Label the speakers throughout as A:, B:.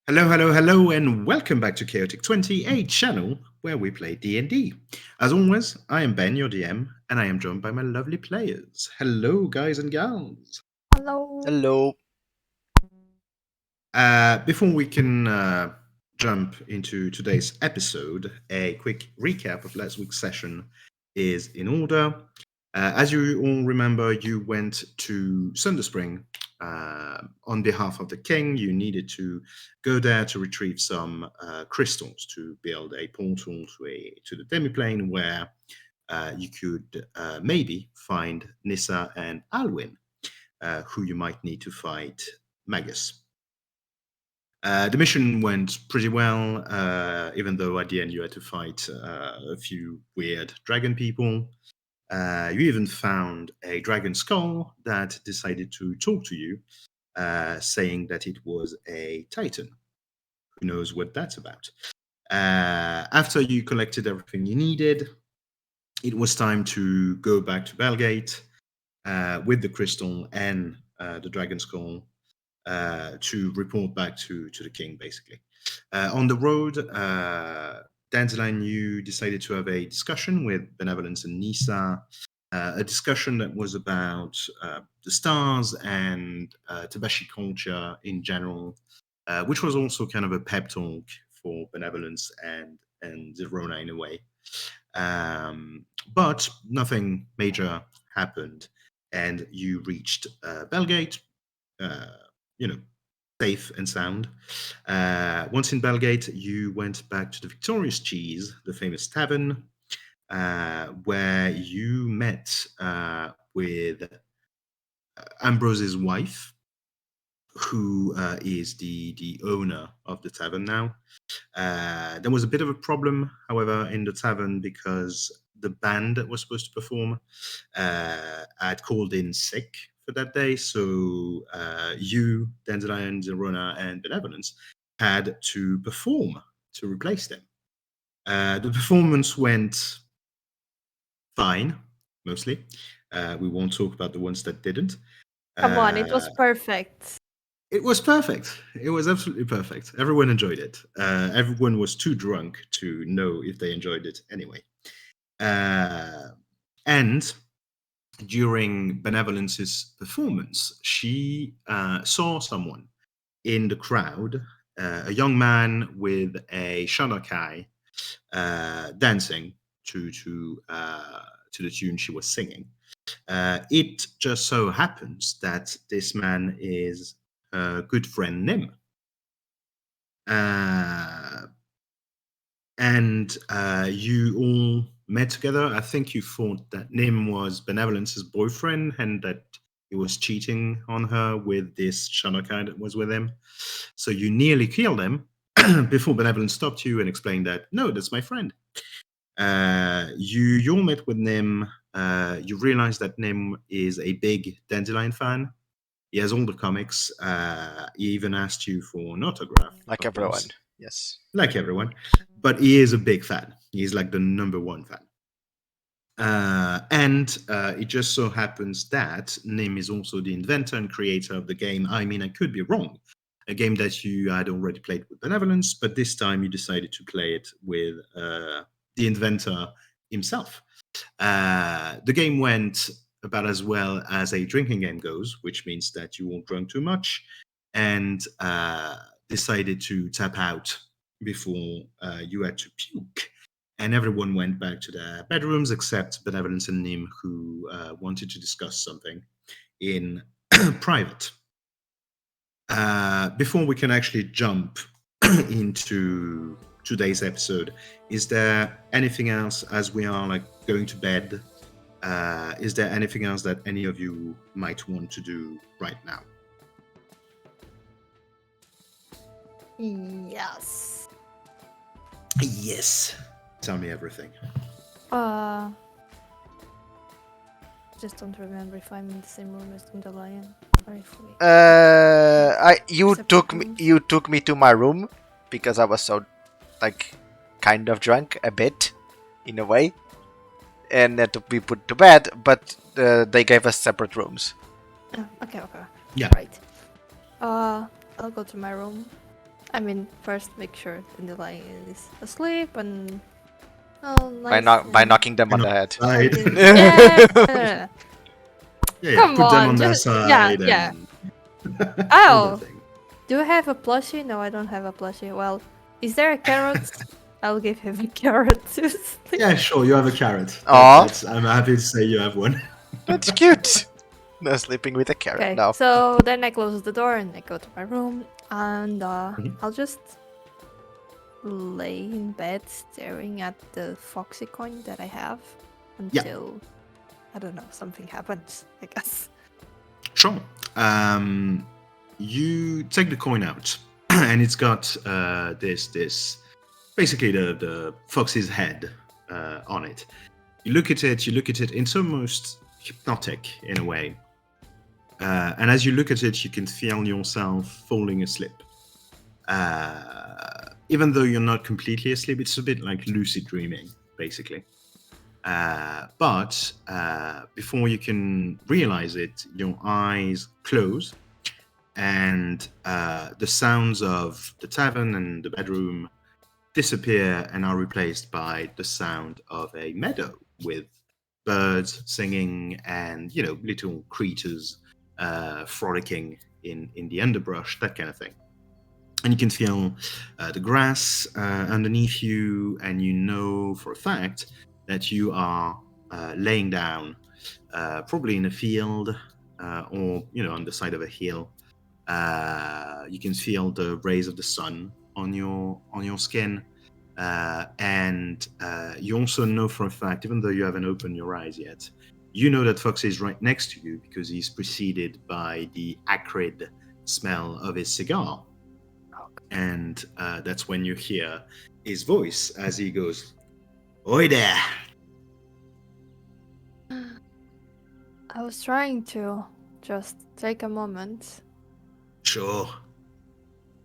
A: Hello, hello, hello, and welcome back to Chaotic 20, a channel where we play D&D. As always, I am Ben, your DM, and I am joined by my lovely players. Hello, guys and gals.
B: Hello.
C: Hello.
A: Before we can jump into today's episode, a quick recap of last week's session is in order. As you all remember, you went to Sunderspring on behalf of the king. You needed to go there to retrieve some crystals to build a portal to the demiplane where you could maybe find Nissa and Alwyn, who you might need to fight Magus. The mission went pretty well, even though at the end you had to fight a few weird dragon people. You even found a dragon skull that decided to talk to you, saying that it was a titan. Who knows what that's about? After you collected everything you needed, it was time to go back to Bellgate with the crystal and the dragon skull to report back to the king, basically. On the road, Dandelion, you decided to have a discussion with Benevolence and Nissa, a discussion that was about the stars and Tabashi culture in general, which was also kind of a pep talk for Benevolence and Zylrona in a way. But nothing major happened, and you reached Bellgate, safe and sound. Once in Bellgate, you went back to the Victorious Cheese, the famous tavern, where you met with Ambrose's wife, who is the owner of the tavern now. There was a bit of a problem, however, in the tavern because the band that was supposed to perform had called in sick for that day. So you, Dandelion, Zylrona, and Benevolence had to perform to replace them. The performance went fine, mostly. We won't talk about the ones that didn't.
B: Come on, it was perfect.
A: It was perfect. It was absolutely perfect. Everyone enjoyed it. Everyone was too drunk to know if they enjoyed it anyway. And during Benevolence's performance, she saw someone in the crowd, a young man with a shanakai dancing to the tune she was singing. It just so happens that this man is her good friend Nim. And you all met together. I think you thought that Nim was Benevolence's boyfriend and that he was cheating on her with this shanakai that was with him. So you nearly killed him before Benevolence stopped you and explained that, no, that's my friend. You all met with Nim. You realize that Nim is a big Dandelion fan. He has all the comics. He even asked you for an autograph.
C: Like everyone. Yes.
A: Like everyone. But he is a big fan. He's like the number one fan. And it just so happens that Nim is also the inventor and creator of the game. I mean, I could be wrong. A game that you had already played with Benevolence, but this time you decided to play it with the inventor himself. The game went about as well as a drinking game goes, which means that you all drank too much and decided to tap out before you had to puke. And everyone went back to their bedrooms except Benevolence and Nim, who wanted to discuss something in private. Before we can actually jump into today's episode, is there anything else as we are like going to bed? Is there anything else that any of you might want to do right now?
B: Yes.
A: Yes. Tell me everything.
B: Just don't remember if I'm in the same room as Dandelion or if we.
C: You took me to my room because I was so kind of drunk a bit, in a way, and had to be put to bed. But they gave us separate rooms.
B: Okay.
A: Yeah.
B: Right. I'll go to my room. I mean, first make sure Dandelion is asleep and
C: By
B: nice.
C: by knocking them on the head.
A: Side.
B: Yeah.
A: Yeah,
B: Come
A: put them
B: on,
A: on their
B: just-
A: side
B: yeah.
A: and all
B: Oh,
A: that thing.
B: do I have a plushie? No, I don't have a plushie. Well, is there a carrot? I'll give him a carrot to sleep.
A: Yeah, sure, you have a carrot.
C: Aw.
A: I'm happy to say you have one.
C: That's cute. No sleeping with a carrot.
B: Okay,
C: No.
B: so then I close the door and I go to my room and
A: Mhm.
B: I'll just lay in bed staring at the Foxy coin that I have until, I don't know, something happens, I guess.
A: Sure. You take the coin out, and it's got this basically the fox's head on it. You look at it. It's almost hypnotic in a way. And as you look at it, you can feel yourself falling asleep. Even though you're not completely asleep, it's a bit like lucid dreaming, basically. But before you can realize it, your eyes close, and the sounds of the tavern and the bedroom disappear and are replaced by the sound of a meadow with birds singing and little creatures frolicking in the underbrush, that kind of thing. And you can feel the grass underneath you, and you know for a fact that you are laying down, probably in a field or on the side of a hill. You can feel the rays of the sun on your skin, and you also know for a fact, even though you haven't opened your eyes yet, you know that Fox is right next to you because he's preceded by the acrid smell of his cigar. And that's when you hear his voice as he goes, "Oi there!"
B: I was trying to just take a moment.
A: Sure.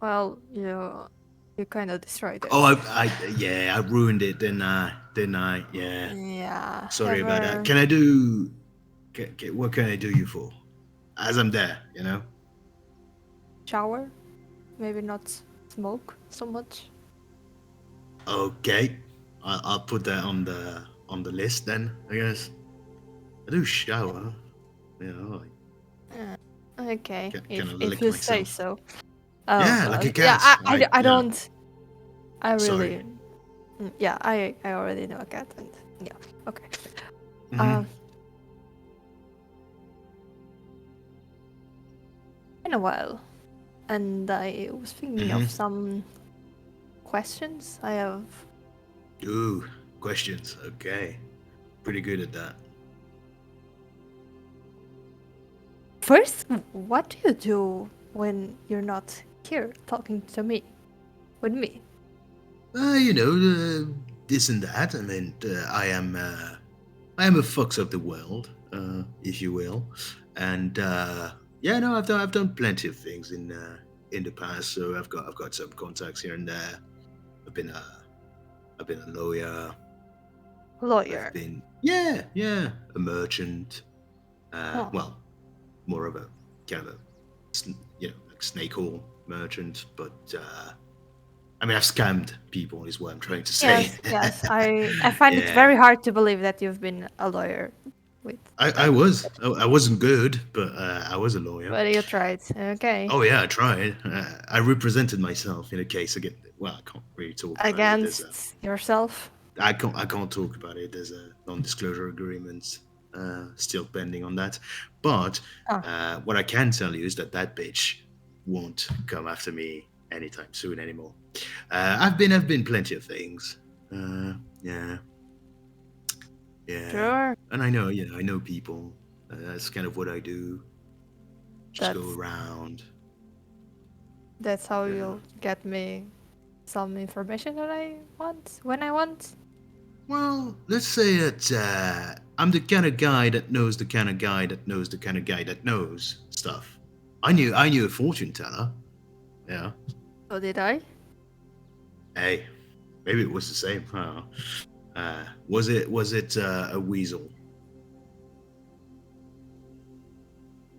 B: Well, you kind of destroyed it.
A: Oh, I ruined it, didn't I? Yeah.
B: Yeah.
A: Sorry about that.
B: ever-
A: Can I do? What can I do you for? As I'm there,
B: Shower? Maybe not smoke so much.
A: Okay, I'll put that on the list then. I guess I do shower.
B: Okay,
A: Can
B: if
A: I
B: if
A: lick
B: you say
A: myself?
B: so. Oh,
A: Yeah, like a
B: yeah,
A: cat.
B: I don't. I
A: Sorry.
B: really. Yeah, I already know a cat, and yeah, okay.
A: Mhm.
B: In a while, and I was thinking of some questions I have.
A: Ooh, questions. Okay, pretty good at that.
B: First, what do you do when you're not here talking to me? With me?
A: This and that. I mean, I am a fox of the world, if you will, and I've done plenty of things in the past. So I've got some contacts here and there. I've been a lawyer.
B: Lawyer.
A: I've been a merchant.
B: Oh.
A: Well, more of a kind of like snake oil merchant, but I mean, I've scammed people is what I'm trying to say.
B: Yes. I find it
A: Yeah.
B: very hard to believe that you've been a lawyer with.
A: I wasn't good, but I was a lawyer.
B: But you tried. Okay.
A: Oh yeah, I tried. I represented myself in a case against. Well, I can't really talk about it.
B: Against yourself.
A: I can't talk about it. There's a non-disclosure agreement still pending on that. But what I can tell you is that bitch won't come after me anytime soon anymore. I've been plenty of things. Yeah.
B: Sure.
A: And I know people. That's kind of what I do. Just go around.
B: That's how you'll get me some information that I want when I want.
A: Well, let's say that I'm the kind of guy that knows the kind of guy that knows the kind of guy that knows stuff. I knew a fortune teller. Yeah.
B: Oh, did I?
A: Hey, maybe it was the same. Was it a weasel?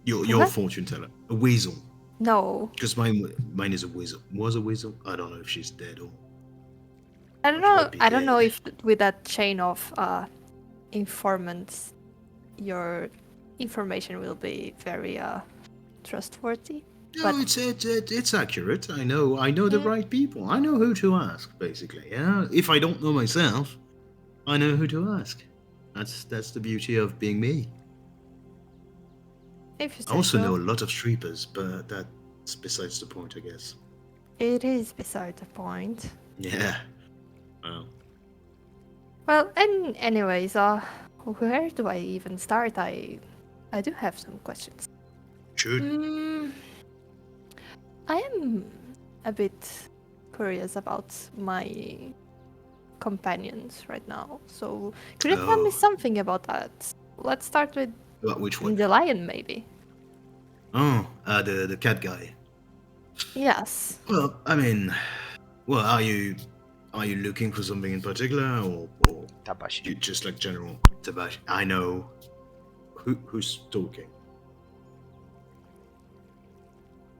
A: Your
B: What?
A: fortune teller, a weasel.
B: No.
A: Because mine is a wizard. Was a wizard. I don't know if she's dead or.
B: I don't
A: She
B: know.
A: might be
B: I don't know
A: dead.
B: if with that chain of informants, your information will be very trustworthy.
A: No,
B: But
A: it's accurate. I know the
B: Mm.
A: right people. I know who to ask, basically. Yeah. If I don't know myself, I know who to ask. That's the beauty of being me.
B: if you
A: I
B: say
A: also
B: so,
A: know a lot of strippers, but that's besides the point, I guess.
B: it is beside the point.
A: Yeah. Well,
B: Well, and anyways, where do I even start? I do have some questions.
A: should.
B: Mm, I am a bit curious about my companions right now. So, could you tell me
A: Oh.
B: something about that? Let's start with
A: Which one?
B: Dandelion, maybe.
A: Oh, the cat guy.
B: Yes.
A: Well, I mean, well, are you looking for something in particular, or
C: Tabashi.
A: you just like general Tabashi? I know who's talking.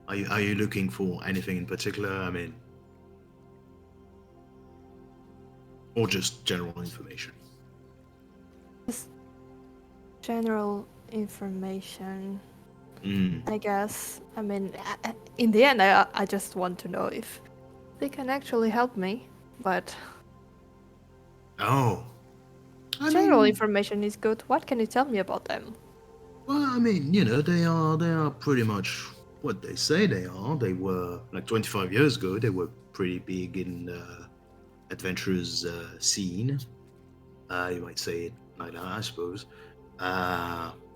A: Are you looking for anything in particular? I mean, or just general information?
B: Just general information,
A: Mm.
B: I guess. I mean, in the end, I just want to know if they can actually help me. But
A: Oh, I
B: general
A: mean,
B: information is good. What can you tell me about them?
A: well, I mean, you know, they are pretty much what they say they are. They were like 25 years ago. They were pretty big in adventurers scene. You might say it like that, I suppose.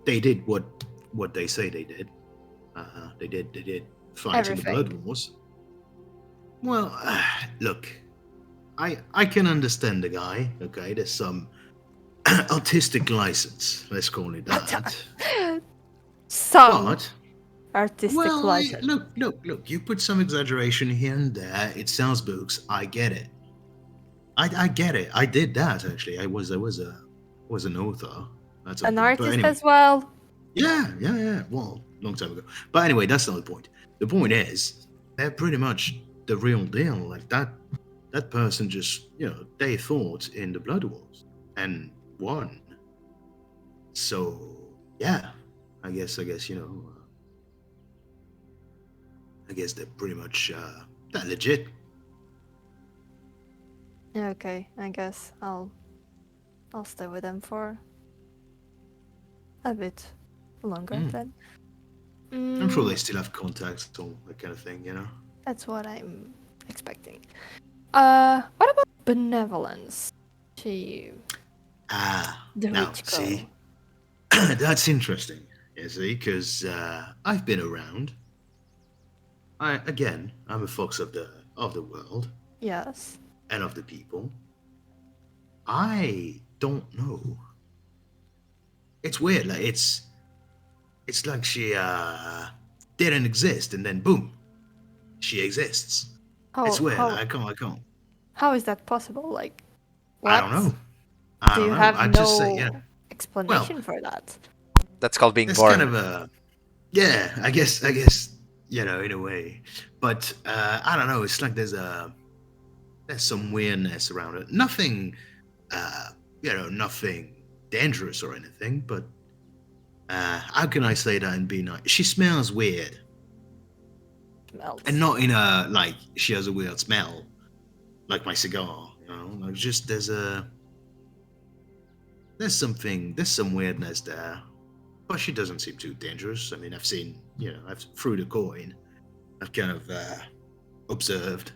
A: They did what they say they did. They did fight in the Blood
B: Everything.
A: Wars. Well, look, I can understand the guy. Okay, there's some artistic license. Let's call it that.
B: Some
A: But
B: artistic
A: well,
B: license.
A: look. You put some exaggeration here and there. It sells books. I get it. I get it. I did that actually. I was an author. That's
B: An
A: something. But
B: artist
A: anyway,
B: as well.
A: yeah. Well, long time ago. But anyway, that's not the point. The point is, they're pretty much the real deal. Like that person just, they fought in the Blood Wars and won. So yeah, I guess I guess they're pretty much that legit.
B: Yeah, okay, I guess I'll stay with them for a bit longer then.
A: I'm sure they
B: Mm,
A: still have contacts or that kind of thing,
B: that's what I'm expecting. What about Benevolence? She, the
A: Now,
B: rich girl.
A: see, that's interesting, you see, because I've been around. I'm a fox of the world
B: Yes.
A: and of the people. I don't know. It's weird, like it's like she didn't exist and then boom, she exists. It's weird. I can't.
B: How is that possible? Like,
A: I
B: what?
A: don't know.
B: Do you have
A: I'd just say,
B: no
A: Well,
B: explanation for that?
C: That's called being
A: it's
C: born.
A: kind of a I guess in a way, but I don't know. It's like there's some weirdness around it. Nothing, nothing dangerous or anything. But how can I say that and be nice? She smells weird,
B: Smells.
A: and not in a like she has a weird smell, like my cigar. Like just there's some weirdness there. But she doesn't seem too dangerous. I mean, I've seen, I've through the coin, I've kind of observed.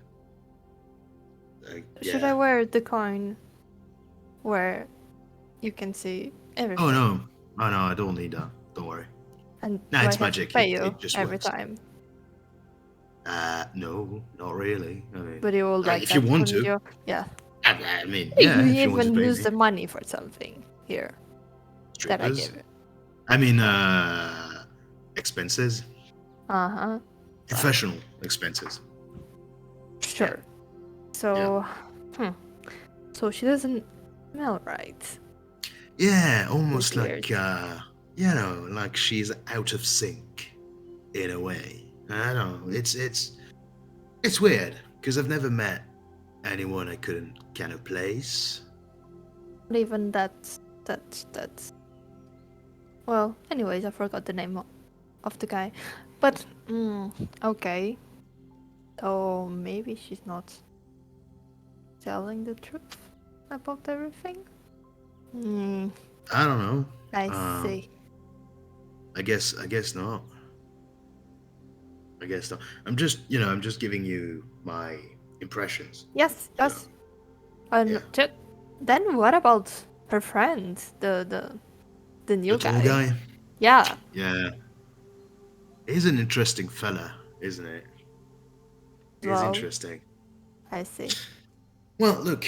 B: Should I wear the coin where you can see everything?
A: Oh no, I don't need that. Don't worry.
B: And
A: Nah,
B: do
A: it's
B: I have
A: magic.
B: to pay
A: It
B: you
A: just
B: every
A: works.
B: time?
A: No, not really. I mean,
B: But you will like
A: if you
B: that
A: want
B: when
A: to.
B: yeah.
A: I mean,
B: You
A: yeah, if you want to
B: even
A: pay
B: use
A: me.
B: the money for something here that I
A: Strippers.
B: give you.
A: I mean, expenses.
B: Uh-huh.
A: Professional expenses.
B: Sure. So, so she doesn't smell right.
A: Yeah, almost
B: Weird.
A: like like she's out of sync in a way. I don't know. It's weird because I've never met anyone I couldn't kind of place.
B: Not even that. Well, anyways, I forgot the name of the guy. But okay. So maybe she's not telling the truth about everything.
A: I don't know.
B: I see.
A: I guess not. I guess not. I'm just giving you my impressions.
B: Yes. And
A: Yeah.
B: then what about her friend, the new
A: The tall
B: guy?
A: guy.
B: Yeah.
A: Yeah. He's an interesting fella, isn't it? He's
B: Well,
A: interesting.
B: I see.
A: Well, look,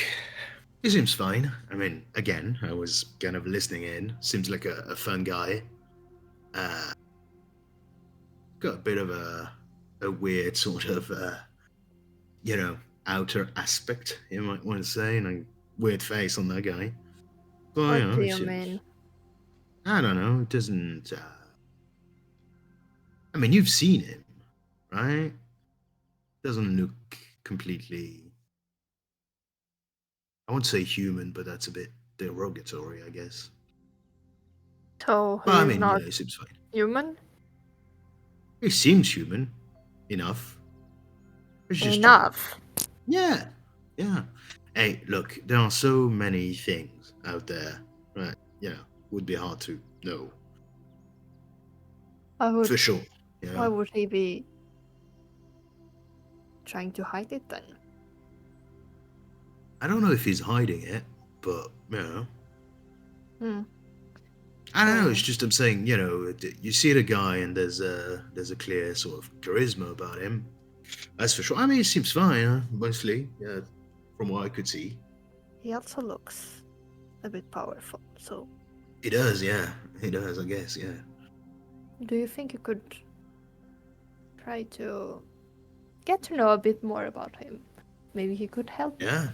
A: he seems fine. I mean, again, I was kind of listening in. Seems like a fun guy. Got a bit of a weird sort of, outer aspect, you might want to say, and a weird face on that guy. But,
B: What do
A: it
B: you
A: seems,
B: mean?
A: I don't know, it doesn't, I mean, you've seen him, right? Doesn't look completely, I won't say human, but that's a bit derogatory, I guess.
B: So
A: But I
B: he's
A: mean,
B: not
A: he seems fine.
B: human?
A: He seems human enough. It's just strange.
B: Enough.
A: Yeah, yeah. Hey, look, there are so many things out there, right? Would be hard to know for sure.
B: Why would he be trying to hide it then?
A: I don't know if he's hiding it, but I don't know. It's just I'm saying, you see the guy and there's a clear sort of charisma about him. That's for sure. I mean, he seems fine, mostly, from what I could see.
B: He also looks a bit powerful, so...
A: He does, yeah. He does, I guess, yeah.
B: Do you think you could try to get to know a bit more about him? Maybe he could help.
A: Yeah,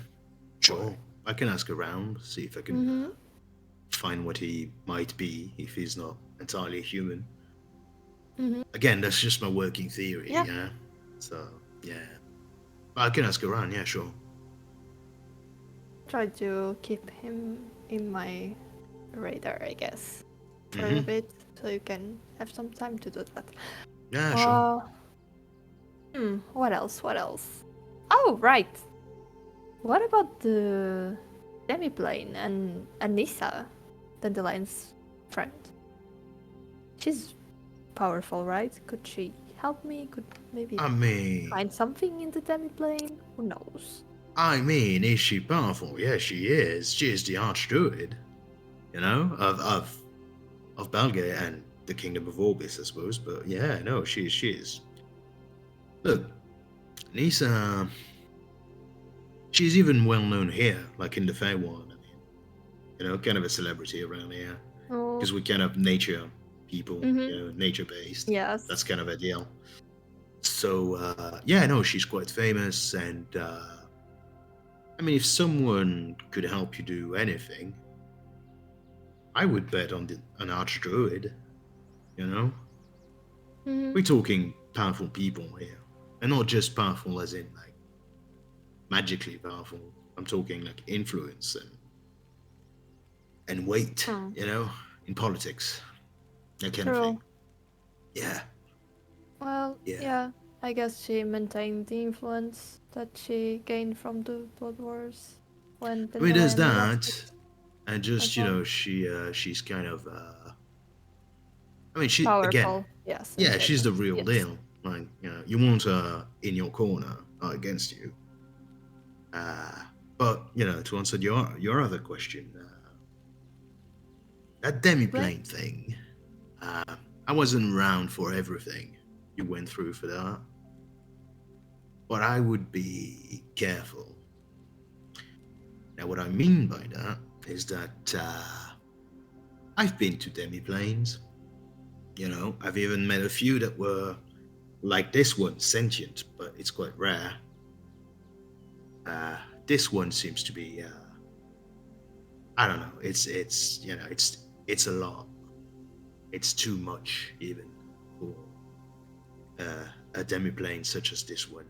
A: sure. I can ask around, see if I can find what he might be if he's not entirely human. Again, that's just my working theory, yeah? So, yeah. I can ask around, yeah, sure.
B: Try to keep him in my radar, I guess, for a bit, so you can have some time to do that.
A: Yeah, sure.
B: What else? Oh, right. What about the Demiplane and Anissa, Dandelion's friend? She's powerful, right? Could she help me? Could maybe find something in the Demiplane? Who knows?
A: I mean, is she powerful? Yeah, she is. She is the Archdruid, of Bellgate and the Kingdom of Orbis, I suppose. But yeah, no, she is. Look, Nisa, she's even well known here, like in the Feywild. I mean, kind of a celebrity around here. Because we're kind of nature people, nature based.
B: Yes.
A: That's kind of a deal. So, yeah, no, she's quite famous. And, I mean, if someone could help you do anything, I would bet on an Archdruid, We're talking powerful people here. And not just powerful as in, like, magically powerful. I'm talking, like, influence and weight, in politics. That kind of thing. Yeah.
B: Well, yeah. I guess she maintained the influence that she gained from the Blood Wars. When
A: I mean, there's that. And just, she's kind of, I mean, she,
B: powerful.
A: Again,
B: yes.
A: Yeah, she's the real deal. Like, you want her in your corner, not against you. But, to answer your other question, that demiplane thing, I wasn't around for everything you went through for that. But I would be careful. Now, what I mean by that is that I've been to demiplanes. I've even met a few that were like this one, sentient, but it's quite rare. This one seems to be, I don't know. It's a lot. It's too much even for a demiplane such as this one.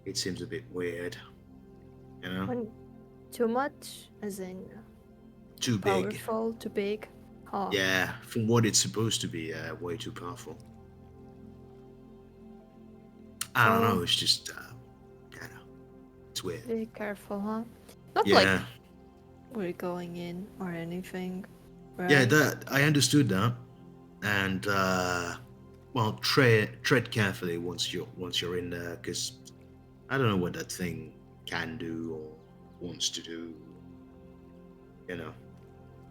A: It seems a bit weird, you know.
B: When too much, as in
A: Too big.
B: powerful, too big. Oh,
A: Yeah, from what it's supposed to be, way too powerful. I don't
B: So-
A: know. It's just, it's weird.
B: be careful, huh? Not
A: Yeah,
B: like we're going in or anything. Right?
A: yeah. That I understood that, and well, tread carefully once you're in there, because I don't know what that thing can do or wants to do. You know,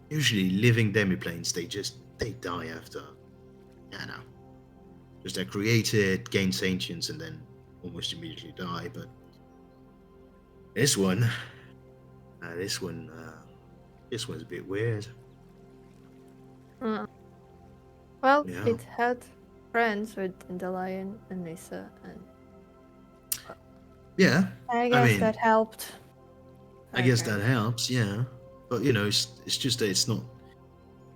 A: usually living demiplanes, they die after, you know, because they're created, gain sentience, and then almost immediately die. But this one, this one's a bit weird.
B: Well,
A: Yeah.
B: it had friends with Dandelion and Nissa, and
A: Yeah,
B: I guess
A: mean,
B: that helped.
A: I guess
B: Okay.
A: that helps. Yeah, but you know, it's just that it's not.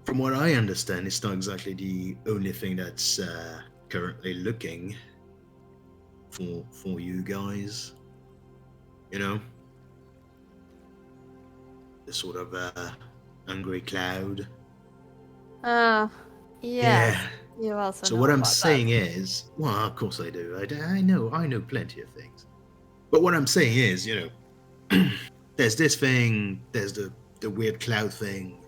A: From what I understand, it's not exactly the only thing that's currently looking for you guys. You know, the sort of hungry cloud.
B: Yes.
A: Yeah.
B: You also
A: So
B: know
A: what I'm
B: about
A: saying
B: that.
A: is, well, of course I do. I know plenty of things. But what I'm saying is, you know, there's this thing, there's the weird cloud thing.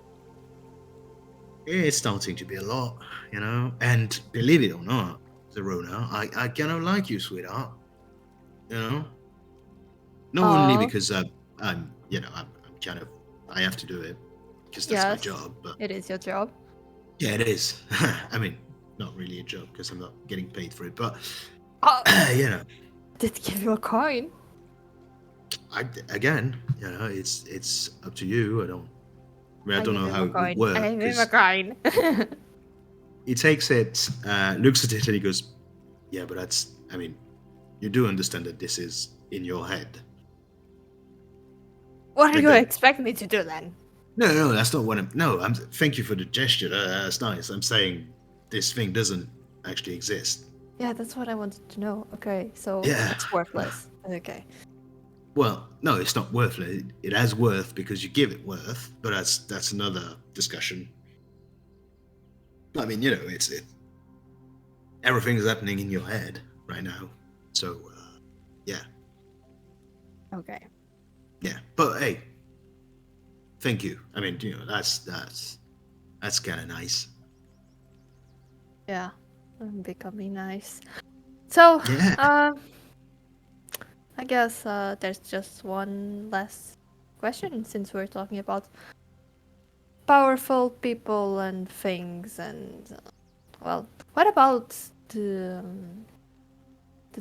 A: It's starting to be a lot, you know. And believe it or not, Zylrona, I kind of like you, sweetheart. You know, not only
B: Oh,
A: because I'm you know, I'm kind of I have to do it because that's my
B: yes.
A: job. But
B: It is your job.
A: yeah, it is. I mean, not really a job because I'm not getting paid for it. But
B: Oh,
A: you know,
B: did it give you a coin?
A: again, you know, it's up to you. I don't
B: give
A: know
B: him
A: how
B: a
A: it would
B: coin.
A: work.
B: I give him
A: 'Cause
B: a coin.
A: he takes it, looks at it, and he goes, "Yeah, but that's. I mean, you do understand that this is in your head."
B: What do
A: Like
B: you
A: that-
B: expect me to do then?
A: No, that's not what I'm. No, I'm. Thank you for the gesture. That's nice. I'm saying this thing doesn't actually exist.
B: Yeah, that's what I wanted to know. Okay, so
A: Yeah.
B: it's worthless. Okay.
A: Well, no, it's not worthless. It has worth because you give it worth, but that's another discussion. I mean, you know, it's everything is happening in your head right now. So, yeah,
B: Okay.
A: yeah. But hey, thank you. I mean, you know, that's kind of nice.
B: Yeah. I'm becoming nice. So,
A: Yeah.
B: I guess there's just one last question since we're talking about powerful people and things and well, what about the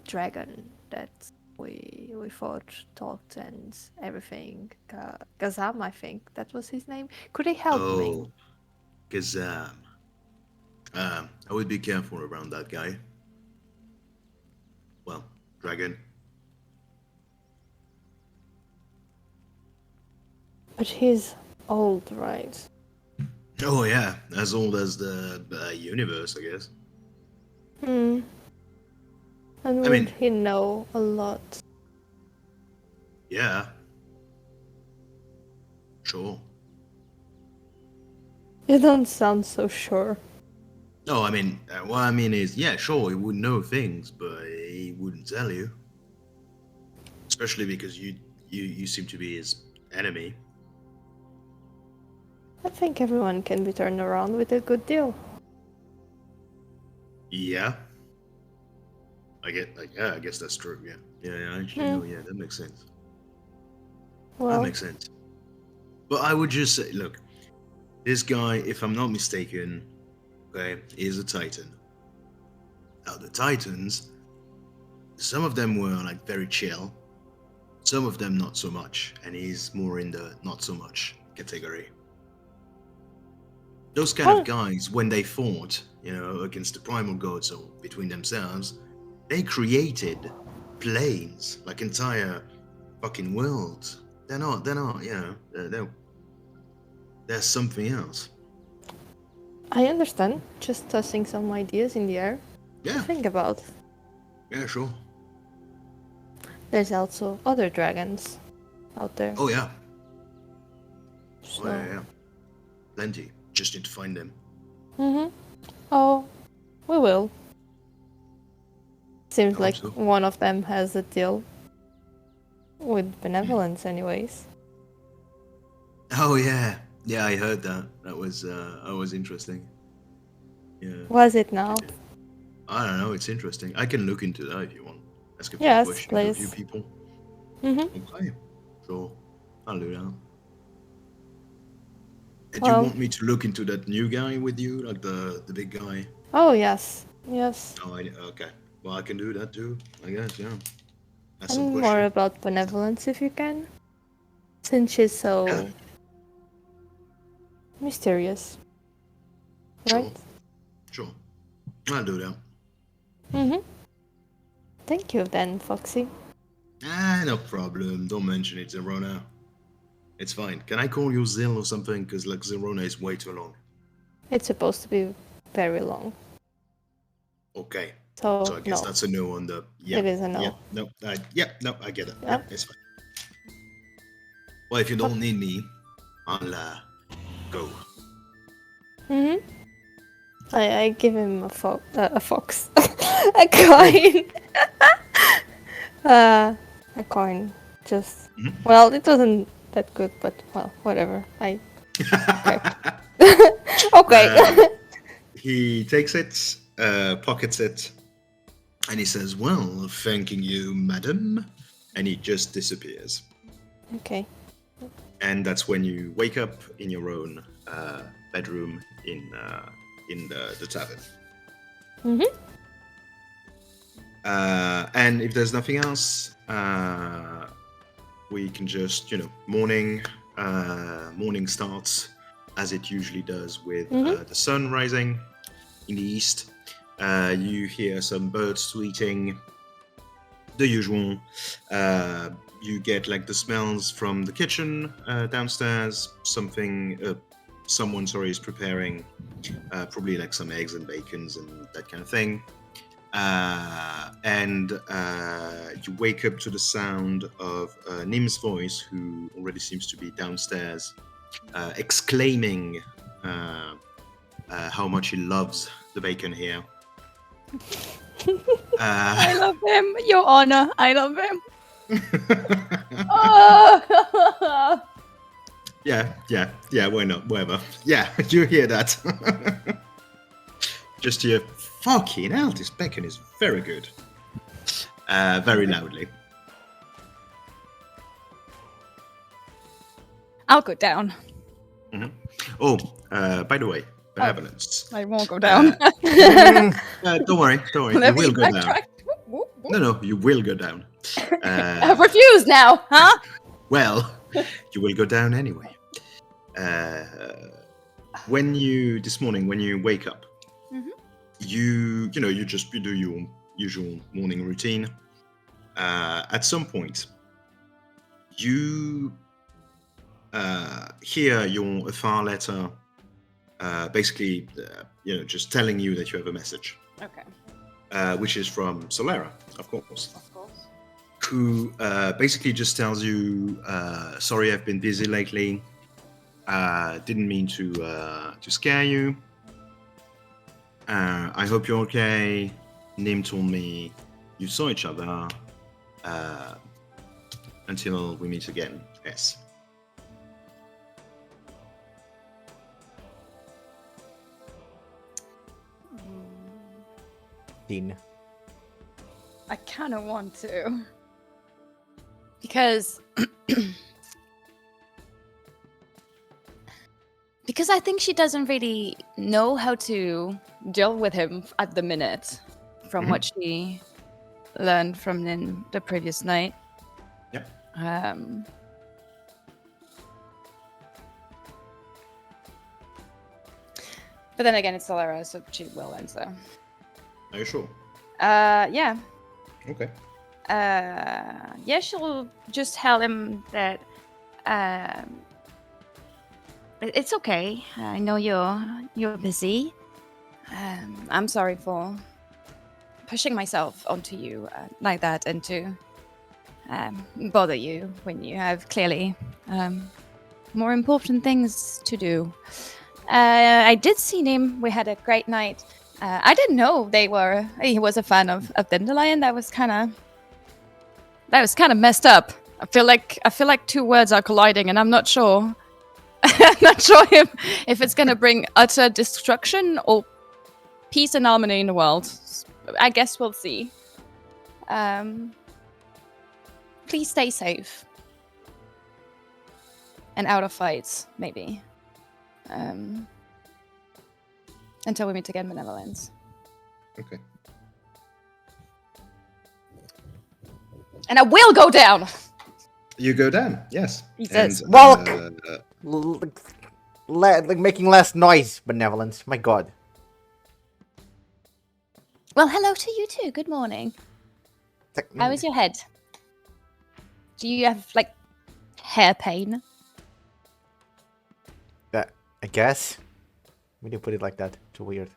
B: dragon that we fought, talked, and everything? Gazam, I think that was his name. Could he help me?
A: Oh, because I would be careful around that guy. Well, dragon.
B: But he's old, right?
A: Oh yeah, as old as the universe, I guess.
B: Hmm. And
A: I
B: would
A: mean-
B: he know a lot?
A: Yeah. Sure.
B: You don't sound so sure.
A: No, I mean, what I mean is, yeah, sure, he would know things, but he wouldn't tell you. Especially because you seem to be his enemy.
B: I think everyone can be turned around with a good deal.
A: Yeah. Yeah, I guess that's true. Yeah, actually, no, yeah, that makes sense.
B: Well,
A: That makes sense. But I would just say, look, this guy, if I'm not mistaken, okay, is a Titan. Now the Titans, some of them were like very chill, some of them not so much, and he's more in the not so much category. Those kind of guys, when they fought, you know, against the primal gods or between themselves, they created planes, like entire fucking worlds. They're not, you know, they're something else.
B: I understand. Just tossing some ideas in the air.
A: Yeah.
B: think about.
A: Yeah, sure.
B: There's also other dragons out there.
A: Oh, yeah.
B: So.
A: Oh, yeah. Plenty. Just need to find them.
B: Mm-hmm. Oh, we will. Seems
A: I
B: like
A: hope so.
B: one of them has a deal with Benevolence, anyways.
A: Oh, yeah. Yeah, I heard that. That was interesting. Yeah.
B: Was it now?
A: I don't know. It's interesting. I can look into that if you want. Ask a few
B: Yes,
A: questions of a few
B: please.
A: people.
B: Mm-hmm.
A: Okay. Sure. I'll do that. And
B: Well-
A: you want me to look into that new guy with you, like the big guy?
B: Oh, yes. Yes.
A: Oh, okay. Well, I can do that too, I guess. Yeah. Ask some
B: And
A: questions.
B: more about Benevolence if you can. Since she's so
A: Yeah.
B: mysterious.
A: Sure.
B: Right?
A: Sure. I'll do that.
B: Mm-hmm. Thank you then, Foxy.
A: No problem. Don't mention it, Zylrona. It's fine. Can I call you Zyl or something? Because like Zylrona is way too long.
B: It's supposed to be very long.
A: Okay.
B: So,
A: So I guess
B: no.
A: that's a no on the. Yeah.
B: It is a no.
A: Yeah. No. No. I get it.
B: Yeah.
A: Yeah. It's fine. Well, if you don't need me, I'll go.
B: Mm-hmm. I give him a fox. A coin. A coin. Just.
A: Mhm.
B: Well, it wasn't that good, but well, whatever. Okay.
A: He takes it, pockets it, and he says, "Well, thanking you, madam," and he just disappears.
B: Okay.
A: And that's when you wake up in your own bedroom in the tavern.
B: Mm-hmm.
A: And if there's nothing else, we can just, morning starts as it usually does with the sun rising in the east. You hear some birds tweeting, the usual. You get like the smells from the kitchen downstairs. Someone is preparing probably like some eggs and bacons and that kind of thing. And you wake up to the sound of Nim's voice, who already seems to be downstairs, exclaiming how much he loves the bacon here.
D: I love him, Your Honor. I love him. Oh!
A: Yeah, why not? Whatever. Yeah, you hear that. Just hear, fucking hell, this bacon is very good. Very loudly.
D: I'll go down.
A: Oh, by the way, Benevolence.
D: I won't go down.
A: Don't worry.
D: Let
A: You
D: me
A: will go down.
D: backtrack.
A: No, you will go down.
D: I refuse now, huh?
A: Well, you will go down anyway. This morning, when you wake up, you do your usual morning routine. At some point, you hear your afar letter, basically, just telling you that you have a message.
D: Okay.
A: Which is from Solera, of course.
D: Of course.
A: Who basically just tells you, sorry, I've been busy lately. Didn't mean to scare you. I hope you're okay. Nim told me you saw each other. Until we meet again. Yes.
C: Dean.
D: I kind of want to. Because... because I think she doesn't really know how to deal with him at the minute, from what she learned from the previous night.
A: Yep.
D: But then again, it's Solera, so she will answer.
A: Are you sure?
D: Yeah.
A: Okay.
D: Yeah, she'll just tell him that it's okay. I know you're busy. I'm sorry for pushing myself onto you like that and to bother you when you have clearly more important things to do. I did see him. We had a great night. I didn't know he was a fan of Dandelion. That was kind of messed up. I feel like two words are colliding, and I'm not sure. I'm not sure if it's gonna bring utter destruction or peace and harmony in the world. I guess we'll see. Please stay safe. And out of fights, maybe. Until we meet again, Benevolence.
A: Okay.
D: And I will go down!
A: You go down, yes.
D: He says,
C: Making less noise, Benevolence. My god.
D: well, hello to you too. Good morning. How is your head? Do you have, like, hair pain?
C: I guess. We didn't put it like that. Too weird.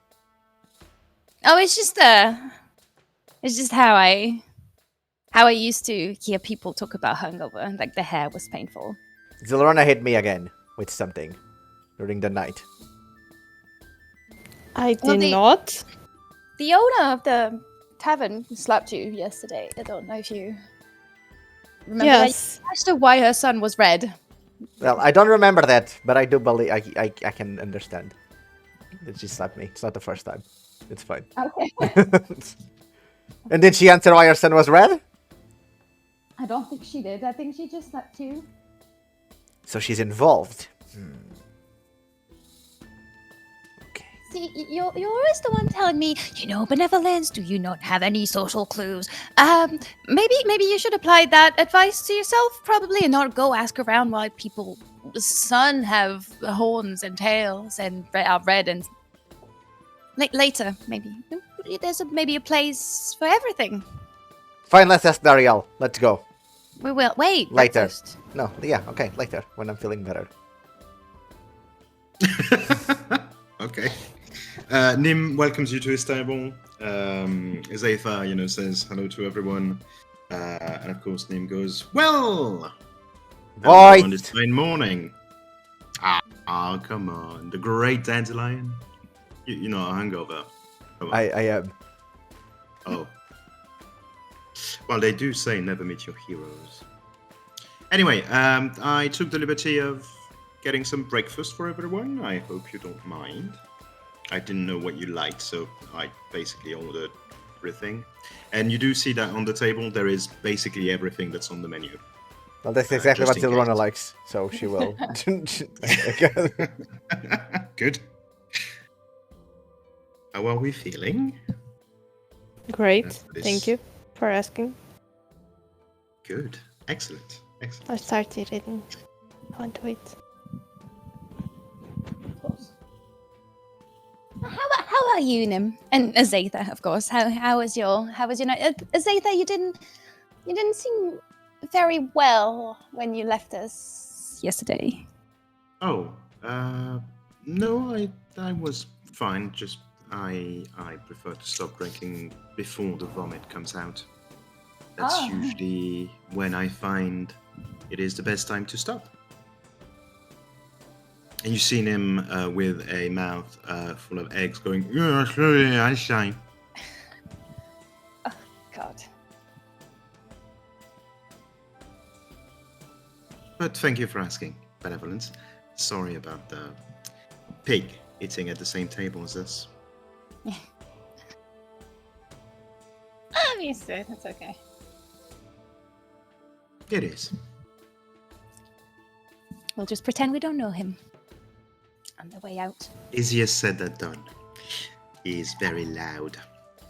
D: Oh, it's just how I used to hear people talk about hungover. Like, the hair was painful.
C: Zylrona hit me again with something during the night.
B: I
D: Well,
B: did not.
D: The owner of the tavern slapped you yesterday. I don't know if you remember that.
B: Yes.
D: You asked her why her son was red.
C: Well, I don't remember that, but I do believe I can understand that she slapped me. It's not the first time. It's fine.
D: Okay.
C: And did she answer why her son was red?
D: I don't think she did. I think she just slapped you.
C: So she's involved. Okay.
D: See, you're always the one telling me, Benevolence, do you not have any social clues? Maybe you should apply that advice to yourself, probably, and not go ask around why people's son have horns and tails and are red and... later, maybe. There's maybe a place for everything.
C: Fine, let's ask Dariel. Let's go.
D: We will. Wait.
C: Later.
D: Breakfast.
C: No, yeah, okay, later, when I'm feeling better.
A: Okay. Nim welcomes you to his table. Zaytha, says hello to everyone. And of course, Nim goes, well!
C: Right.
A: On this fine morning. Come on. The great Dandelion. You know, a hangover. Come on.
C: I am.
A: Oh. Well, they do say never meet your heroes. Anyway, I took the liberty of getting some breakfast for everyone. I hope you don't mind. I didn't know what you liked, so I basically ordered everything. And you do see that on the table, there is basically everything that's on the menu.
C: Well, that's exactly
A: just
C: what
A: in
C: Zylrona
A: case.
C: likes, so she will.
A: Good. How are we feeling?
B: Great.
A: After this-
B: Thank you for asking.
A: Good. Excellent. Excellent.
B: I started eating. I want to eat.
D: How are you, Nim? And Azatha, of course. How was your night? Azatha, you didn't seem very well when you left us yesterday.
A: Oh, no, I was fine. Just I prefer to stop drinking before the vomit comes out. That's
D: Oh.
A: usually when I find it is the best time to stop. And you've seen him with a mouth full of eggs going, "Yeah, sorry, I shine."
D: God.
A: But thank you for asking, Benevolence. Sorry about the pig eating at the same table as us.
D: I'm used to it. It's okay.
A: It is.
D: We'll just pretend we don't know him. On the way out.
A: Easier said than done. He's very loud.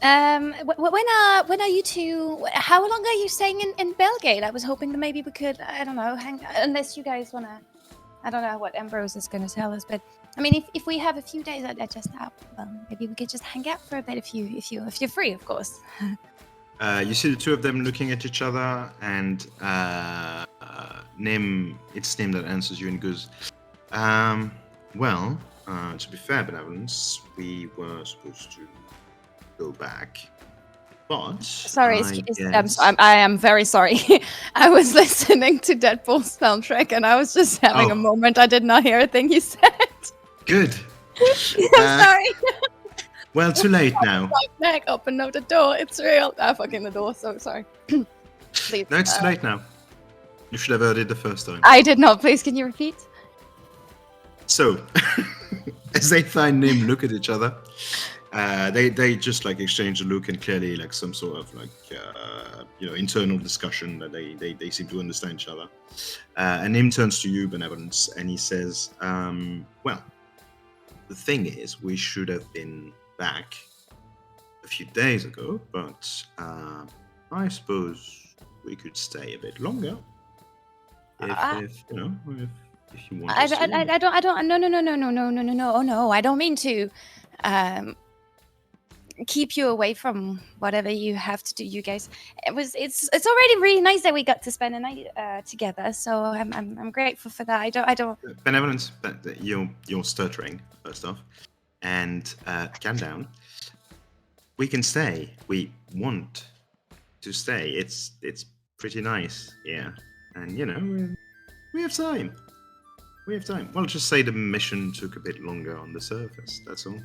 D: When are you two? How long are you staying in Bellgate? I was hoping that maybe we could, I don't know, hang. Unless you guys wanna, I don't know what Ambrose is gonna tell us, but I mean, if we have a few days at just now, maybe we could just hang out for a bit if you're free, of course.
A: You see the two of them looking at each other, and it's Nim that answers you and goes, well, to be fair, Benevolence, we were supposed to go back but
D: Sorry,
A: guess...
D: I am very sorry. I was listening to Deadpool's soundtrack and I was just having a moment. I did not hear a thing you said.
A: Good.
D: I'm sorry.
A: Well, too late now.
D: My neck, open up the door. It's real. Ah, fucking the door. So sorry. Please.
A: No, it's too late now. You should have heard it the first time.
D: I did not. Please, can you repeat?
A: So, as they find Nim look at each other, they just like exchange a look and clearly like some sort of like internal discussion that they seem to understand each other. And Nim turns to you, Benevolence, and he says, "Well, the thing is, we should have been back a few days ago, but I suppose we could stay a bit longer if you want us to."
D: I don't. No. I don't mean to keep you away from whatever you have to do, you guys. It's already really nice that we got to spend a night together. So I'm grateful for that. I don't.
A: Benevolence, but you're stuttering first off, and calm down. We can stay. We want to stay. It's pretty nice, yeah. And we have time. We have time. Well, just say the mission took a bit longer on the surface. That's all.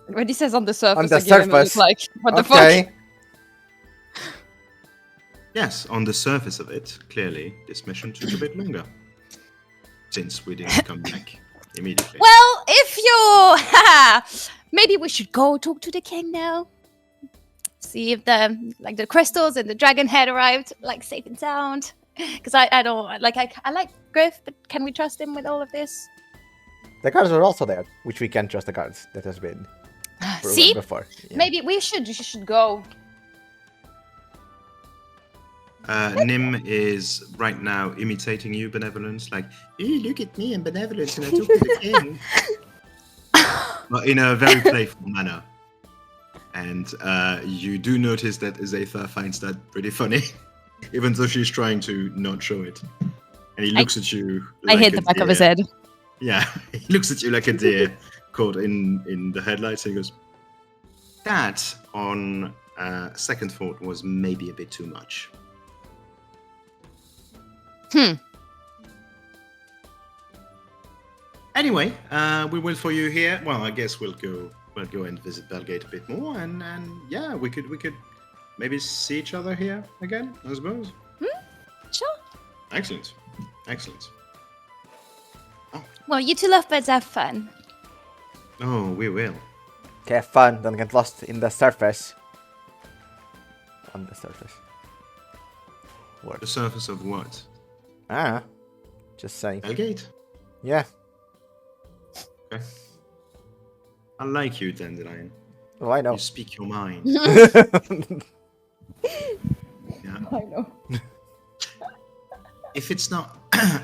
D: When he says on the surface,
C: On the
D: again,
C: surface.
D: it's like, what the
C: Okay.
D: fuck?
A: Yes, on the surface of it, clearly, this mission took a bit longer. Since we didn't come back immediately.
D: Well, if you're... maybe we should go talk to the king now. See if the crystals and the dragon head arrived, like, safe and sound. Because I don't... Like, I like Griff, but can we trust him with all of this?
C: The guards are also there, which we can trust the guards. That has been proven
D: See?
C: before. Yeah.
D: Maybe we should go.
A: Nim is right now imitating you, Benevolence. Like, "Hey, look at me, I'm Benevolence, and I talk to the king." But in a very playful manner. And you do notice that Azatha finds that pretty funny, even though she's trying to not show it. And he looks at you.
D: I
A: like
D: hit
A: a
D: the back of his
A: deer.
D: head.
A: Yeah, he looks at you like a deer caught in the headlights. And he goes, "That, on second thought, was maybe a bit too much." Anyway, we will for you here. Well, I guess we'll go and visit Bellgate a bit more, and yeah, we could maybe see each other here again, I suppose.
D: Sure.
A: Excellent.
D: Well, you two lovebirds have fun.
A: Oh, we will.
C: Okay, have fun, don't get lost in the surface. On the surface.
A: The surface of what?
C: Just saying.
A: Bellgate?
C: Yeah.
A: Okay. I like you, Dandelion.
C: Oh, I know.
A: You speak your mind. Yeah.
D: I know.
A: If it's not...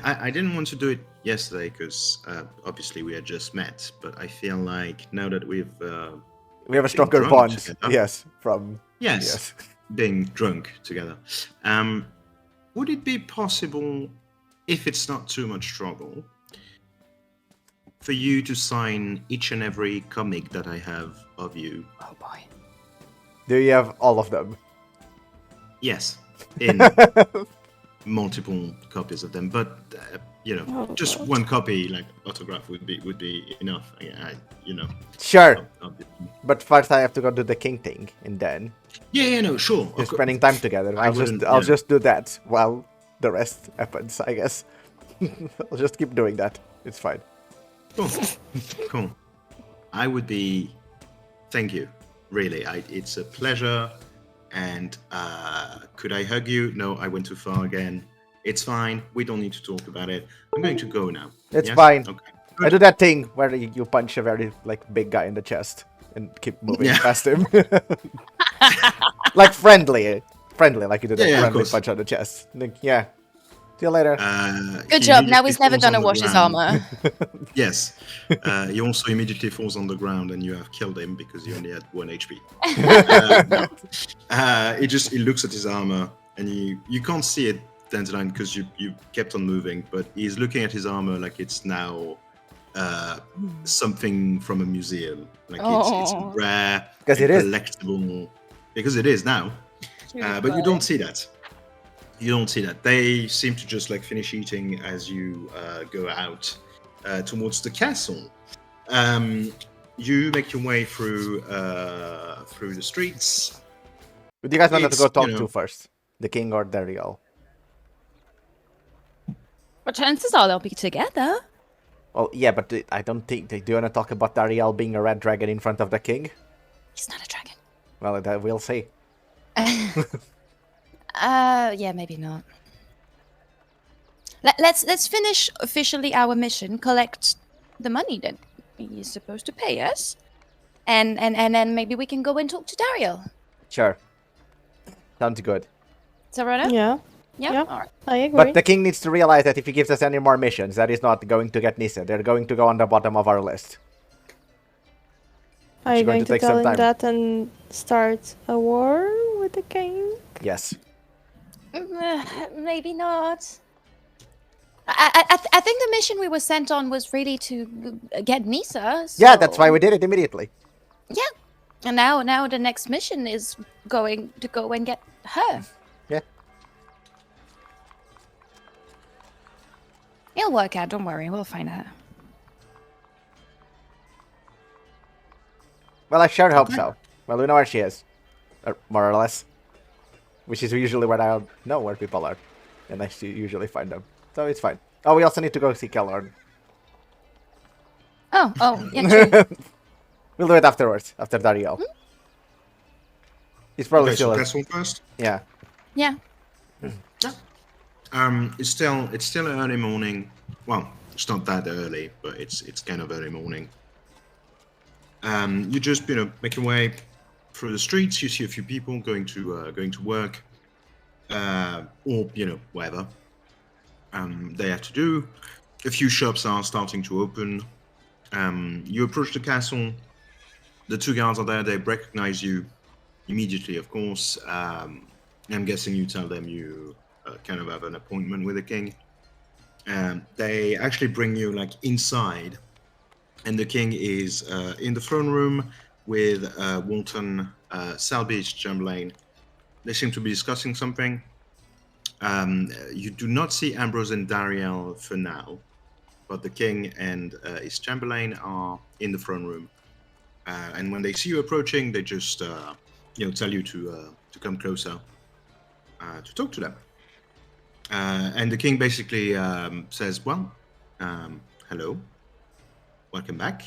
A: I didn't want to do it yesterday because obviously we had just met, but I feel like now that we
C: have a stronger
A: drunk
C: bond.
A: together.
C: Yes, from...
A: Yes, being drunk together. Would it be possible, if it's not too much trouble, for you to sign each and every comic that I have of you?
D: Oh boy.
C: Do you have all of them?
A: Yes, in multiple copies of them, but just one copy, like autograph, would be enough.
C: Sure. But first I have to go do the king thing, and then
A: Yeah, no, sure.
C: we're spending time together. I'll just do that while the rest happens, I guess. I'll just keep doing that. It's fine.
A: Cool. I would be... Thank you. Really, it's a pleasure. And could I hug you? No, I went too far again. It's fine. We don't need to talk about it. I'm going to go now.
C: It's
A: Yes?
C: fine.
A: Okay.
C: I do that thing where you punch a very big guy in the chest and keep moving
A: Yeah.
C: past him. Like friendly, like you do that
A: Yeah, of
C: friendly
A: course.
C: punch on the chest. Like, yeah. See you later.
D: Good
A: He
D: job. Now
A: immediately
D: he's never
A: falls
D: gonna
A: on the
D: wash his
A: ground.
D: armor.
A: Yes. He also immediately falls on the ground and you have killed him because you only had 1 HP. He looks at his armor and you can't see it, Dandelion, because you kept on moving, but he's looking at his armor like it's now something from a museum. Like it's
D: Oh.
A: rare,
E: Because
A: and
E: it is.
A: collectible. Because it is now. But you don't see that. You don't see that. They seem to just like finish eating as you go out towards the castle. You make your way through the streets.
E: Would you guys want to
A: It's,
E: go talk
A: you know-
E: to first? The king or Dariel?
D: But chances are they'll be together.
E: Well, yeah, but I don't think... Do you want to talk about Dariel being a red dragon in front of the king?
D: He's not a dragon.
E: Well, that we'll see.
D: Yeah, maybe not. Let's finish officially our mission. Collect the money that he's supposed to pay us, and then maybe we can go and talk to Dario.
E: Sure. Sounds good.
D: Zylrona?
B: Yeah,
D: Yeah.
B: yeah.
D: All right.
B: I agree.
E: But the king needs to realize that if he gives us any more missions, that is not going to get Nissa. They're going to go on the bottom of our list.
B: Are you
E: It's going
B: going
E: to
B: to
E: take
B: tell
E: some
B: him
E: time.
B: that and start a war with the king?
E: Yes.
D: Maybe not. I think the mission we were sent on was really to get Nissa.
E: Yeah, that's why
D: so-
E: we did it immediately.
D: Yeah. And now the next mission is going to go and get her.
E: Yeah.
D: It'll work out, don't worry, we'll find her.
E: Well, I sure hope so. Well, we know where she is. More or less. Which is usually where I know where people are. And I usually find them. So it's fine. Oh, we also need to go see Kellorn.
D: Oh, yeah, true.
E: We'll do it afterwards, after Dario. He's probably
A: Okay, so
E: still...
A: castle first.
E: Yeah.
D: Yeah.
A: It's still early morning. Well, it's not that early, but it's kind of early morning. You just make your way through the streets. You see a few people going to work, or whatever they have to do. A few shops are starting to open. You approach the castle. The two guards are there. They recognize you immediately, of course. I'm guessing you tell them you kind of have an appointment with the king. They actually bring you inside, and the king is in the throne room with Walton, Salbeach, Chamberlain. They seem to be discussing something. You do not see Ambrose and Dariel for now, but the king and his Chamberlain are in the throne room. And when they see you approaching, they just tell you to come closer to talk to them. And the king basically says, "Well, hello, welcome back.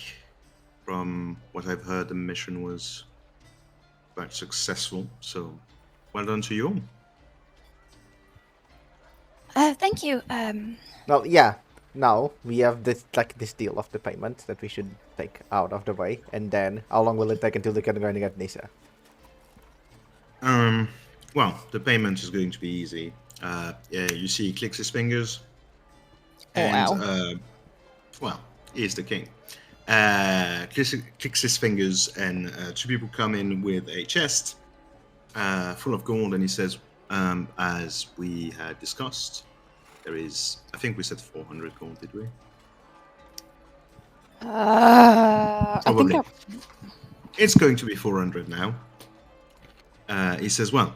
A: From what I've heard, the mission was quite successful. So, well done to you all."
D: Thank you.
E: Well, yeah. Now, we have this deal of the payment that we should take out of the way. And then, how long will it take until they can go and get Nissa?
A: Well, the payment is going to be easy. You see, he clicks his fingers, and well, he is the king. Clicks his fingers, and two people come in with a chest full of gold, and he says, "As we had discussed, there is, I think we said 400 gold, did we?"
D: I think
A: Probably. It's going to be 400 now. He says, "Well,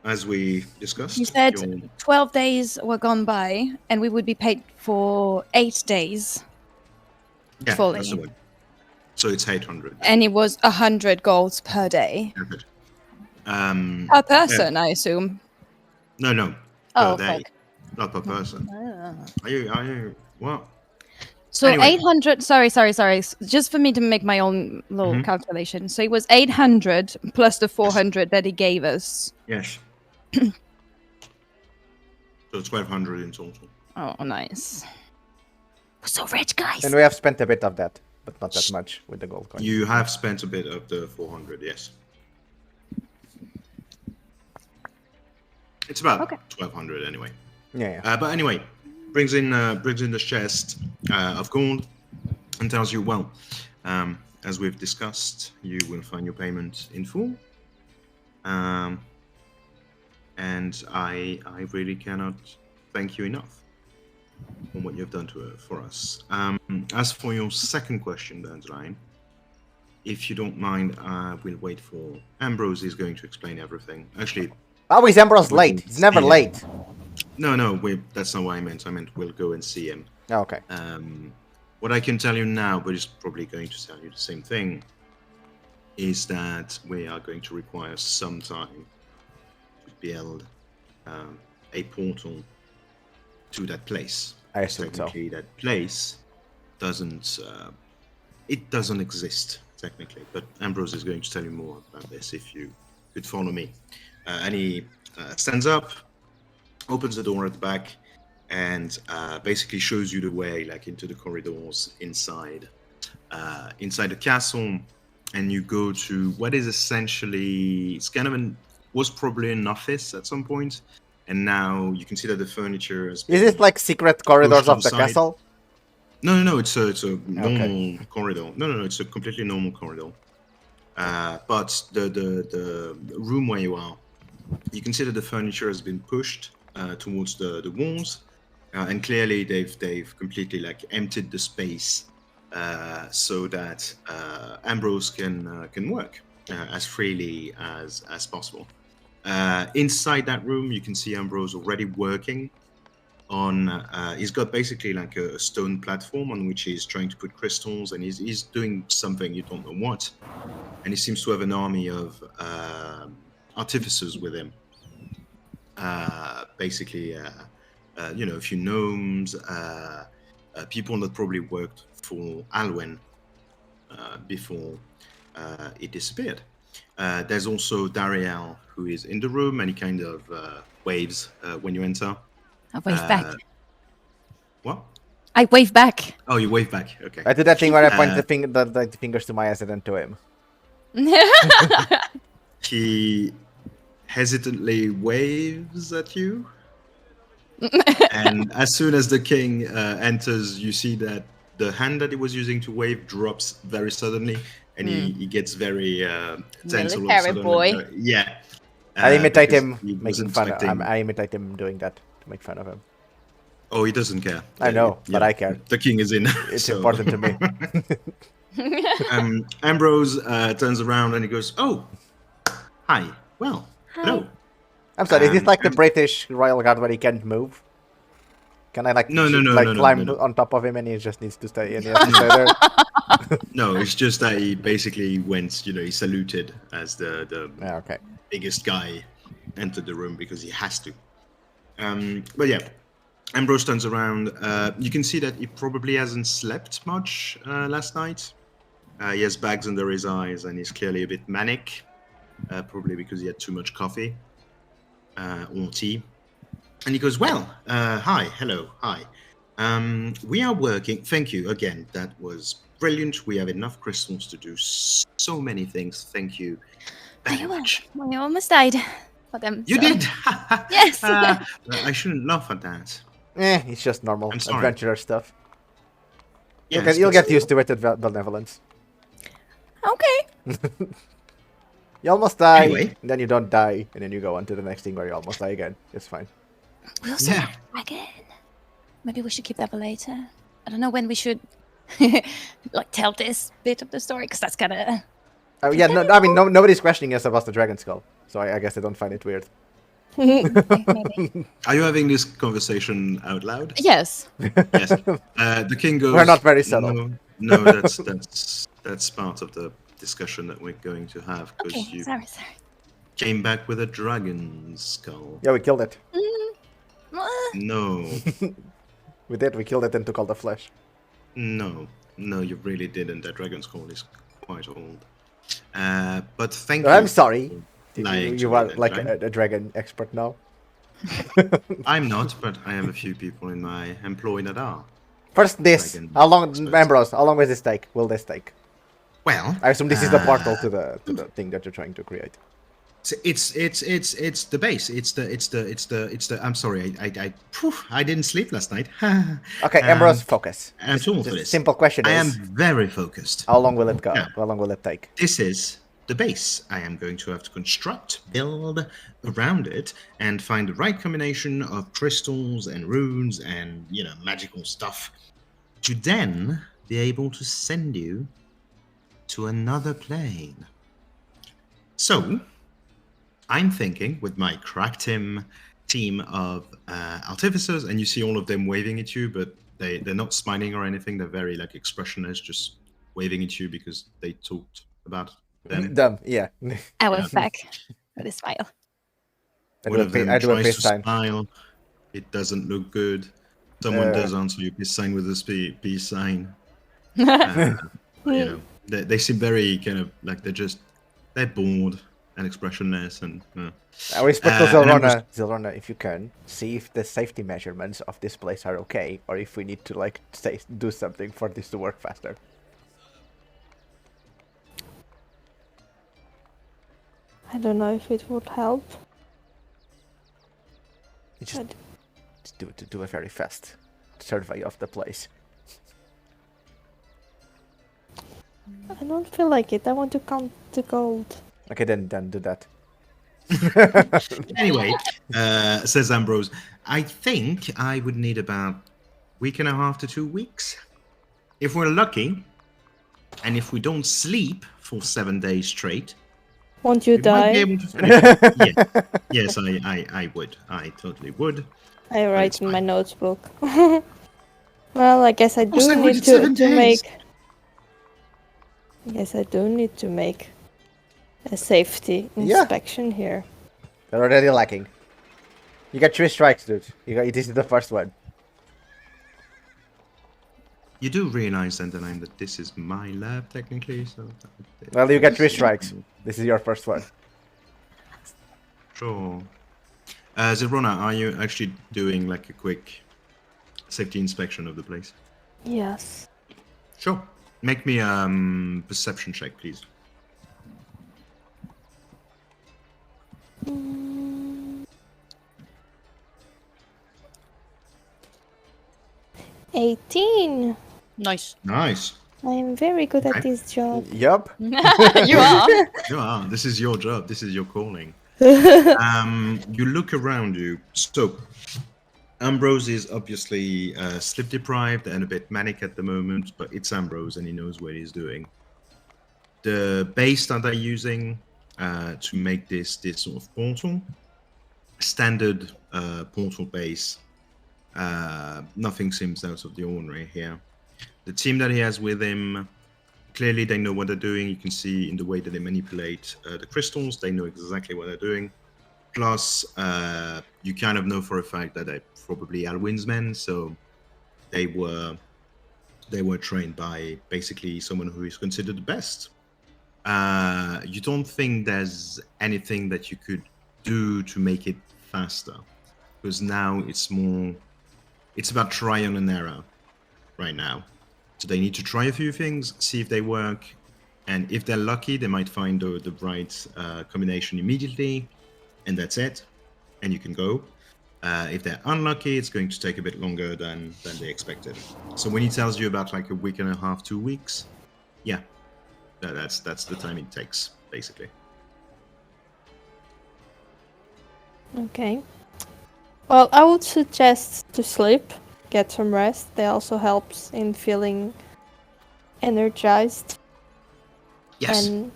A: as we discussed,
D: you said
A: you'll-
D: 12 days were gone by, and we would be paid for 8 days.
A: yeah,
D: fully.
A: that's the one. So it's 800.
D: And it was 100 golds per day.
A: Perfect.
D: Per person, I assume.
A: No, per
D: Oh,
A: day,
D: fuck.
A: not per person. Are you? What?
D: So
A: Anyway.
D: 800, sorry. Just for me to make my own little
A: Mhm.
D: calculation. So it was 800 plus the 400 that he gave us.
A: Yes. So 1,200 in total.
D: Oh, nice. We're so rich, guys.
E: And we have spent a bit of that, but not that much with the gold coin.
A: You have spent a bit of the 400, yes. It's about 1,200 anyway.
E: Yeah.
A: But anyway, brings in the chest of gold and tells you, well, as we've discussed, you will find your payment in full. And I really cannot thank you enough. on what you've done for us. As for your second question, Dandelion, if you don't mind, I will wait for Ambrose. He's going to explain everything. Actually,
E: Always Ambrose late. He's never
A: Yeah.
E: late.
A: no, that's not what I meant. I meant we'll go and see him.
E: Oh, okay.
A: What I can tell you now, but he's probably going to tell you the same thing, is that we are going to require some time to build a portal to that place.
E: I assume so.
A: Technically, that place doesn't exist technically, but Ambrose is going to tell you more about this if you could follow me. And he stands up, opens the door at the back, and basically shows you the way, like into the corridors inside the castle. And you go to what is essentially, it's kind of was probably an office at some point, and now you can see that the furniture is
E: Is it like secret corridors of the
A: inside.
E: castle?
A: No, it's a normal corridor. No, it's a completely normal corridor. But the room where you are, you can see that the furniture has been pushed towards the walls, and clearly they've completely like emptied the space so that Ambrose can work as freely as possible. Inside that room, you can see Ambrose already working on. He's got basically like a stone platform on which he's trying to put crystals, and he's doing something you don't know what. And he seems to have an army of artificers with him. Basically, a few gnomes, people that probably worked for Alwyn before it disappeared. There's also Dariel, who is in the room, and he kind of waves when you enter.
D: I wave back.
A: What?
D: I wave back.
A: Oh, you wave back. Okay.
E: I do that thing where I point the fingers to my ass and then to him.
A: He hesitantly waves at you. And as soon as the king enters, you see that the hand that he was using to wave drops very suddenly, and he gets very tense. all of a
D: Military
A: sudden.
D: boy.
A: Yeah.
E: I imitate
A: because
E: him
A: he
E: making
A: wasn't
E: fun.
A: expecting-
E: I imitate him doing that to make fun of him.
A: Oh, he doesn't care.
E: I know, but
A: Yeah,
E: I care.
A: The king is in.
E: It's
A: so-
E: important to me.
A: Ambrose turns around and he goes, "Oh, hi. Well, hello."
E: I'm sorry. Is this like the
A: and-
E: British Royal Guard where he can't move? Can I like
A: No,
E: climb
A: no.
E: on top of him and he just needs to stay and he has to stay there?
A: No, it's just that he basically went. He saluted as the
E: Yeah, okay.
A: biggest guy entered the room because he has to. But yeah, Ambrose turns around. You can see that he probably hasn't slept much last night. He has bags under his eyes and he's clearly a bit manic, probably because he had too much coffee or tea. And he goes, "Well, hi, hello, hi. We are working. Thank you again. That was brilliant. We have enough crystals to do so many things. Thank you very much."
D: We almost died for them.
A: You
D: so-
A: did.
D: Yes.
A: I shouldn't laugh at that.
E: It's just normal
A: I'm sorry.
E: adventurer stuff.
A: Yes,
E: You'll
A: but
E: get
A: still.
E: used to it at Benevolence.
D: Okay.
E: You almost die,
A: Anyway.
E: and then you don't die, and then you go on to the next thing where you almost die again. It's fine.
D: We'll see
A: Yeah.
D: again. Maybe we should keep that for later. I don't know when we should like tell this bit of the story because that's kind of
E: Yeah, no, I mean, nobody's questioning us about the dragon skull, so I guess they don't find it weird.
D: maybe.
A: Are you having this conversation out loud?
D: Yes.
A: Yes. The king goes.
E: We're not very subtle.
A: No, that's part of the discussion that we're going to have because
D: Okay.
A: you
D: Sorry.
A: came back with a dragon skull.
E: Yeah, we killed it.
A: No,
E: We did. We killed it and took all the flesh.
A: no, you really didn't. That dragon skull is quite old. But thank you.
E: I'm sorry.
A: lying to
E: You
A: me
E: are
A: then,
E: like
A: right?
E: a dragon expert now.
A: I'm not, but I have a few people in my employ that are.
E: First, this.
A: Dragon
E: How long,
A: experts.
E: Ambrose? How long will this take? Will this take?
A: Well,
E: I assume this is the portal to the thing that you're trying to create.
A: It's the base. It's the. I'm sorry. I didn't sleep last night.
E: Okay, Ambrose, focus.
A: I'm too old for
E: Just
A: this.
E: simple question
A: I am
E: is,
A: very focused.
E: how long will it go?
A: Yeah.
E: How long will it take?
A: This is the base. I am going to have to build around it, and find the right combination of crystals and runes and, magical stuff to then be able to send you to another plane. So, I'm thinking with my crack team of artificers, and you see all of them waving at you, but they're not smiling or anything. They're very expressionless, just waving at you because they talked about them.
E: Dumb, yeah.
D: I wave back with a smile.
A: One of them
E: I do a
A: tries
E: peace
A: to
E: sign.
A: smile. It doesn't look good. Someone does answer your peace sign with a peace sign. They seem very kind of they're bored and expressionless, and
E: I whisper to
A: and I'm
E: Zylrona, Zylrona, if you can, see if the safety measurements of this place are okay, or if we need to do something for this to work faster.
B: I don't know if it would help.
E: You just do a very fast survey of the place.
B: I don't feel like it. I want to count the gold.
E: Okay, then do that.
A: Anyway, says Ambrose, I think I would need about week and a half to 2 weeks. If we're lucky, and if we don't sleep for 7 days straight,
B: Won't you
A: we might be
B: die?
A: able to finish. Yes, I would. I totally would.
B: I write
A: it's
B: in my
A: fine.
B: notebook. Well, I guess I do
A: said
B: need
A: with 7
B: to
A: days.
B: make. I guess I do need to make a safety
E: Yeah.
B: inspection here.
E: They're already lacking. You got 3 strikes, dude. This is the first one.
A: You do realize, Dandelion, that this is my lab, technically, so...
E: Well, you got 3 strikes. This is your first one.
A: Sure. Zylrona, are you actually doing a quick safety inspection of the place?
B: Yes.
A: Sure. Make me perception check, please.
B: Mm. 18.
D: Nice.
A: Nice.
B: I am very good at
A: Okay.
B: this job.
E: Yup.
D: You are.
A: You are. This is your job. This is your calling. You look around you. So, Ambrose is obviously sleep deprived and a bit manic at the moment, but it's Ambrose and he knows what he's doing. The base that they're using to make this sort of portal, standard portal base. Nothing seems out of the ordinary here. The team that he has with him, clearly they know what they're doing. You can see in the way that they manipulate the crystals, they know exactly what they're doing. Plus, you kind of know for a fact that they're probably Alwyn's men, so they were trained by basically someone who is considered the best. You don't think there's anything that you could do to make it faster, because now it's about trial and error right now. So they need to try a few things, see if they work, and if they're lucky, they might find the right combination immediately, and that's it, and you can go. If they're unlucky, it's going to take a bit longer than they expected. So when he tells you about a week and a half, 2 weeks, yeah, that's the time it takes, basically.
B: Okay. Well, I would suggest to sleep, get some rest. That also helps in feeling energized
A: Yes,
B: and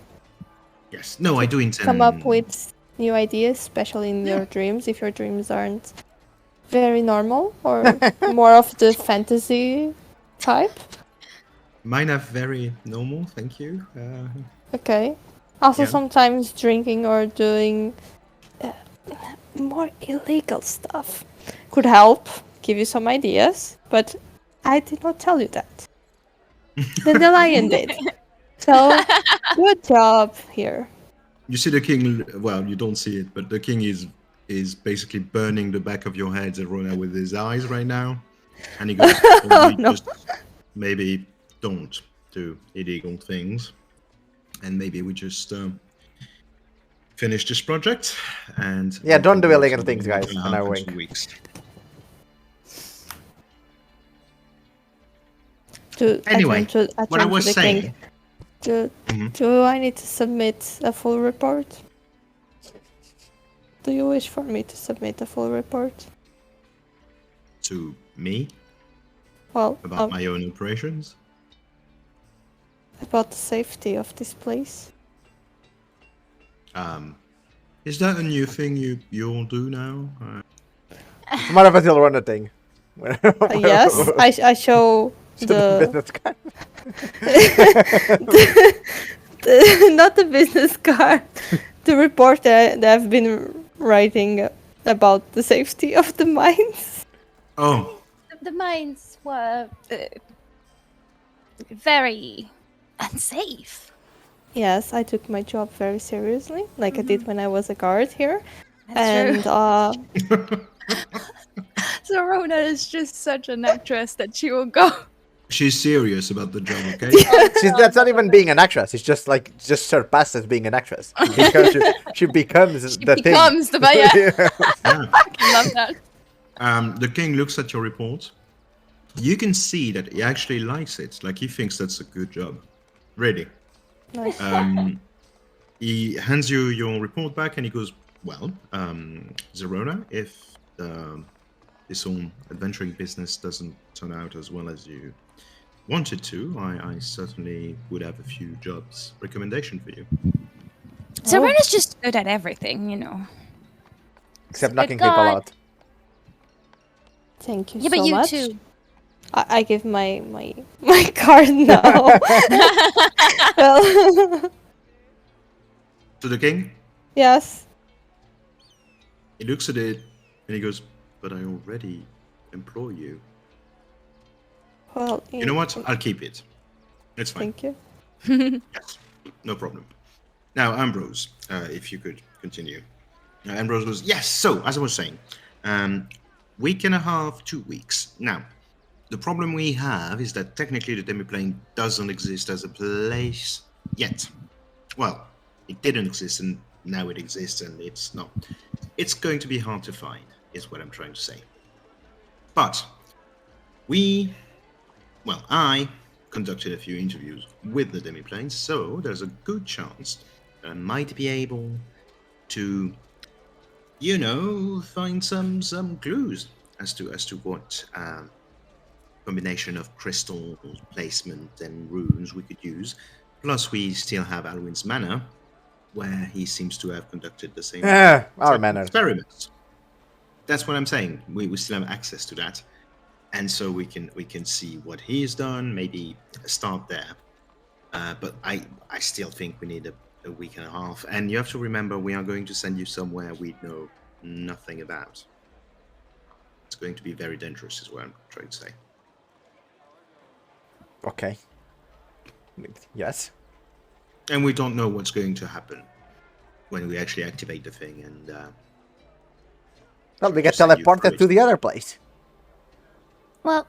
A: yes. No, I do intend...
B: come up with new ideas, especially in your dreams, if your dreams aren't very normal or more of the fantasy type.
A: Mine are very normal, thank you.
B: Okay. Also,
A: Yeah.
B: sometimes drinking or doing more illegal stuff could help, give you some ideas, but I did not tell you that. Dandelion did. So, good job here.
A: You see the king, well, you don't see it, but the king is basically burning the back of your head, Zylrona, with his eyes right now. And he goes,
B: Oh, no.
A: just maybe don't do illegal things. And maybe we just finish this project. And
E: Yeah, don't do
A: we'll
E: illegal
A: also
E: things,
A: do
E: guys,
A: in a
E: and I
A: half and
E: wink.
A: 2 weeks.
B: To
A: Anyway,
B: I turn
A: what I
B: to
A: was
B: the king.
A: saying...
B: Do I need to submit a full report? Do you wish for me to submit a full report?
A: To me
B: Well,
A: about my own operations.
B: about the safety of this place.
A: Is that a new thing you all do now?
E: It's more of a Zylrona thing.
B: Yes, I show
E: To the
B: the
E: business guy.
B: not the business card, the report that I've been writing about the safety of the mines.
A: Oh,
D: The mines were very unsafe.
B: Yes, I took my job very seriously, like I did when I was a guard here.
D: That's
B: And
D: true. Zylrona is just such an actress that she will go.
A: she's serious about the job, okay?
E: That's not even being an actress. It's just surpasses being an actress. Because she becomes the thing.
D: Becomes the yeah.
A: Yeah.
D: I love that.
A: The king looks at your report. You can see that he actually likes it. Like, he thinks that's a good job. Really.
B: nice.
A: He hands you your report back and he goes, well, Zylrona, if this whole adventuring business doesn't turn out as well as you wanted to, I certainly would have a few jobs recommendation for you.
D: Zylrona's just good at everything, you know.
E: Except
D: Good
E: knocking people
D: God.
E: out.
B: Thank you
D: Yeah,
B: so
D: but you
B: much.
D: too.
B: I give my card now. Well,
A: To the king,
B: yes.
A: he looks at it and he goes, but I already employ you.
B: Well,
A: You know what? I'll keep it. It's fine.
B: Thank you.
A: Yes, no problem. Now, Ambrose, if you could continue. Ambrose goes, yes, so, as I was saying, week and a half, 2 weeks. Now, the problem we have is that technically the demiplane doesn't exist as a place yet. Well, it didn't exist and now it exists and it's not. It's going to be hard to find, is what I'm trying to say. But I conducted a few interviews with the demiplanes, so there's a good chance that I might be able to, find some clues as to what combination of crystal placement and runes we could use. Plus, we still have Alwyn's Manor, where he seems to have conducted the same
E: Our manner.
A: experiments. That's what I'm saying. We still have access to that, and so we can see what he's done. Maybe start there. But I still think we need a week and a half. And you have to remember, we are going to send you somewhere we know nothing about. It's going to be very dangerous, is what I'm trying to say.
E: Okay. Yes.
A: And we don't know what's going to happen when we actually activate the thing. And
E: Well, we get
A: Send you
E: teleported
A: first.
E: to the other place.
D: Well,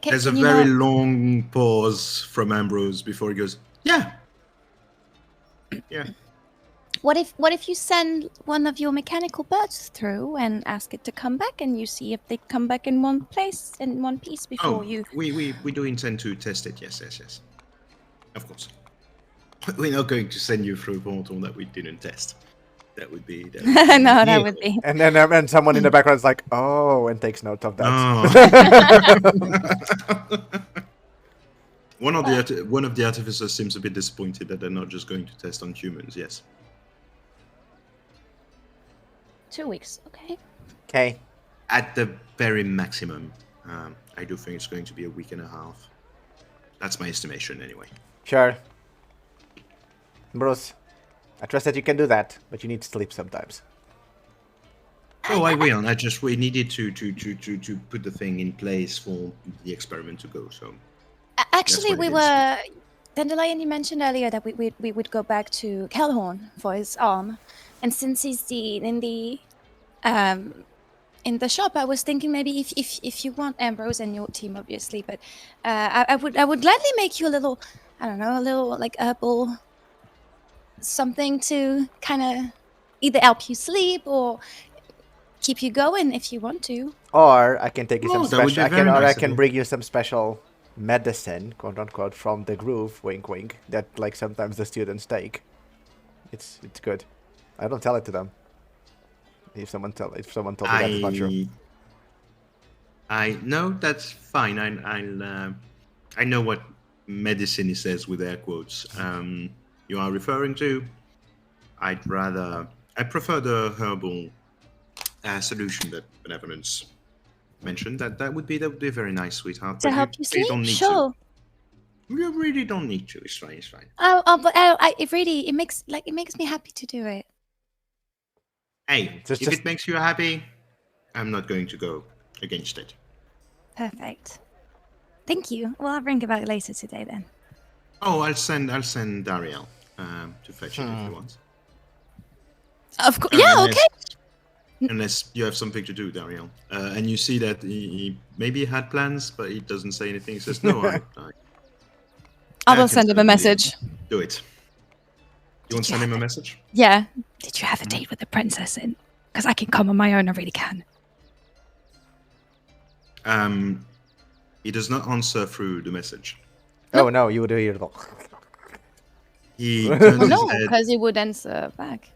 A: there's a
D: you
A: very
D: know,
A: long pause from Ambrose before he goes, yeah. Yeah.
D: what if you send one of your mechanical birds through and ask it to come back, and you see if they come back in one place, in one piece before you.
A: We do intend to test it. Yes. Of course. We're not going to send you through a portal that we didn't test. That would be.
D: No, that would be.
E: And then and someone in the background is like, oh, and takes note of that.
A: One of the artificers seems a bit disappointed that they're not just going to test on humans. Yes.
D: 2 weeks, okay.
E: Okay.
A: At the very maximum, I do think it's going to be a week and a half. That's my estimation, anyway.
E: Sure. Bruce, I trust that you can do that, but you need to sleep sometimes.
A: Oh, I will. We needed to put the thing in place for the experiment to go. So
D: Actually,
A: what
D: we
A: it is.
D: were. Dandelion, you mentioned earlier that we would go back to Kelhorn for his arm, and since he's in the shop, I was thinking maybe if you want Ambrose and your team, obviously, but I would gladly make you a little like herbal something to kind of either help you sleep or keep you going if you want to.
E: Or I can take you some
A: Oh, that would be
E: special.
A: very nice
E: I
A: of
E: can
A: you.
E: bring you some special medicine, quote unquote, from the groove, wink wink, that like sometimes the students take. It's good. I don't tell it to them. If someone told me that it's not true.
A: No, that's fine. I know what medicine he says with air quotes. You are referring to. I prefer the herbal solution that Benevolence mentioned. That would be very nice, sweetheart.
D: To
A: But
D: help you
A: really
D: sleep?
A: don't need
D: Sure.
A: to. You really don't need to. It's fine. It's fine.
D: It makes me happy to do it.
A: Hey,
E: Just-
A: if it makes you happy, I'm not going to go against it.
D: Perfect. Thank you. Well, I'll ring about it later today then.
A: Oh, I'll send Dariel to fetch it if you want.
D: Of course.
A: Oh,
D: Yeah.
A: unless-
D: Okay.
A: Unless you have something to do, Dariel. And you see that he maybe had plans, but he doesn't say anything. He says, no,
D: I
A: can
D: will send him a
A: certainly
D: message.
A: do it. You want to send him a message?
D: Yeah. Did you have a date with the princess in? Because I can come on my own. I really can.
A: He does not answer through the message.
E: Oh no, you would hear the.
A: He turns
D: No,
A: his head.
D: because he would answer back.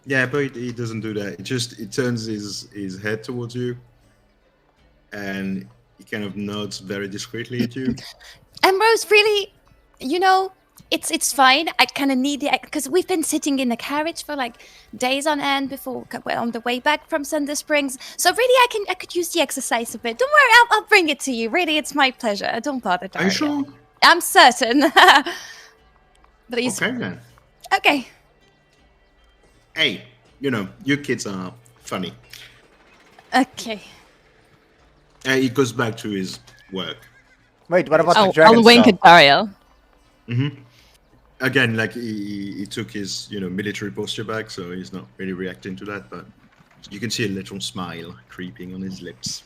A: Yeah, but he doesn't do that. He turns his head towards you, and he kind of nods very discreetly at you.
D: Ambrose, really, it's fine. I kind of need it because we've been sitting in the carriage for like days on end before we're on the way back from Thunder Springs. So really, I could use the exercise a bit. Don't worry, I'll bring it to you. Really, it's my pleasure. Don't bother,
A: Are you
D: Daria.
A: sure?
D: I'm certain. Please.
A: Okay then.
D: Okay.
A: Hey, you kids are funny.
D: Okay.
A: He goes back to his work.
E: Wait, what about the
D: I'll
E: dragon?
D: wink at Dario.
A: Again, like he took his military posture back, so he's not really reacting to that. But you can see a little smile creeping on his lips.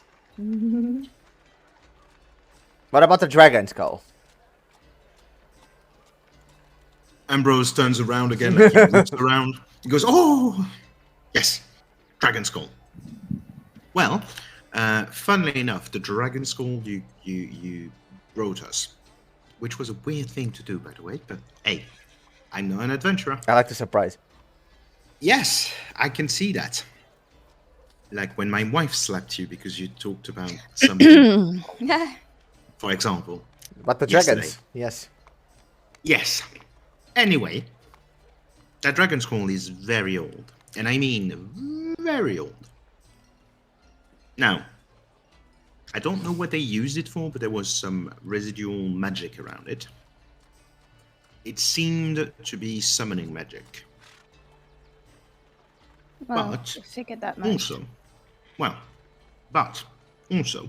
E: What about the dragon skull?
A: Ambrose turns around again, like he looks around. He goes, "Oh, yes, dragon skull." Well, funnily enough, the dragon skull you wrote us, which was a weird thing to do, by the way. But hey, I'm not an adventurer.
E: I like the surprise.
A: Yes, I can see that. Like when my wife slapped you because you talked about something, for example.
E: But the
A: Yesterday.
E: dragons, yes.
A: Yes. Anyway, that dragon skull is very old. And I mean very old. Now, I don't know what they used it for, but there was some residual magic around it. It seemed to be summoning magic.
D: Well,
A: But
D: I figured that much.
A: Also,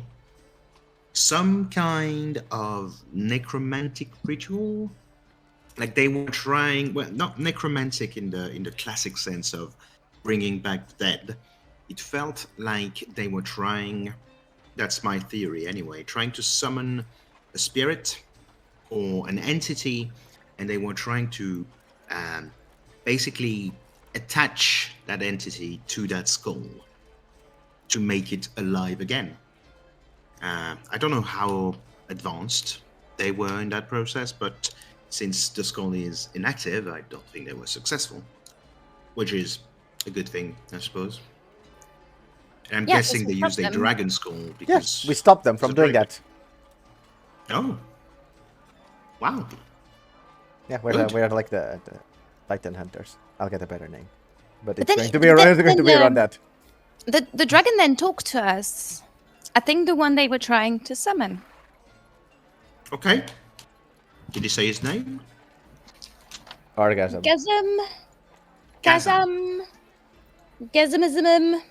A: some kind of necromantic ritual. Like they were trying, well, not necromantic in the classic sense of bringing back the dead. It felt like they were trying, that's my theory anyway, trying to summon a spirit or an entity, and they were trying to basically attach that entity to that skull to make it alive again. I don't know how advanced they were in that process, but since the skull is inactive, I don't think they were successful, which is a good thing, I suppose. And I'm
D: Yeah,
A: guessing
D: just
A: they
D: stop
A: used a
D: them.
A: dragon skull because
E: Yes, we stopped them from
A: it's a
E: doing
A: dragon.
E: that.
A: Oh, wow!
E: Yeah,
A: Good.
E: we're like the Titan Hunters. I'll get a better name. But it's
D: then
E: going
D: it-
E: to be,
D: then-
E: it's going to be
D: then,
E: around that.
D: The dragon then talked to us. I think the one they were trying to summon.
A: Okay. Did he say his name?
E: Orgasm.
D: Gasm.
A: Gazam.
D: Gasmism.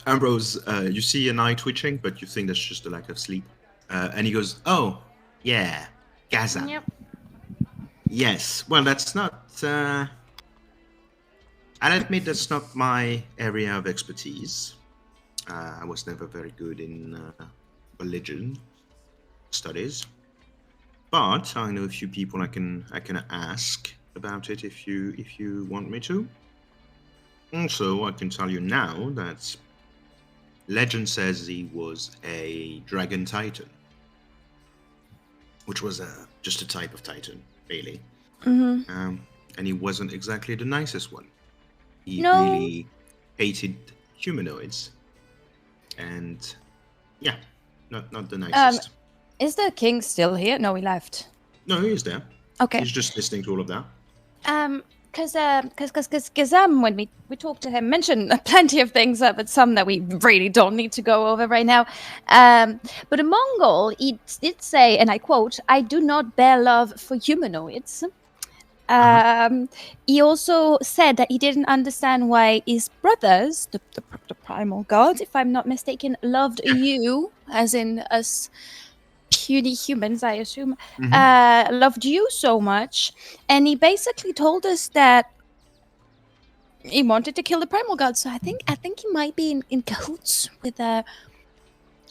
A: Ambrose, you see an eye twitching, but you think that's just a lack of sleep. And he goes, "Oh, yeah, Gaza.
D: Yep.
A: Yes. Well, that's not. I'll admit that's not my area of expertise. I was never very good in religion studies, but I know a few people I can ask about it if you want me to. Also, I can tell you now that legend says he was a dragon titan, which was just a type of titan, really.
D: Mm-hmm.
A: And he wasn't exactly the nicest one. He
D: No.
A: really hated humanoids, and yeah, not the nicest.
D: Is the king still here? No, he left.
A: No, he is there.
D: Okay.
A: He's just listening to all of that.
D: Because when we talked to him, mentioned plenty of things, but some that we really don't need to go over right now. But a Mongol, he did say, and I quote, "I do not bear love for humanoids." He also said that he didn't understand why his brothers, the primal gods, if I'm not mistaken, loved you, as in us puny humans, I assume, loved you so much. And he basically told us that he wanted to kill the primal gods. So I think he might be in cahoots with a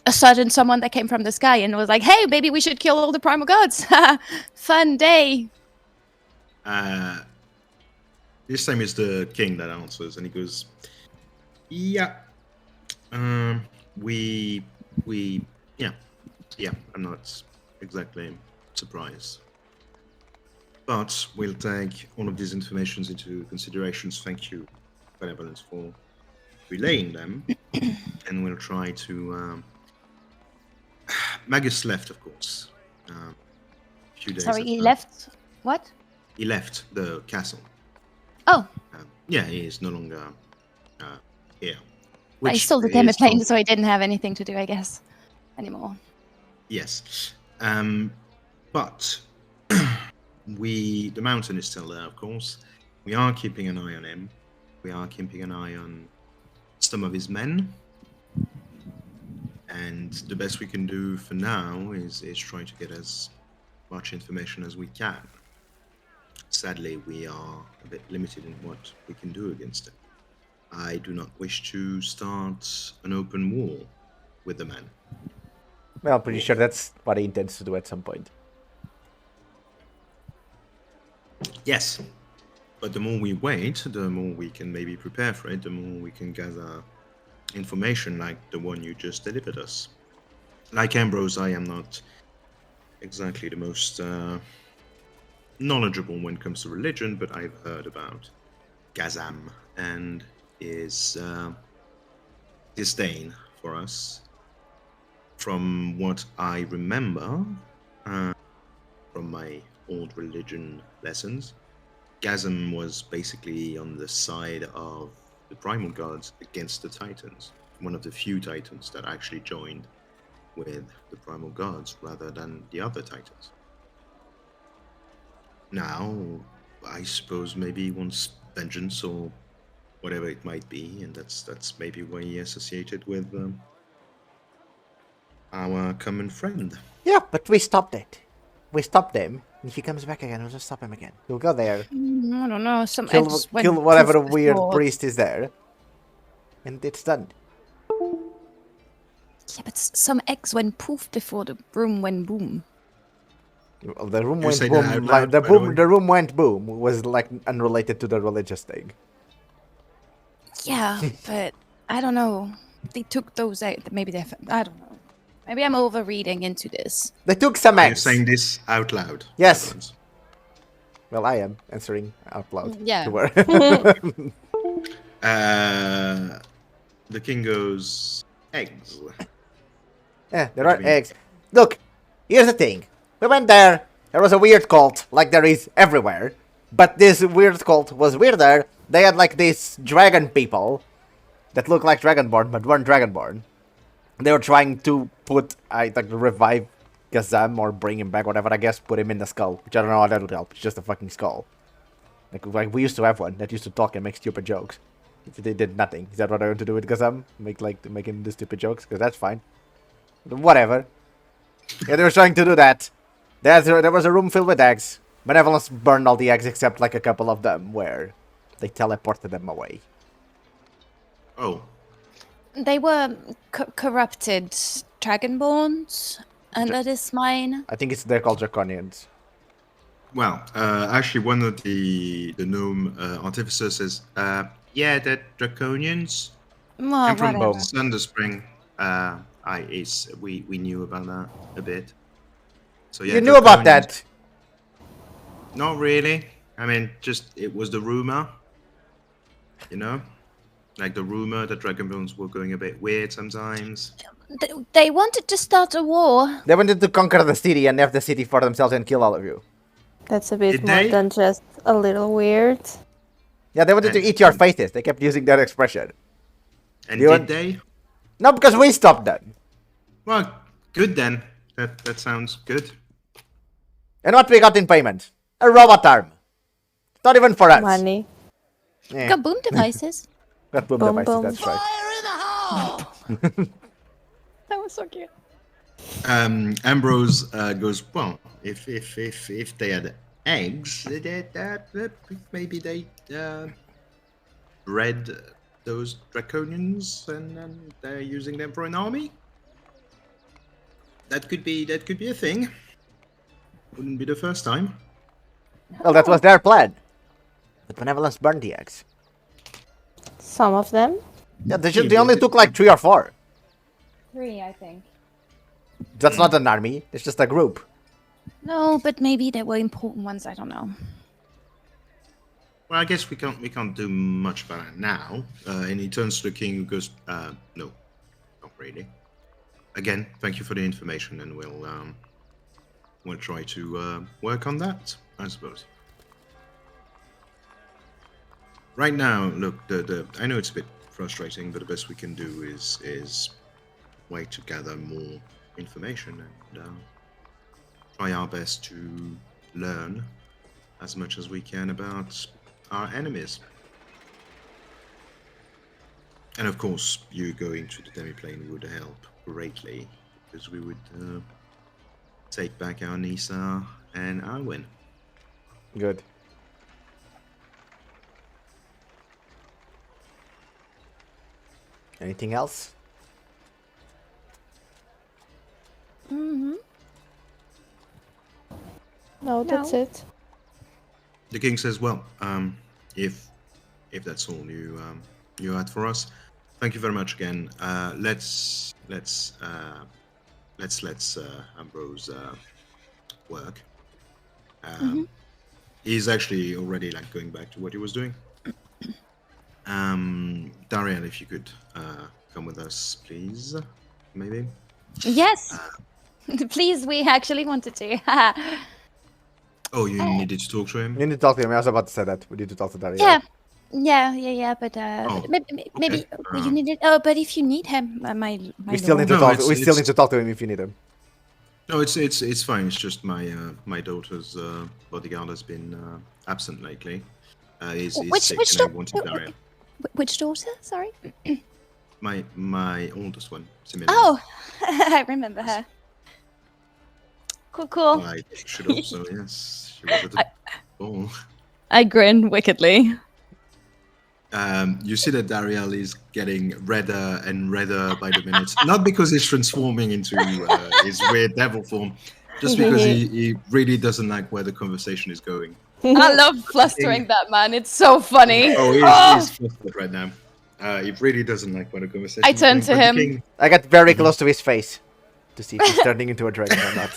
D: certain someone that came from the sky and was like, "Hey, maybe we should kill all the primal gods. Fun day."
A: This time it's the king that answers, and he goes, "Yeah, yeah, I'm not exactly surprised, but we'll take all of these informations into considerations. Thank you, Benevolence, for relaying them, and we'll try to." Magus left, of course. A few days.
D: Sorry, he
A: after.
D: left. What?
A: He left the castle.
D: Oh.
A: Yeah, he is no longer here.
D: I stole the
A: is
D: damn plane,
A: not-
D: so he didn't have anything to do, I guess, anymore.
A: Yes. But the mountain is still there, of course. We are keeping an eye on him. We are keeping an eye on some of his men. And the best we can do for now is try to get as much information as we can. Sadly, we are a bit limited in what we can do against him. I do not wish to start an open war with the man.
E: Well, I'm pretty sure that's what he intends to do at some point.
A: Yes, but the more we wait, the more we can maybe prepare for it, the more we can gather information like the one you just delivered us. Like Ambrose, I am not exactly the most knowledgeable when it comes to religion, but I've heard about Gazam and his disdain for us. From what I remember from my old religion lessons, Gazam was basically on the side of the primal gods against the titans. One of the few titans that actually joined with the primal gods rather than the other titans. Now, I suppose maybe he wants vengeance or whatever it might be, and that's maybe why he associated with our common friend.
E: Yeah, but we stopped it. We stopped him. If he comes back again, we'll just stop him again. We'll go there,
D: I don't know. Some
E: kill
D: eggs went
E: whatever
D: poof
E: weird
D: before.
E: priest is there, and it's done.
D: Yeah, but some eggs went poof before the room went boom.
E: Well, the room
A: You
E: went
A: say that out
E: boom.
A: loud,
E: Like, the
A: by the way?
E: boom. The room went boom was like unrelated to the religious thing.
D: Yeah, but I don't know. They took those eggs. Maybe they. I don't know. Maybe I'm overreading into this.
E: They took some
A: Are you
E: eggs.
A: saying this out loud?
E: Yes.
A: Benevolence?
E: Well, I am answering out loud.
D: Yeah.
E: To her.
A: The king goes, eggs.
E: Yeah, there
A: What
E: are
A: do you mean?
E: eggs. Look, here's the thing. We went there. There was a weird cult, like there is everywhere. But this weird cult was weirder. They had like these dragon people that looked like Dragonborn, but weren't Dragonborn. They were trying to put, revive Gazam or bring him back, whatever. I guess put him in the skull, which I don't know how that would help. It's just a fucking skull. Like we used to have one that used to talk and make stupid jokes. They did nothing. Is that what I want to do with Gazam? Make him do stupid jokes? Because that's fine. Whatever. Yeah, they were trying to do that. There was a room filled with eggs. Benevolence burned all the eggs except like a couple of them where they teleported them away.
A: Oh,
D: They were corrupted dragonborns, and that is mine.
E: I think they're called Draconians.
A: well, actually, one of the gnome artificers says, yeah, they're draconians.
D: Well,
A: I'm from
D: whatever.
A: Sunderspring. we knew about that a bit. So yeah,
E: You knew about
A: draconians-
E: that.
A: Not really. I mean, just it was the rumor. You know, like the rumor that dragonbones were going a bit weird sometimes.
D: They wanted to start a war.
E: They wanted to conquer the city and have the city for themselves and kill all of you.
B: That's a bit
A: Did
B: more
A: they?
B: than just a little weird.
E: Yeah, they wanted to
A: And-
E: eat your faces. They kept using that expression.
A: And
E: You
A: did
E: want-
A: they?
E: No, because we stopped them.
A: Well, good then. That sounds good.
E: And what we got in payment? A robot arm. Not even for us.
B: Money.
E: Eh,
D: Got boom devices.
E: got boom
B: Boom,
E: devices,
B: boom.
E: that's right.
D: That was so cute.
A: Ambrose goes, well, if they had eggs, maybe they bred those draconians and they're using them for an army. That could be a thing. Wouldn't be the first time.
E: Well, that was their plan. But Benevolence burned the eggs.
B: Some of them.
E: Yeah, they only took like 3 or 4.
D: 3, I think.
E: That's not an army. It's just a group.
D: No, but maybe there were important ones. I don't know.
A: Well, I guess we can't do much about it now. And he turns to the king who goes, no, not really. Again, thank you for the information, and we'll try to work on that, I suppose. Right now, look, I know it's a bit frustrating, but the best we can do is wait to gather more information and try our best to learn as much as we can about our enemies. And of course, you going to the demiplane would help greatly, because we would take back our Nisa and Arwen.
E: Good. Anything else?
D: Mm-hmm.
B: No, that's
D: No.
B: it.
A: The king says, "Well, if that's all you had for us, thank you very much again. Let's Ambrose work. He's actually already like going back to what he was doing. Dariel, if you could come with us, please, maybe.
D: Yes. Please, we actually wanted to.
A: Oh, you needed to talk to him.
E: We need to talk to him. I was about to say that. We need to talk to Dario.
D: Yeah. But
A: Oh,
D: maybe
A: okay.
D: you need it. Oh, but if you need him, my
E: We still need to
A: No,
E: talk.
A: it's-
E: We still
A: it's-
E: need to talk to him if you need him.
A: No, it's fine. It's just my daughter's bodyguard has been absent lately. He's sick, and I wanted Dariel.
D: Which daughter? Sorry.
A: My oldest one, Simile.
D: Oh, I remember her. Cool.
A: I should also, yes. She was at the ball.
D: I grin wickedly.
A: You see that Dariel is getting redder and redder by the minute. Not because he's transforming into his weird devil form, just because he really doesn't like where the conversation is going.
D: I love flustering that man. It's so funny.
A: Oh, he's flustered right now. He really doesn't like where the conversation
D: I
A: is
D: turn
A: going.
D: to
A: But the
D: him.
A: king-
E: I got very close to his face to see if he's turning into a dragon or not.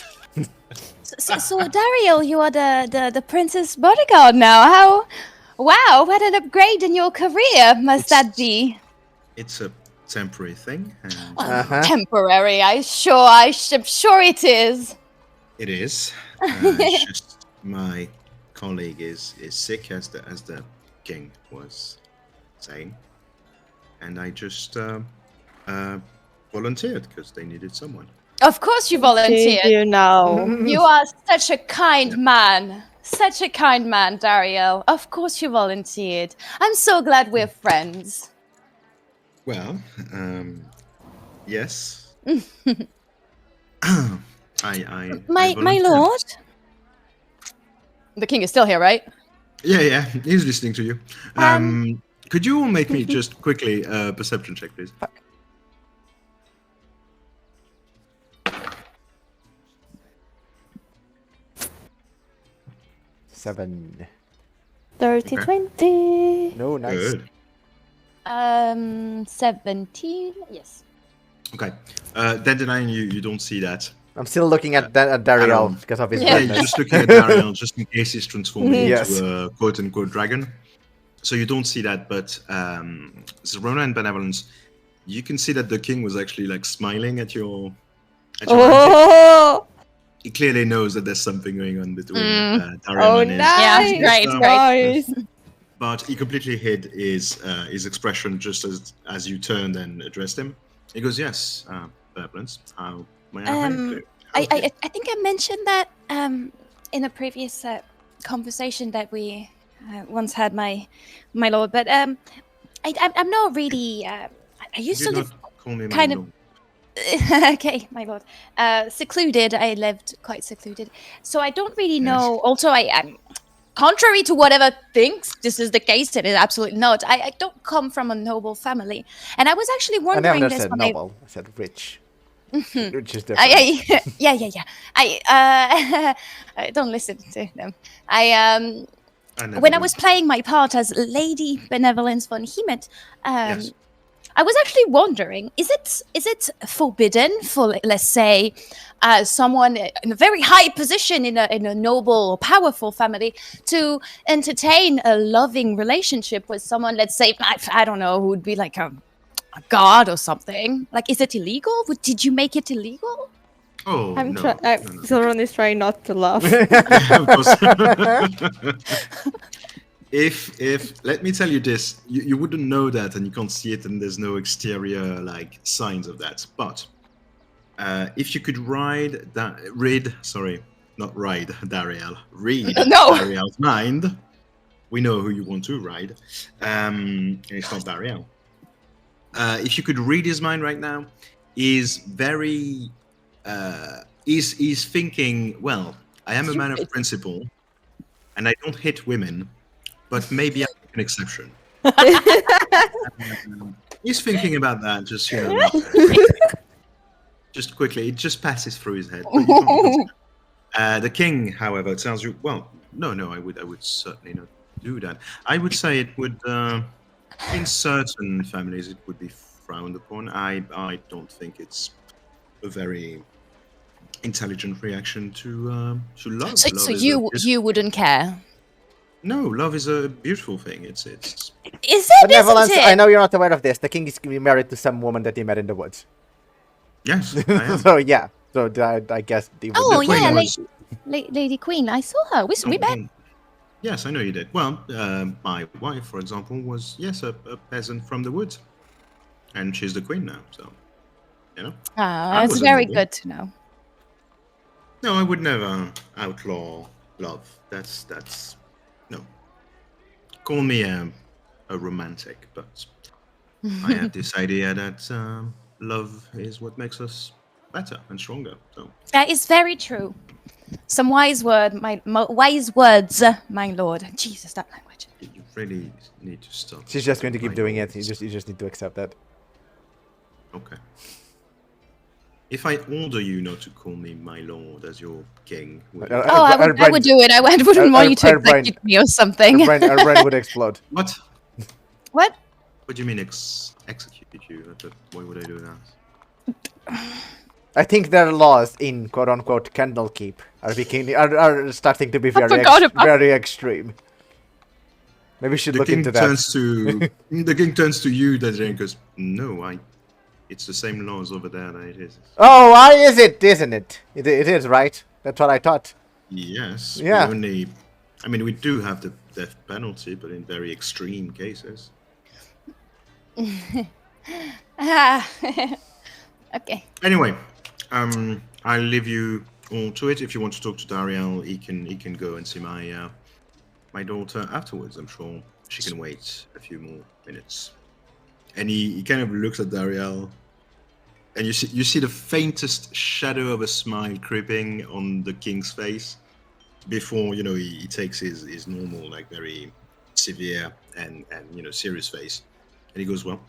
D: So Dario, you are the prince's bodyguard now. How? Wow, what an upgrade in your career must that be?
A: It's a temporary thing, and
E: Uh-huh.
D: Temporary, I'm sure it is.
A: it is. It's just my colleague is sick, as the king was saying, and I just volunteered because they needed someone.
D: Of course you
B: Did
D: volunteered.
B: you know?
D: You are such a kind man. Such a kind man, Dario. Of course you volunteered. I'm so glad we're friends.
A: Well, yes. I
D: My
A: volunteered.
D: lord? The king is still here, right?
A: Yeah, he's listening to you. Could you all make me just quickly a perception check, please?
E: 7.
B: 30,
A: Okay.
B: 20.
E: No, nice.
A: Good.
D: 17. Yes.
A: Okay. Dandelion, you don't see that.
E: I'm still looking at Dariel
A: Hello.
E: because of his
A: Yeah, you're
E: blindness.
A: just looking at Dariel just in case he's transforming
E: Yes.
A: into a quote-unquote dragon. So you don't see that, but Zylrona and Benevolence, you can see that the king was actually like smiling at your magic.
B: Oh,
A: He clearly knows that there's something going on between Dariel
B: oh,
A: and his.
B: nice.
D: Yeah, great,
A: um,
D: great.
B: Nice.
A: But he completely hid his expression just as you turned and addressed him. He goes, "Yes, Benevolence. How may I help you?"
D: I think I mentioned that in a previous conversation that we once had, my lord. But I'm not really. I used
A: Do
D: to
A: not
D: live
A: call me my
D: kind of-
A: lord.
D: okay, my lord. Secluded. I lived quite secluded, so I don't really
A: Yes.
D: know. Also, I'm contrary to whatever thinks this is the case. It is absolutely not. I don't come from a noble family, and I was actually
E: I
D: wondering
E: never
D: this
E: said
D: when
E: noble. I said rich. Rich is different.
D: yeah. I don't listen to them.
A: I never
D: When I
A: do.
D: was playing my part as Lady Benevolence von Hemet,
A: Yes.
D: I was actually wondering: is it forbidden for, let's say, someone in a very high position in a noble or powerful family to entertain a loving relationship with someone? Let's say, I don't know, who would be like a god or something. Like, is it illegal? Did you make it illegal?
A: Oh,
B: I'm
A: no.
B: trying.
A: no.
B: Zylrona is trying not to laugh.
A: Of course. if let me tell you this, you wouldn't know that, and you can't see it, and there's no exterior like signs of that. But if you could read
D: No.
A: Dariel's mind, we know who you want to ride. And it's not Dariel. If you could read his mind right now, he's very he's thinking, well, I am a man of principle, and I don't hit women, but maybe I make an exception. He's thinking about that, just just quickly. It just passes through his head. But you can't consider. The king, however, tells you, well, no, I would certainly not do that. I would say it would, in certain families, it would be frowned upon. I don't think it's a very intelligent reaction to love.
D: So,
A: Love
D: so
A: is
D: you wouldn't care?
A: No, love is a beautiful thing. It's
D: Is it?
E: Benevolence,
D: Isn't it?
E: I know you're not aware of this. The king is married to some woman that he met in the woods.
A: yes. I am.
E: So yeah. So I guess he would
D: Oh
A: The queen
D: yeah,
A: was-
D: Lady Queen. I saw her. We met.
A: Yes, I know you did. Well, my wife, for example, was a peasant from the woods, and she's the queen now. So, you know.
D: Ah, it's
A: was a
D: very
A: noble.
D: good to know.
A: No, I would never outlaw love. That's no. Call me a romantic, but I have this idea that love is what makes us better and stronger. So
D: That is very true. Some wise words, my lord. Jesus, that language.
A: you really need to stop.
E: She's just going to keep
A: My
E: doing
A: lord.
E: it. You just need to accept that.
A: Okay. If I order you not to call me my lord as your king, would you-
D: Oh, I would do it. I wouldn't want you to
E: our brain-
D: execute me or something.
E: Our brain would explode.
A: what?
D: What?
A: What do you mean execute you? Why would I do that?
E: I think their laws in quote unquote Candle Keep are starting to be
D: forgot about-
E: very extreme. Maybe we should
A: The
E: look
A: king
E: into that.
A: turns to the king turns to you, Dandelion, and goes, "No, it's the same laws over there that it is."
E: Oh, why is it? Isn't it? It is right. That's what I thought.
A: Yes.
E: Yeah.
A: We do have the death penalty, but in very extreme cases.
D: Ah. Okay.
A: Anyway, I'll leave you all to it. If you want to talk to Dariel, he can go and see my daughter afterwards. I'm sure she can wait a few more minutes. And he kind of looks at Dariel, and you see the faintest shadow of a smile creeping on the king's face before he takes his normal, like, very severe and serious face, and he goes, "Well,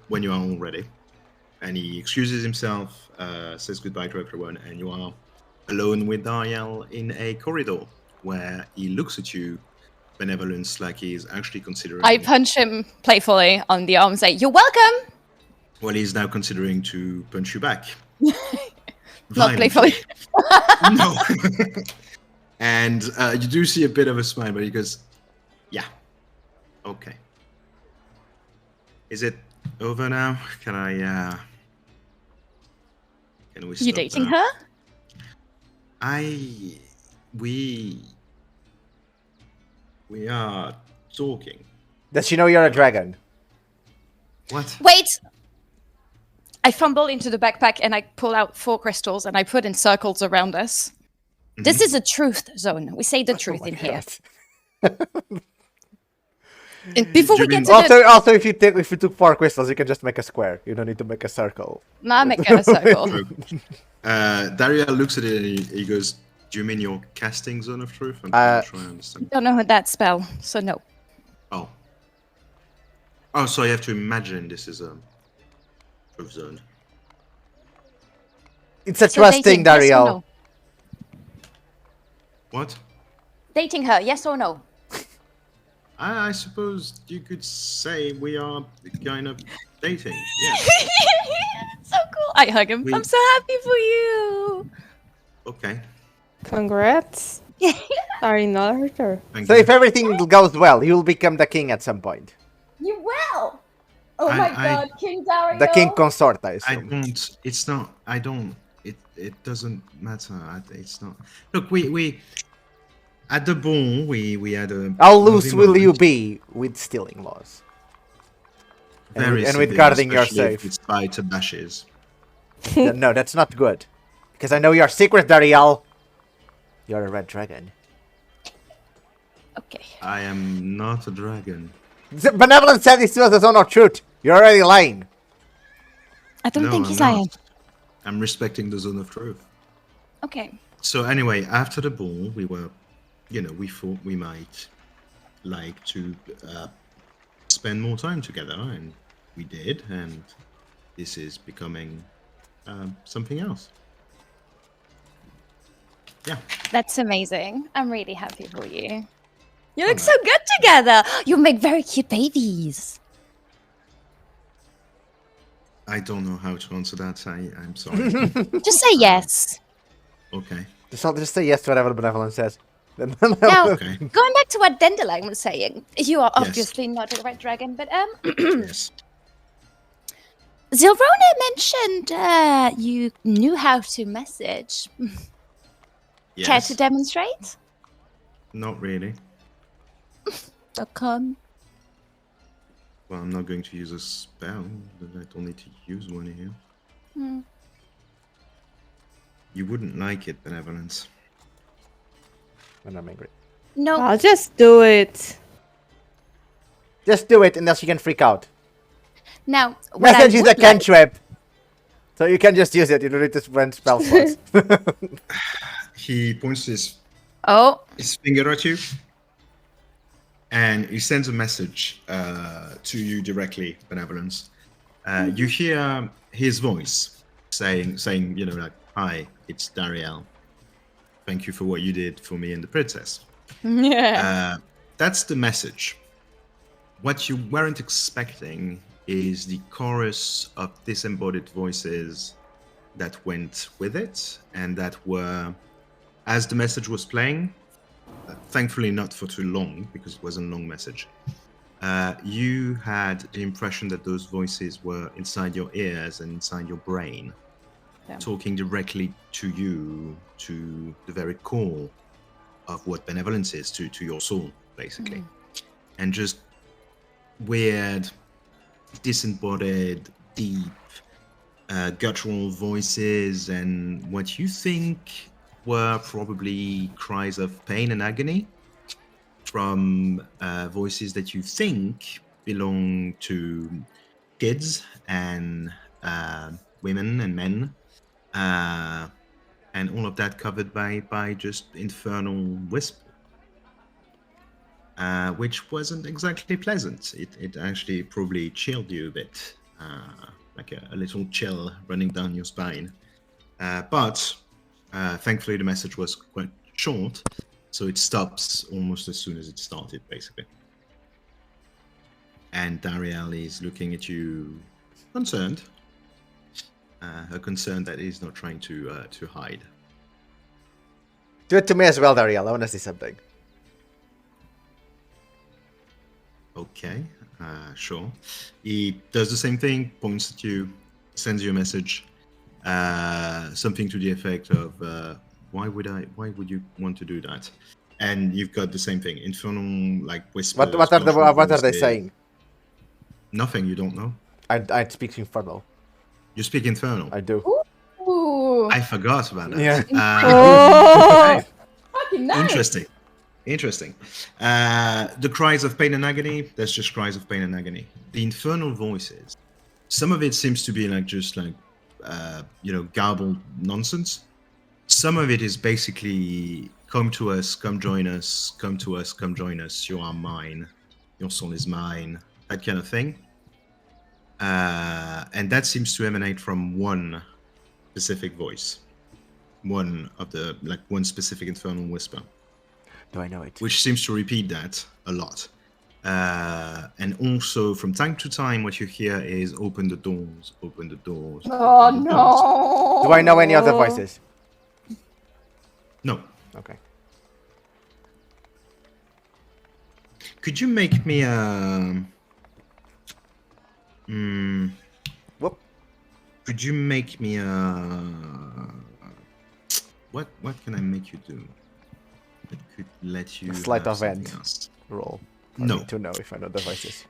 A: when you are all ready." And he excuses himself, says goodbye to everyone, and you are alone with Dariel in a corridor where he looks at you, Benevolence, like he's actually considering.
D: I punch him playfully on the arm and say, "You're welcome."
A: Well, he's now considering to punch you back.
D: Not
A: Violently.
D: playfully.
A: No. And you do see a bit of a smile, but he goes, yeah, okay. Is it over now? Can I, can we
D: You
A: stop
D: dating
A: now?
D: her?
A: We are talking.
E: Does she know you're a dragon?
A: What?
D: Wait! I fumble into the backpack and I pull out 4 crystals and I put in circles around us. This is a truth zone. We say the truth in here. And before we get to
E: Also, if you took 4 crystals, you can just make a square. You don't need to make a circle.
D: Nah, make it a circle.
A: Daria looks at it and he goes, do you mean your casting zone of truth? I'm not sure I understand.
D: Don't know that spell, so no.
A: Oh. Oh, so you have to imagine this is a truth zone.
E: It's a
D: So
E: trust thing,
D: dating, yes or
E: Dariel.
D: no?
A: What?
D: Dating her, yes or no?
A: I suppose you could say we are kind of dating. Yeah.
D: So cool. I hug him.
A: We-
D: I'm so happy for you.
A: Okay.
F: Congrats. Sorry, not her.
A: Thank
E: So
A: you.
E: if everything goes well, you'll become the king at some point.
D: You will. Oh
A: I-
D: my
A: I-
D: god, King Dario.
E: The king consort, I
A: I
E: assume.
A: don't. It's not. I don't. It doesn't matter. It's not. Look, we at the ball we had a.
E: How loose
A: lovely
E: will you
A: moment.
E: be with stealing laws?
A: Very
E: and with
A: severe,
E: guarding your
A: especially if
E: safe?
A: It's tied to bashes.
E: No, that's not good. Because I know your secret, Dariel. You're a red dragon.
D: Okay.
A: I am not a dragon.
E: Benevolence said this was a zone of truth. You're already lying.
D: I don't
A: No,
D: think
A: I'm
D: he's
A: not.
D: lying.
A: I'm respecting the zone of truth.
D: Okay.
A: So anyway, after the ball, we were, we thought we might like to spend more time together, and we did, and this is becoming something else. Yeah.
D: That's amazing. I'm really happy for you. You look so good together. You make very cute babies.
A: I don't know how to answer that. I'm sorry.
D: Just say yes.
A: Okay.
E: Just say yes to whatever Benevolence says.
D: Now,
A: Okay.
D: going back to what Dandelion was saying, you are
A: Yes.
D: obviously not a red dragon, but
A: Yes.
D: Zylrona mentioned you knew how to message.
A: Yes.
D: Care to demonstrate?
A: Not really.
D: .com.
A: Well, I'm not going to use a spell. I don't need to use one here.
D: Hmm.
A: You wouldn't like it, Benevolence.
E: When I'm angry.
D: No.
F: I'll just do it.
E: Just do it, and then she can freak out.
D: Now, what I
E: Message is
D: would
E: a cantrip. So you can just use it. You don't need to spend spell slots.
A: He points his
D: Oh,
A: finger at you, and he sends a message to you directly, Benevolence. You hear his voice saying, like, "Hi, it's Dariel. Thank you for what you did for me and the princess."
D: yeah.
A: That's the message. What you weren't expecting is the chorus of disembodied voices that went with it, and that were, as the message was playing, thankfully not for too long, because it wasn't a long message, you had the impression that those voices were inside your ears and inside your brain, talking directly to you, to the very core of what benevolence is, to your soul, basically. And just weird, disembodied, deep, guttural voices, and what you think were probably cries of pain and agony from voices that you think belong to kids and women and men, and all of that covered by just infernal whisper, which wasn't exactly pleasant. It actually probably chilled you a bit, like a little chill running down your spine. But thankfully the message was quite short, so it stops almost as soon as it started, basically. And Dariel is looking at you concerned. A concern that he's not trying to hide.
E: Do it to me as well, Dariel. I want to see something.
A: Okay, sure. He does the same thing, points at you, sends you a message, something to the effect of, why would you want to do that? And you've got the same thing, infernal, like, whispers.
E: What are they
A: voices.
E: saying?
A: Nothing, you don't know.
E: I speak Infernal.
A: You speak infernal.
E: I do.
D: Ooh.
A: I forgot about that.
E: Yeah.
F: Oh!
D: Fucking nice.
A: Interesting. The cries of pain and agony, that's just cries of pain and agony. The infernal voices, some of it seems to be garbled nonsense. Some of it is basically, come to us, come join us, come to us, come join us, you are mine, your soul is mine, that kind of thing. And that seems to emanate from one specific voice. One specific infernal whisper.
E: Do I know it?
A: Which seems to repeat that a lot. And also, from time to time, what you hear is open the doors, open the doors.
D: Oh
A: open the doors."
D: no.
E: Do I know any other voices?
A: No.
E: Okay.
A: Could you make me a...
E: Whoop.
A: Could you make me a... What can I make you do? That could let you...
E: A sleight
A: have
E: of
A: something
E: hand.
A: else?
E: Roll.
A: No.
E: I need to know if I know the voices.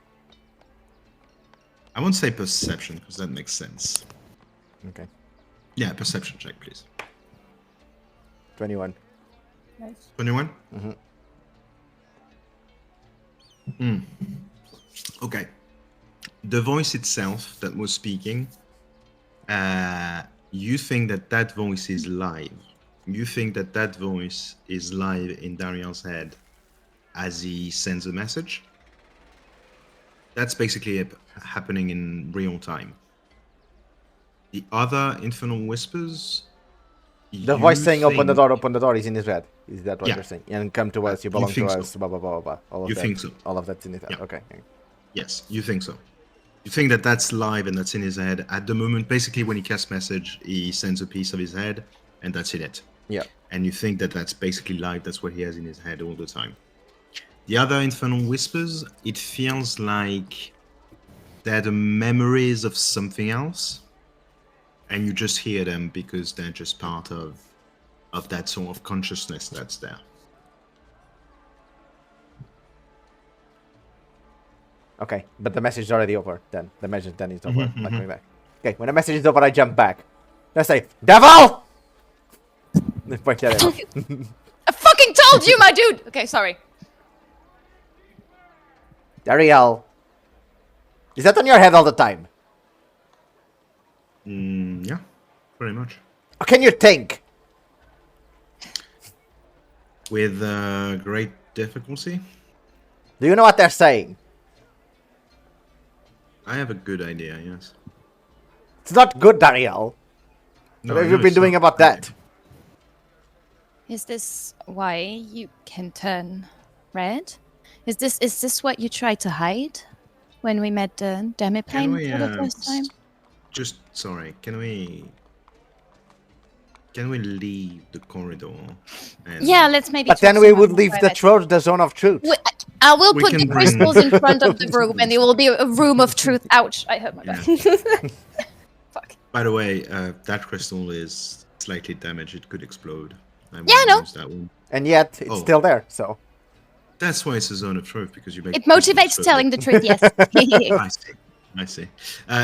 A: I won't say perception, because that makes sense.
E: Okay.
A: Yeah, perception check, please.
E: 21.
D: Nice.
A: 21?
E: Mm-hmm.
A: Okay. The voice itself that was speaking, you think that voice is live. You think that voice is live in Dariel's head as he sends a message. That's basically happening in real time. The other infernal whispers...
E: The voice saying open the
A: think-
E: door is in his head. Is that what
A: Yeah.
E: you're saying? And come to us, you belong to
A: think so.
E: us, blah, blah, blah, blah. All of
A: You
E: that,
A: think so.
E: All of that's in his head.
A: Yeah.
E: Okay.
A: Yes, you think so. You think that that's live and that's in his head. At the moment, basically when he casts message, he sends a piece of his head and that's in it.
E: Yeah.
A: And you think that that's basically live, that's what he has in his head all the time. The other infernal whispers, it feels like they're the memories of something else. And you just hear them because they're just part of that sort of consciousness that's there.
E: Okay, but the message is already over then. The message then is over. I'm not coming back. Okay, when the message is over, I jump back. I say, Devil! Point at him.
D: I fucking told you, my dude. Okay, sorry.
E: Dariel. Is that on your head all the time?
A: Yeah, pretty much.
E: Or can you think?
A: With great difficulty.
E: Do you know what they're saying?
A: I have a good idea, yes.
E: It's not good, Dariel.
A: No,
E: What
A: I
E: have you
A: know
E: been
A: it's
E: doing
A: not
E: about
A: good.
E: that?
D: Is this why you can turn red? Is this what you tried to hide when we met the
A: Can
D: demiplane
A: we,
D: for the first time?
A: just sorry, can we leave the corridor? And
D: Yeah, let's maybe.
E: But
D: talk
E: then we
D: some
E: would
D: more
E: leave the
D: private.
E: the zone of truth.
D: I will
A: We
D: put
A: can
D: the
A: bring-
D: crystals in front of the room, and it will be a room of truth. Ouch! I hurt my back. Fuck.
A: By the way, that crystal is slightly damaged. It could explode. I
D: I
A: wouldn't
D: know.
A: use that one.
E: And yet, it's
A: Oh.
E: still there, so.
A: That's why it's a zone of truth, because you make
D: It
A: crystals
D: motivates
A: so-
D: telling the truth. Yes.
A: I see.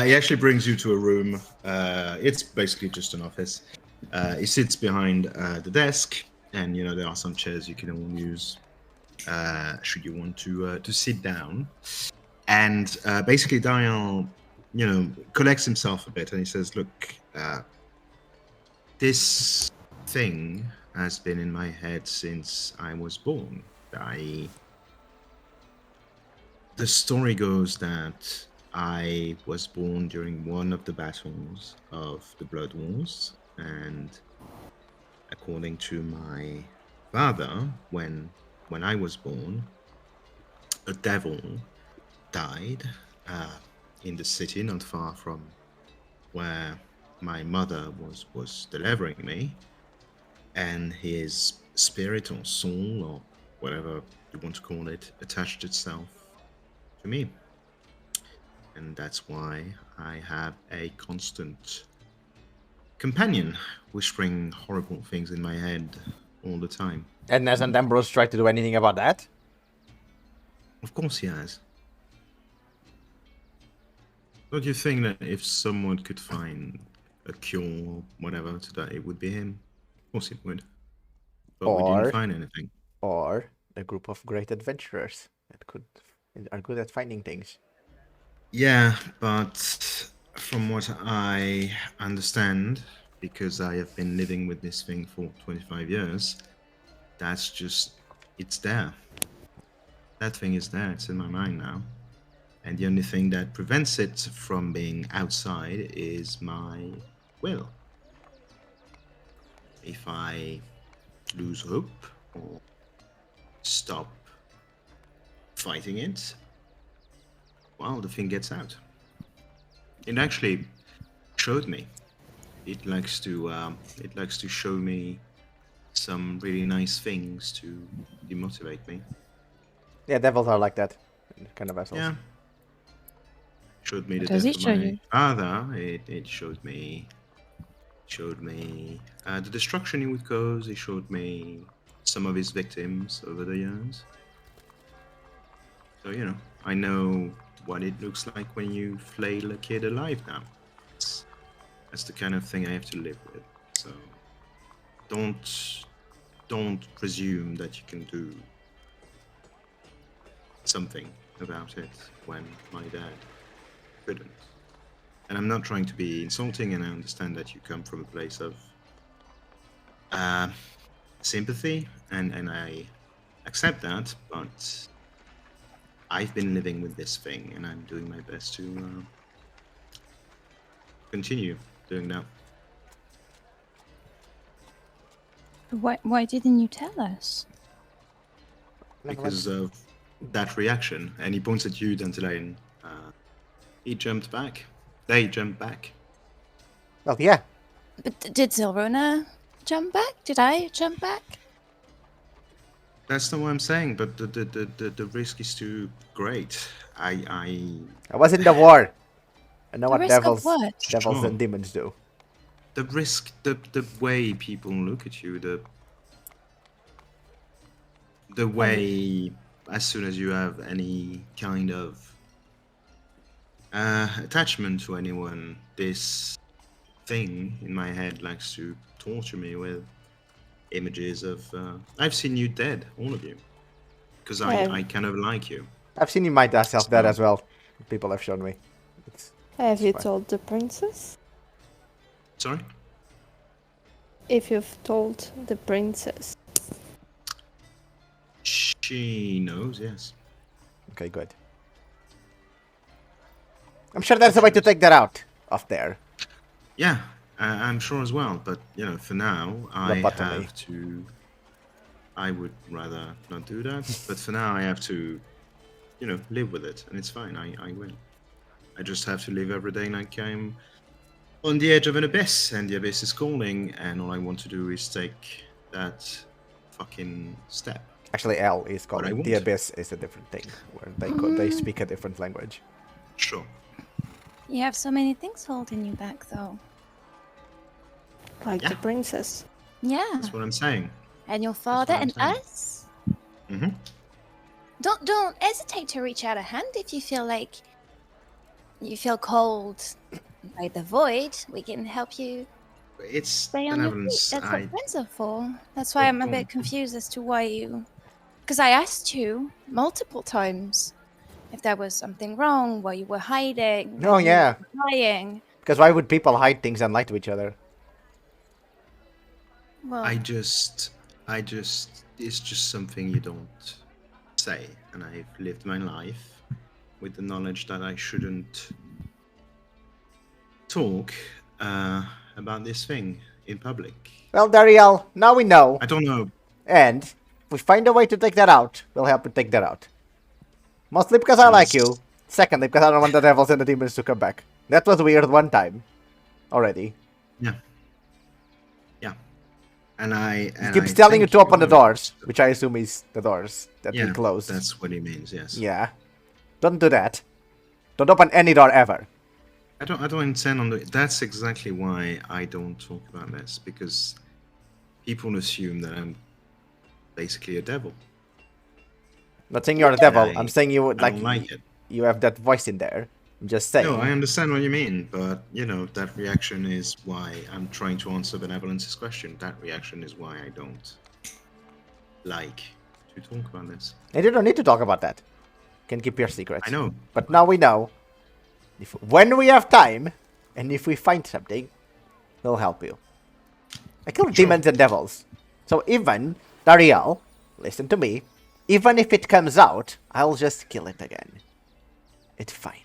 A: He actually brings you to a room. It's basically just an office. He sits behind the desk, and there are some chairs you can all use should you want to sit down. And basically, Dariel, collects himself a bit, and he says, "Look, this thing has been in my head since I was born. The story goes that I was born during one of the battles of the Blood Wars, and according to my father, when I was born, a devil died. in the city, not far from where my mother was delivering me, and his spirit or soul or whatever you want to call it attached itself to me. And that's why I have a constant companion whispering horrible things in my head all the time.
E: And hasn't Ambrose tried to do anything about that?
A: Of course he has. Don't you think that if someone could find a cure or whatever to that, it would be him? Of course it would. But we
E: Or-
A: didn't find anything.
E: Or a group of great adventurers that are good at finding things?
A: Yeah, but from what I understand, because I have been living with this thing for 25 years, that's just, it's there. That thing is there, it's in my mind now. And the only thing that prevents it from being outside is my will. If I lose hope or stop fighting it, well, the thing gets out. It actually showed me. It likes to show me some really nice things to demotivate me.
E: Yeah, devils are like that. Kind of assholes.
A: Yeah. Showed me the
D: What does
A: death
D: it
A: of
D: show
A: my
D: you?
A: father. It showed me the destruction he would cause. It showed me some of his victims over the years. So I know what it looks like when you flail a kid alive now. That's the kind of thing I have to live with. So don't presume that you can do something about it when my dad couldn't. And I'm not trying to be insulting, and I understand that you come from a place of sympathy, and I accept that, but I've been living with this thing, and I'm doing my best to continue doing that.
D: Why didn't you tell us?
A: Because of that reaction. And he points at you, Dandelion. He jumped back. They jumped back.
E: Well, yeah.
D: But did Zylrona jump back? Did I jump back?
A: That's not what I'm saying, but the risk is too great. I
E: I was in the war. I know
D: The
E: what
D: risk of
E: devils
D: what?
E: devils
A: Sure.
E: and demons do.
A: the risk, the way people look at you, the way as soon as you have any kind of attachment to anyone, this thing in my head likes to torture me with images of I've seen you dead, all of you, because
B: Yeah.
A: I kind of like you.
E: I've seen you myself dead as well. People have shown me.
B: Have you
E: fine.
B: told the princess?
A: Sorry.
B: If you've told the princess.
A: She knows, yes.
E: Okay, good. I'm sure there's a way to take that out of there.
A: Yeah, I'm sure as well. But for now, I
E: Lobotomy.
A: have to. I would rather not do that. But for now, I have to, live with it, and it's fine. I will. I just have to live every day like I'm on the edge of an abyss, and the abyss is calling, and all I want to do is take that fucking step.
E: Actually, L is called
A: What I
E: the
A: want.
E: abyss is a different thing where they speak a different language.
A: Sure.
D: You have so many things holding you back, though.
B: Like
A: Yeah.
B: the princess.
D: Yeah.
A: That's what I'm saying.
D: And your father
A: I'm
D: and
A: saying.
D: us.
A: Mm-hmm.
D: Don't hesitate to reach out a hand if you feel like you feel cold by the void. We can help you
A: It's
D: stay on your feet.
A: benevolence.
D: That's
A: I
D: what friends are for. That's why I'm a bit confused as to why you. Because I asked you multiple times if there was something wrong, why you were hiding.
E: Oh,
D: why you
E: yeah.
D: were lying.
E: Because why would people hide things and lie to each other?
D: Well,
A: I just, it's just something you don't say. And I've lived my life with the knowledge that I shouldn't talk about this thing in public.
E: Well, Dariel, now we know.
A: I don't know.
E: And if we find a way to take that out, we'll help you take that out. Mostly because I like you, Secondly, because I don't want the devils and the demons to come back. That was weird one time. Already.
A: Yeah. And
E: He keeps telling you to open the doors, which I assume is the doors that we closed.
A: That's what he means, yes.
E: Yeah. Don't do that. Don't open any door ever.
A: I don't intend on doing. That's exactly why I don't talk about this, because people assume that I'm basically a devil.
E: Not saying you're a devil. I'm saying you
A: I don't like it.
E: You have that voice in there. I'm just saying.
A: No, I understand what you mean, but that reaction is why I'm trying to answer Benevolence's question. That reaction is why I don't like to talk about this.
E: And you don't need to talk about that. You can keep your secrets.
A: I know.
E: But now we know. When we have time, and if we find something, we'll help you. I kill demons and devils. So even, Dariel, listen to me. Even if it comes out, I'll just kill it again. It's fine.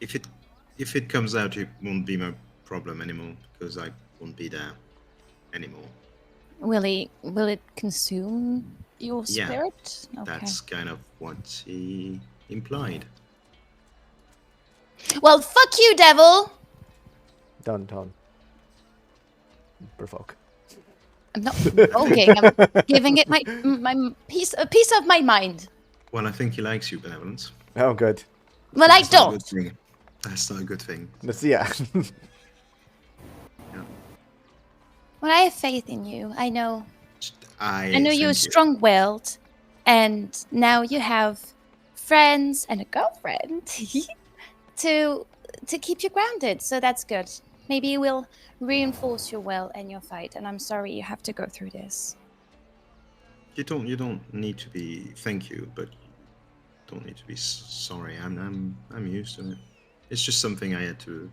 A: If it comes out, it won't be my problem anymore, because I won't be there anymore.
D: Will it consume your
A: Yeah,
D: spirit? Okay.
A: That's kind of what he implied.
D: Well, fuck you, devil!
E: Don't provoke.
D: I'm not provoking. I'm giving it my a piece of my mind.
A: Well, I think he likes you, Benevolence.
E: Oh, good.
D: Well, I
A: That's not a good
D: don't.
A: thing. That's not a good thing.
E: Yeah.
D: Well, I have faith in you. I know.
A: I
D: know you're
A: think
D: strong-willed, and now you have friends and a girlfriend to keep you grounded. So that's good. Maybe you will reinforce your will and your fight. And I'm sorry you have to go through this.
A: You don't need to be. Thank you, but you don't need to be sorry. I'm used to it. It's just something I had to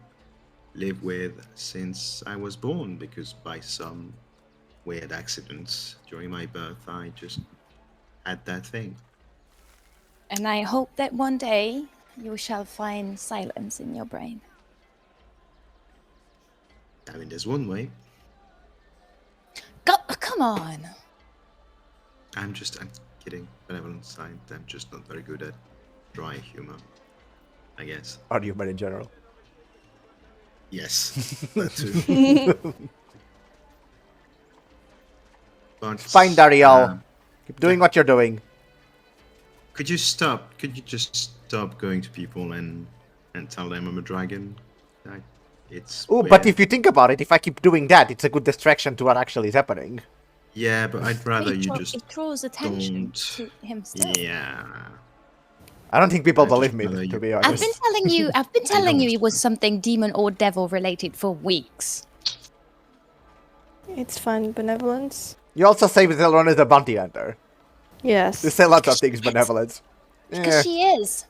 A: live with since I was born, because by some weird accidents during my birth, I just had that thing.
D: And I hope that one day you shall find silence in your brain.
A: I mean, there's one way.
D: Come on.
A: I'm kidding. Benevolence, I'm just not very good at dry humor, I guess.
E: Or humor in general.
A: Yes, that too. But,
E: Fine, Dariel. Keep doing what you're doing.
A: Could you just stop going to people and tell them I'm a dragon? It's
E: Oh, but if you think about it, if I keep doing that, it's a good distraction to what actually is happening.
A: Yeah, but I'd rather you just
D: it draws attention
A: don't.
D: to himself.
A: Yeah.
E: I don't think people
A: I just
E: believe me,
A: rather
E: to
A: you-
E: be
D: I've
E: honest.
D: been telling you
A: don't.
D: it was something demon or devil related for weeks.
B: It's fine, Benevolence.
E: You also say Zylrona is a bounty hunter.
B: Yes.
E: You say lots of things, Benevolence.
D: Because she is.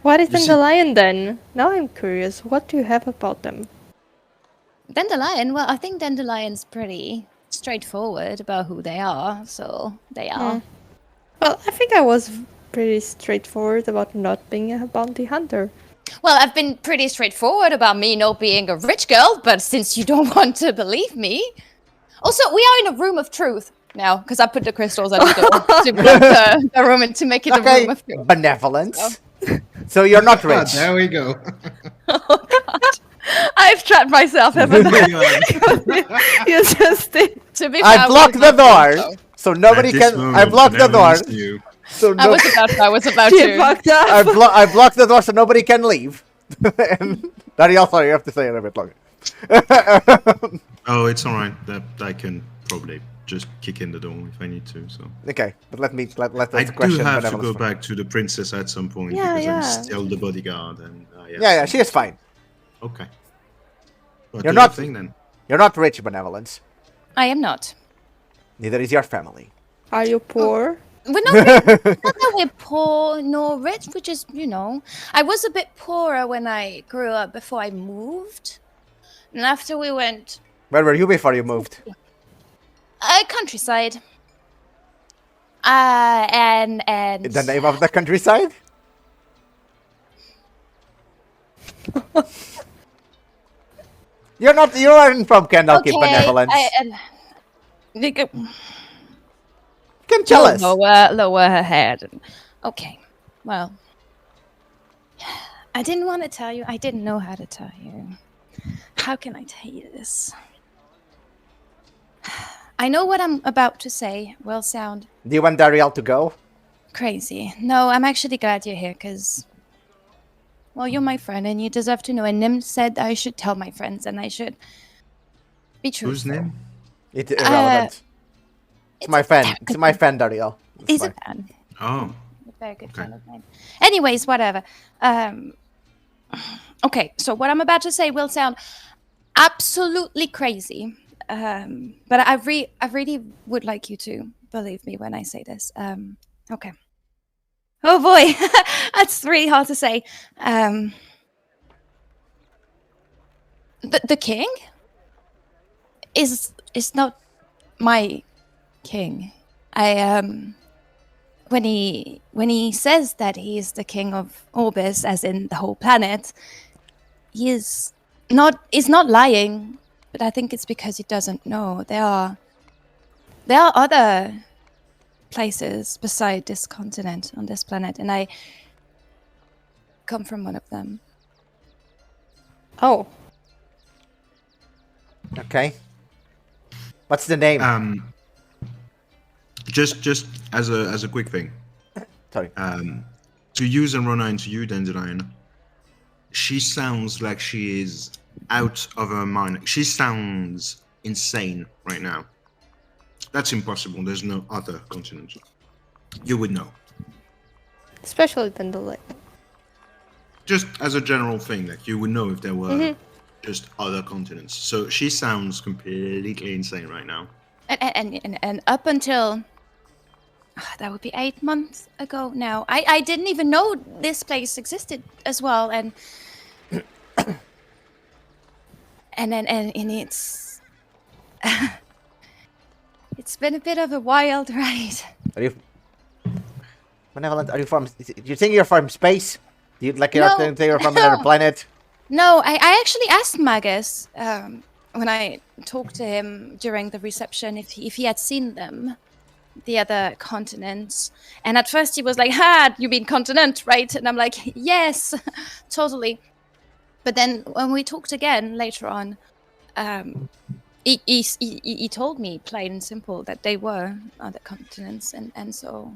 B: What is
A: You see-
B: Dandelion then? Now I'm curious. What do you have about them?
D: Dandelion, well, I think Dandelion's pretty straightforward about who they are, so they are.
B: Well, I think I was pretty straightforward about not being a bounty hunter.
D: Well, I've been pretty straightforward about me not being a rich girl, but since you don't want to believe me... Also, we are in a room of truth now, because I put the crystals at the door to block the room and to make it a
E: Okay,
D: room of truth.
E: Benevolence. So you're not rich.
A: there we go.
F: I've trapped myself, haven't I?
B: You just did.
D: To be
E: I
D: fair,
E: blocked the door,
D: so.
E: so nobody
A: At this
E: can. I
A: moment,
E: blocked the door,
A: Benevolence knew.
E: so
D: I was about
B: She
D: to.
B: fucked up.
E: I blocked the door so nobody can leave. And Dariel, sorry, you have to say it a bit longer.
A: Oh, it's all right. That I can probably just kick in the door if I need to. So
E: Okay, but let
A: I
E: us
A: do
E: question
A: have to
E: Benevolence
A: go
E: first.
A: back to the princess at some point
B: Yeah,
A: because
B: yeah.
A: I'm still the bodyguard. And
E: Yeah, she is fine.
A: Okay. Well,
E: You're
A: do
E: not-
A: the thing then.
E: You're not rich, Benevolence.
D: I am not.
E: Neither is your family.
B: Are you poor?
D: We're not that we're poor nor rich, we're just, I was a bit poorer when I grew up before I moved. And after we went
E: Where were you before you moved?
D: countryside. And
E: The name of the countryside? You aren't from Candlekeep, Benevolence. You can tell us.
D: Lower her head. Okay, well, I didn't want to tell you. I didn't know how to tell you. How can I tell you this? I know what I'm about to say will sound
E: Do you want Dariel to go?
D: crazy. No, I'm actually glad you're here because, well, you're my friend and you deserve to know. And Nim said I should tell my friends and I should be truthful.
A: Whose name?
E: It's irrelevant. It's my friend.
D: very
E: It's
D: good
E: my
D: friend.
E: friend, Dariel. It's
D: Is
E: fine.
D: it bad?
A: Oh,
D: A very good
A: Okay.
D: friend of mine. Anyways, whatever. Okay, so what I'm about to say will sound absolutely crazy. But I really would like you to believe me when I say this. Okay. Oh boy, that's really hard to say. The king is not my king. When he says that he is the king of Orbis, as in the whole planet, he's not lying. But I think it's because he doesn't know. There are other places beside this continent on this planet, and I come from one of them.
B: Oh,
E: Okay. What's the name?
A: just as a quick thing.
E: Sorry.
A: To you, Zylrona, and to you, Dandelion, she sounds like she is out of her mind. She sounds insane right now. That's impossible. There's no other continent. You would know.
B: especially Dandelion.
A: Just as a general thing, like you would know if there were just other continents. So she sounds completely insane right now.
D: And up until that would be 8 months ago now, I didn't even know this place existed as well, and it's it's been a bit of a wild ride.
E: Are you Benevolent? Are you from? Do you think you're from space? Do you like
D: No.
E: think you're from another
D: No.
E: planet?
D: No, I actually asked Magus when I talked to him during the reception if he had seen them, the other continents. And at first he was like, "Ha, you mean continent, right?" And I'm like, "Yes, totally." But then when we talked again later on, he told me plain and simple that they were other continents, and so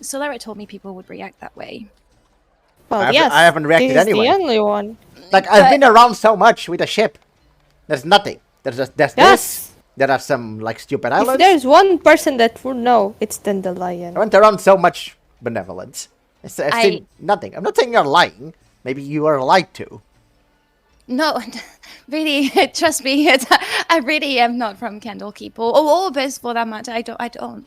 D: Solera told me people would react that way.
B: Well, yes.
E: I haven't reacted
B: this is
E: anyway.
B: the only one.
E: Like I've been around so much with a ship. There's nothing. There's this.
B: Yes.
E: There are some like stupid
B: If
E: islands.
B: there's one person that would know, it's
E: I
B: Dandelion.
E: went around so much benevolence. I've
D: I-
E: seen nothing. I'm not saying you're lying. Maybe you are lied to.
D: No, really, trust me, I really am not from Candlekeep or Orbis for that matter. I don't.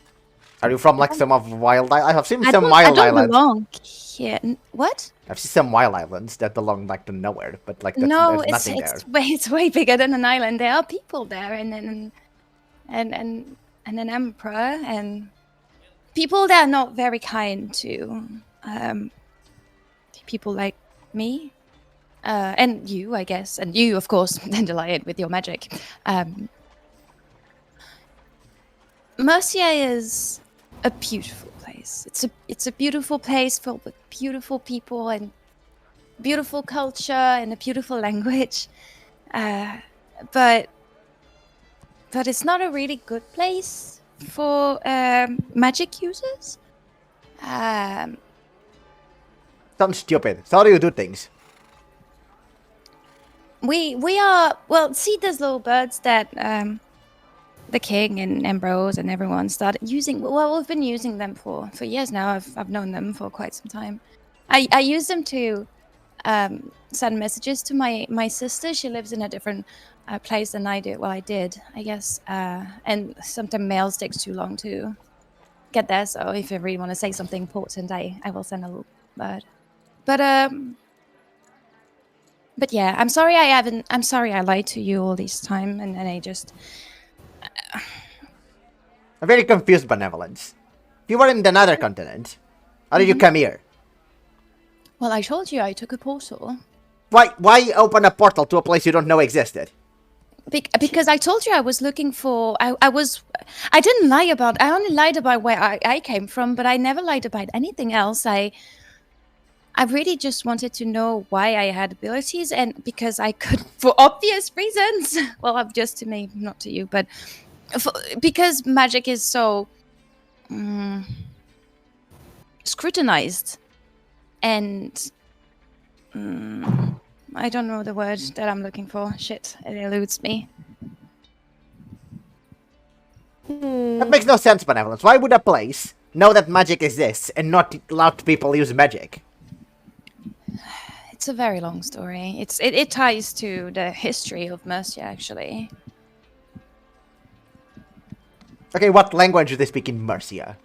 E: Are you from like some of wild? I have seen
D: I
E: some
D: don't,
E: wild
D: I don't
E: islands.
D: belong here. What?
E: I've seen some wild islands that belong like to nowhere, but like that's,
D: No,
E: there's nothing
D: it's way bigger than an island. There are people there, and an emperor, and people that are not very kind to people like me, and you, I guess, and you, of course, Dandelion with your magic. Mercia is a beautiful place. It's a beautiful place filled with beautiful people and beautiful culture and a beautiful language. But it's not a really good place for magic users.
E: Sounds stupid. So how do you do things?
D: We are, well, see those little birds that the king and Ambrose and everyone started using. Well, we've been using them for years now. I've known them for quite some time. I use them to send messages to my sister. She lives in a different place than I do. Well, I did, I guess. And sometimes mail takes too long to get there. So if I really want to say something important, I will send a little bird. But yeah, I'm sorry I'm sorry I lied to you all this time, and I just.
E: I'm very confused, Benevolence. If you were in another continent, how did you come here?
D: Well, I told you I took a portal.
E: Why open a portal to a place you don't know existed?
D: Because I told you I was looking for. I didn't lie about. I only lied about where I came from, but I never lied about anything else. I really just wanted to know why I had abilities, and because I could, for obvious reasons. Well, just to me, not to you, but because magic is so scrutinized, and I don't know the word that I'm looking for. Shit, it eludes me.
E: That makes no sense, Benevolence. Why would a place know that magic exists and not let people use magic?
D: It's a very long story. It ties to the history of Mercia, actually.
E: Okay, what language do they speak in Mercia?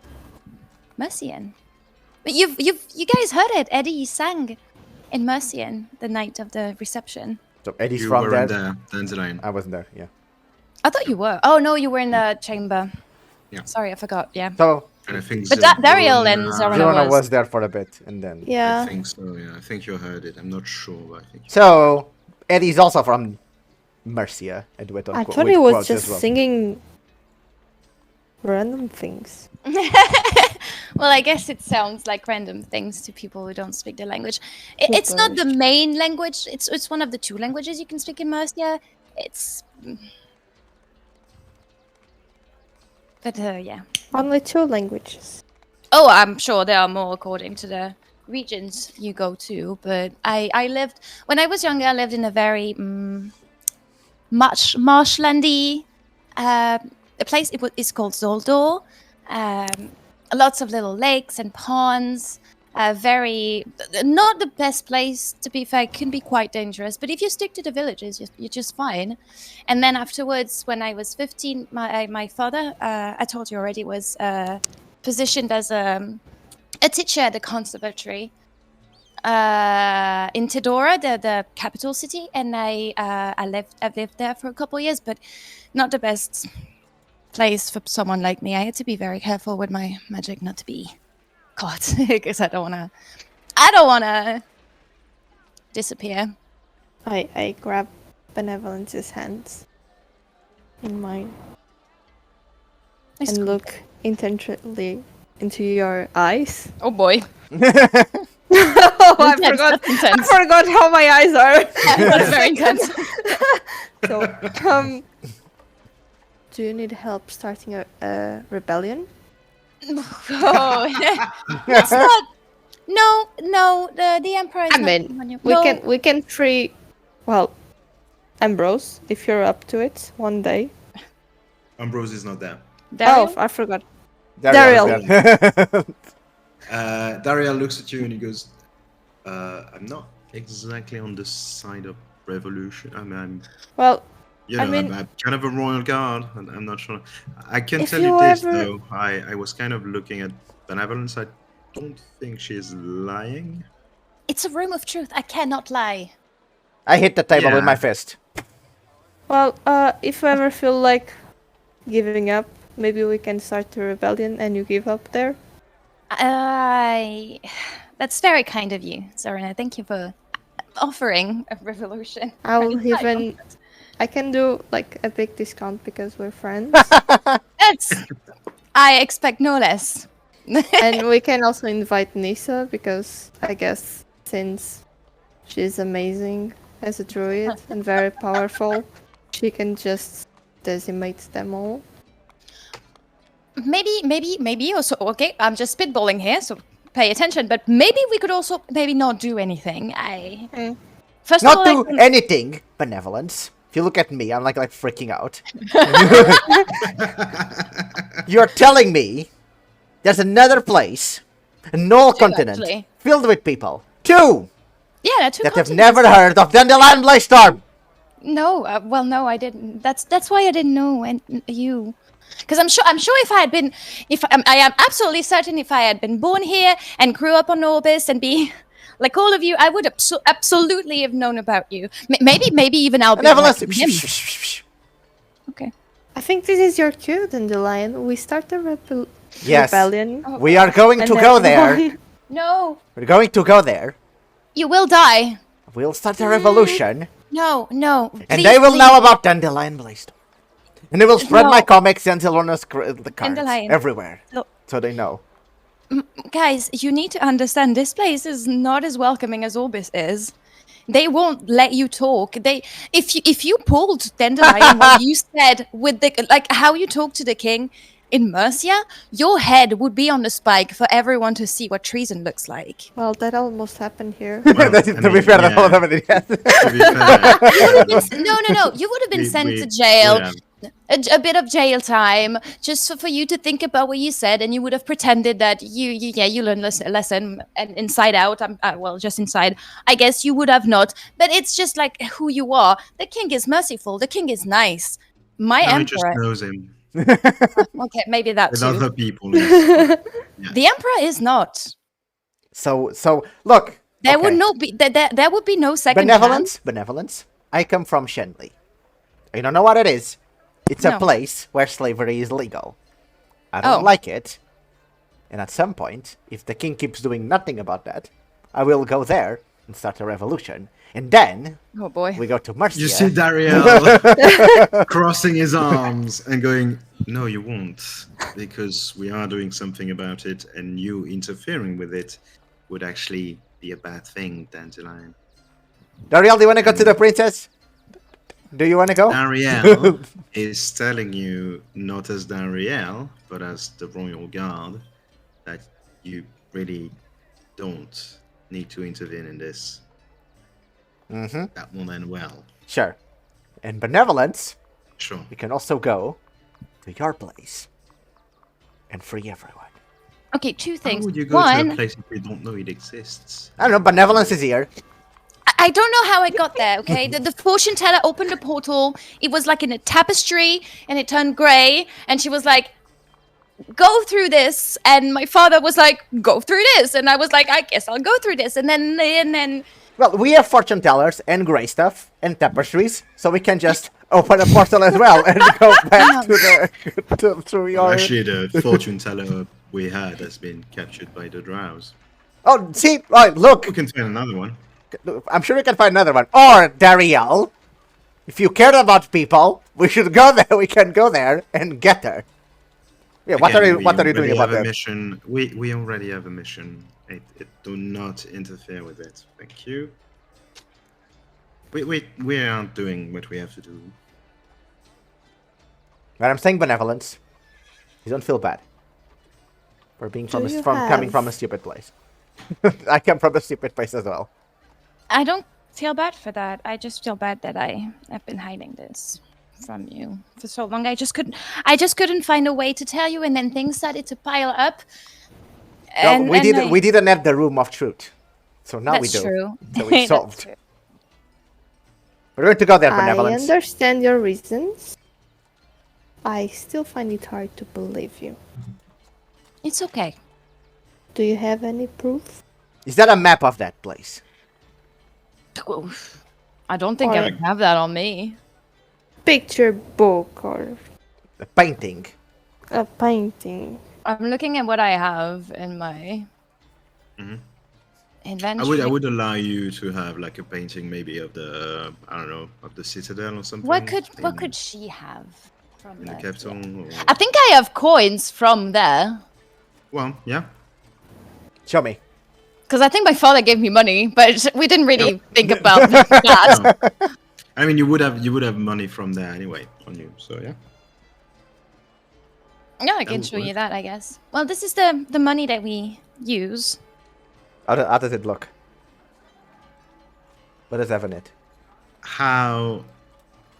D: Mercian. But you guys heard it. Eddie sang in Mercian the night of the reception.
E: So Eddie's
A: You
E: from
A: were
E: there.
A: in the Dandelion.
E: I wasn't there, yeah.
D: I thought you were. Oh no, you were in the chamber.
A: Yeah.
D: Sorry, I forgot. Yeah.
E: So
A: And I think
D: But Dariel and Zylrona
E: Zylrona
D: was.
E: was there for a bit, and then...
B: Yeah.
A: I think so, yeah. I think you heard it. I'm not sure, but I think
E: So, Eddie's also from Mercia, and with
B: I thought he was just singing random things.
D: Well, I guess it sounds like random things to people who don't speak the language. It's not the main language. It's one of the two languages you can speak in Mercia. It's. But yeah.
B: Only 2 languages.
D: Oh, I'm sure there are more according to the regions you go to. But I lived when I was younger. I lived in a very much marshlandy a place. It's called Zoldor. Lots of little lakes and ponds. Very not the best place, to be fair. It can be quite dangerous, but if you stick to the villages, you're just fine. And then afterwards, when I was 15, my father, I told you already, was positioned as a teacher at the conservatory in Tidora, the capital city, and I've lived there for a couple of years, but not the best place for someone like me. I had to be very careful with my magic not to be caught, because I don't wanna disappear.
B: I grab Benevolence's hands in mine and look intently into your eyes.
D: Oh boy.
B: Oh, I
D: Intense,
B: forgot.
D: that's intense.
B: I forgot how my eyes are.
D: That's very intense.
B: So, do you need help starting a rebellion?
D: Oh, it's not. No. The emperor is
B: I
D: not
B: mean,
D: on your-
B: we
D: No.
B: can free, well, Ambrose, if you're up to it, one day.
A: Ambrose is not there.
D: Daryl?
B: Oh, I forgot.
E: Dariel.
A: Dariel looks at you and he goes, I'm not exactly on the side of revolution. I'm
B: Well,
A: you know,
B: I mean-
A: I'm kind of a royal guard, and I'm not sure. I can
B: If
A: tell you
B: you
A: this,
B: ever-
A: though. I was kind of looking at Benevolence. I don't think she's lying.
D: It's a room of truth. I cannot lie.
E: I hit the table with
A: Yeah.
E: my fist.
B: well, if you ever feel like giving up, maybe we can start a rebellion and you give up there.
D: That's very kind of you, Zylrona. Thank you for offering a revolution.
B: I can do like a big discount because we're friends.
D: I expect no less.
B: And we can also invite Nisa because I guess since she's amazing as a druid and very powerful, she can just decimate them all.
D: Maybe also, okay, I'm just spitballing here, so pay attention, but maybe we could also maybe not do anything. First of
E: Not
D: all,
E: do
D: I think-
E: anything, Benevolence. If you look at me, I'm like freaking out. You're telling me there's another place, a null continent,
D: actually.
E: filled with people. 2
D: Yeah, there are 2
E: that have
D: continents.
E: never heard of Dandelion Blaze-Storm.
D: No, well, no, I didn't. That's why I didn't know and you, because I'm sure if I had been, I am absolutely certain if I had been born here and grew up on Orbis and be like all of you, I would absolutely have known about you. Maybe even I'll be
E: Benevolence.
D: like him. Okay.
B: I think this is your cue, Dandelion. We start a
E: Yes.
B: rebellion.
E: We are going to go there.
D: No,
E: We're going to go there.
D: you will die.
E: We'll start a revolution.
D: No.
E: And
D: Please,
E: they will
D: please.
E: know about Dandelion Blaze-Storm. And they will spread
D: No.
E: my comics and Zylrona's the cards
D: Dandelion.
E: everywhere.
D: No.
E: So they know.
D: Guys, you need to understand this place is not as welcoming as Orbis is. They won't let you talk. If you pulled Dandelion what you said with the how you talk to the king in Mercia, your head would be on the spike for everyone to see what treason looks like.
B: Well, that almost happened here.
A: Well,
E: To be fair, that's all of it. Yes.
A: To be fair,
D: No. You would have been sent to
A: we
D: jail.
A: have-
D: A bit of jail time, just for you to think about what you said, and you would have pretended that you learned a lesson, and inside out, just inside, I guess you would have not. But it's just like who you are. The king is merciful. The king is nice. My
A: No, he just
D: emperor.
A: knows him.
D: Okay, maybe that
A: With
D: too.
A: other people. Yeah.
D: The emperor is not.
E: So look.
D: There
E: okay.
D: would no be. There would be no second chance.
E: Benevolence. I come from Shenley. You don't know what it is. It's a
D: No.
E: place where slavery is legal. I don't
D: Oh.
E: like it. And at some point, if the king keeps doing nothing about that, I will go there and start a revolution. And then
D: Oh boy.
E: we go to Mercia.
A: You see Dariel crossing his arms and going, "No, you won't, because we are doing something about it, and you interfering with it would actually be a bad thing, Dandelion."
E: Dariel, do you want to go to the princess? Do you want to go?
A: Dariel is telling you, not as Dariel, but as the royal guard, that you really don't need to intervene in this.
E: Mm-hmm.
A: That will end well.
E: Sure. And Benevolence,
A: Sure.
E: we can also go to your place and free everyone.
D: Okay, two
A: How
D: things.
A: would you go to
D: One,
A: a place if you don't know it exists?
E: I don't know, Benevolence is here.
D: I don't know how I got there, okay? The fortune teller opened a portal. It was like in a tapestry, and it turned grey. And she was like, go through this. And my father was like, go through this. And I was like, I guess I'll go through this. And then
E: Well, we have fortune tellers and grey stuff and tapestries, so we can just open a portal as well and go back to the to your.
A: Actually, the fortune teller we had has been captured by the drows.
E: Oh, see, right, look,
A: We can find another one.
E: I'm sure we can find another one. Or Dariel, if you care about people, we should go there. We can go there and get her. Yeah, what
A: Again,
E: are you
A: we
E: what are you doing
A: already
E: about
A: have a
E: that?
A: mission. We already have a mission. Do not interfere with it. Thank you. We aren't doing what we have to do.
E: When I'm saying benevolence, you don't feel bad for being
B: Do you
E: coming
B: have-
E: from a stupid place. I come from a stupid place as well.
D: I don't feel bad for that. I just feel bad that I have been hiding this from you for so long. I just couldn't find a way to tell you, and then things started to pile up.
E: No, we didn't have the room of truth, so now we
D: That's
E: do.
D: true.
E: So it's
D: That's
E: solved.
D: true.
E: We're going to go there,
B: I
E: benevolence.
B: understand your reasons. I still find it hard to believe you.
D: It's okay.
B: Do you have any proof?
E: Is that a map of that place?
D: I don't think I would have that on me.
B: Picture book or
E: A painting.
B: a painting?
D: I'm looking at what I have in my
A: Mhm.
D: inventory.
A: I would allow you to have like a painting, maybe of the I don't know, of the citadel or something.
D: What
A: in-
D: could she have from
A: in the
D: there?
A: capital? Or...
D: I think I have coins from there.
A: Well, yeah.
E: Show me.
D: Because I think my father gave me money, but we didn't really think about that.
A: No. I mean, you would have money from there anyway on you. So yeah.
D: Yeah, I can
A: would
D: show you
A: work.
D: that, I guess. Well, this is the money that we use.
E: How does it look? What does have in it?
A: How?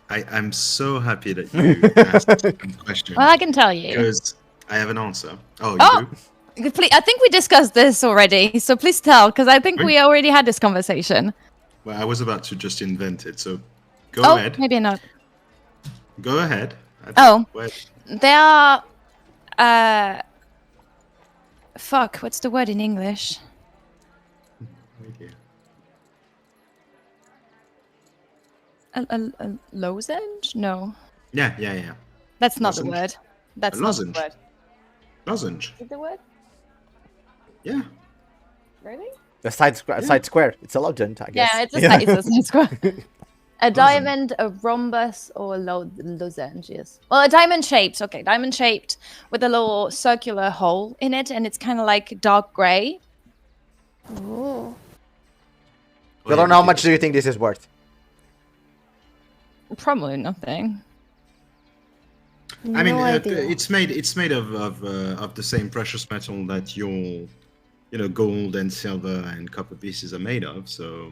A: I'm so happy that you asked some question
D: Well, I can tell you.
A: because I have an answer. Oh, you
D: Oh!
A: do?
D: Please, I think we discussed this already, so please tell, because I think we already had this conversation.
A: Well, I was about to just invent it, so go
D: Oh,
A: ahead.
D: maybe not.
A: Go ahead.
D: Oh.
A: Well,
D: There are... Fuck, what's the word in English?
A: right here.
D: A lozenge? No.
A: Yeah.
D: That's not the
A: Lozenge?
D: word. That's
A: A
D: not the
A: lozenge.
D: word.
A: Lozenge.
D: Is it the word?
A: Yeah.
D: Really?
E: A side square. It's a legend, I guess.
D: Yeah, it's a side square. A diamond, a rhombus, or a lozenges. Well, a diamond shaped. Okay, diamond shaped with a little circular hole in it, and it's kind of like dark gray.
B: Oh.
A: Oh,
E: Zylrona, how much do you think this is worth?
D: Probably nothing.
A: I mean,
B: No idea.
A: it's made of the same precious metal that your, gold and silver and copper pieces are made of. So,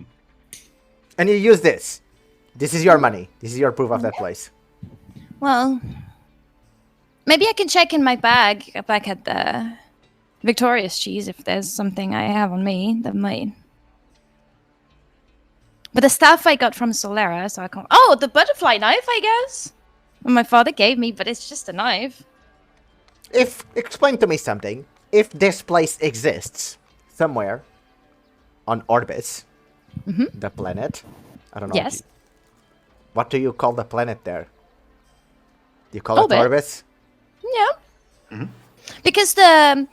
E: And you use this. This is your money. This is your proof of that place.
D: Well, maybe I can check in my bag back at the Victoria's cheese if there's something I have on me that might. But the stuff I got from Solera, so I can't. Oh, the butterfly knife, I guess. My father gave me, but it's just a knife.
E: Explain to me something. If this place exists somewhere on Orbis, the planet, I don't know.
D: Yes.
E: What do you call the planet there? Do you call
D: Orbis.
E: it Orbis?
D: Yeah. Because I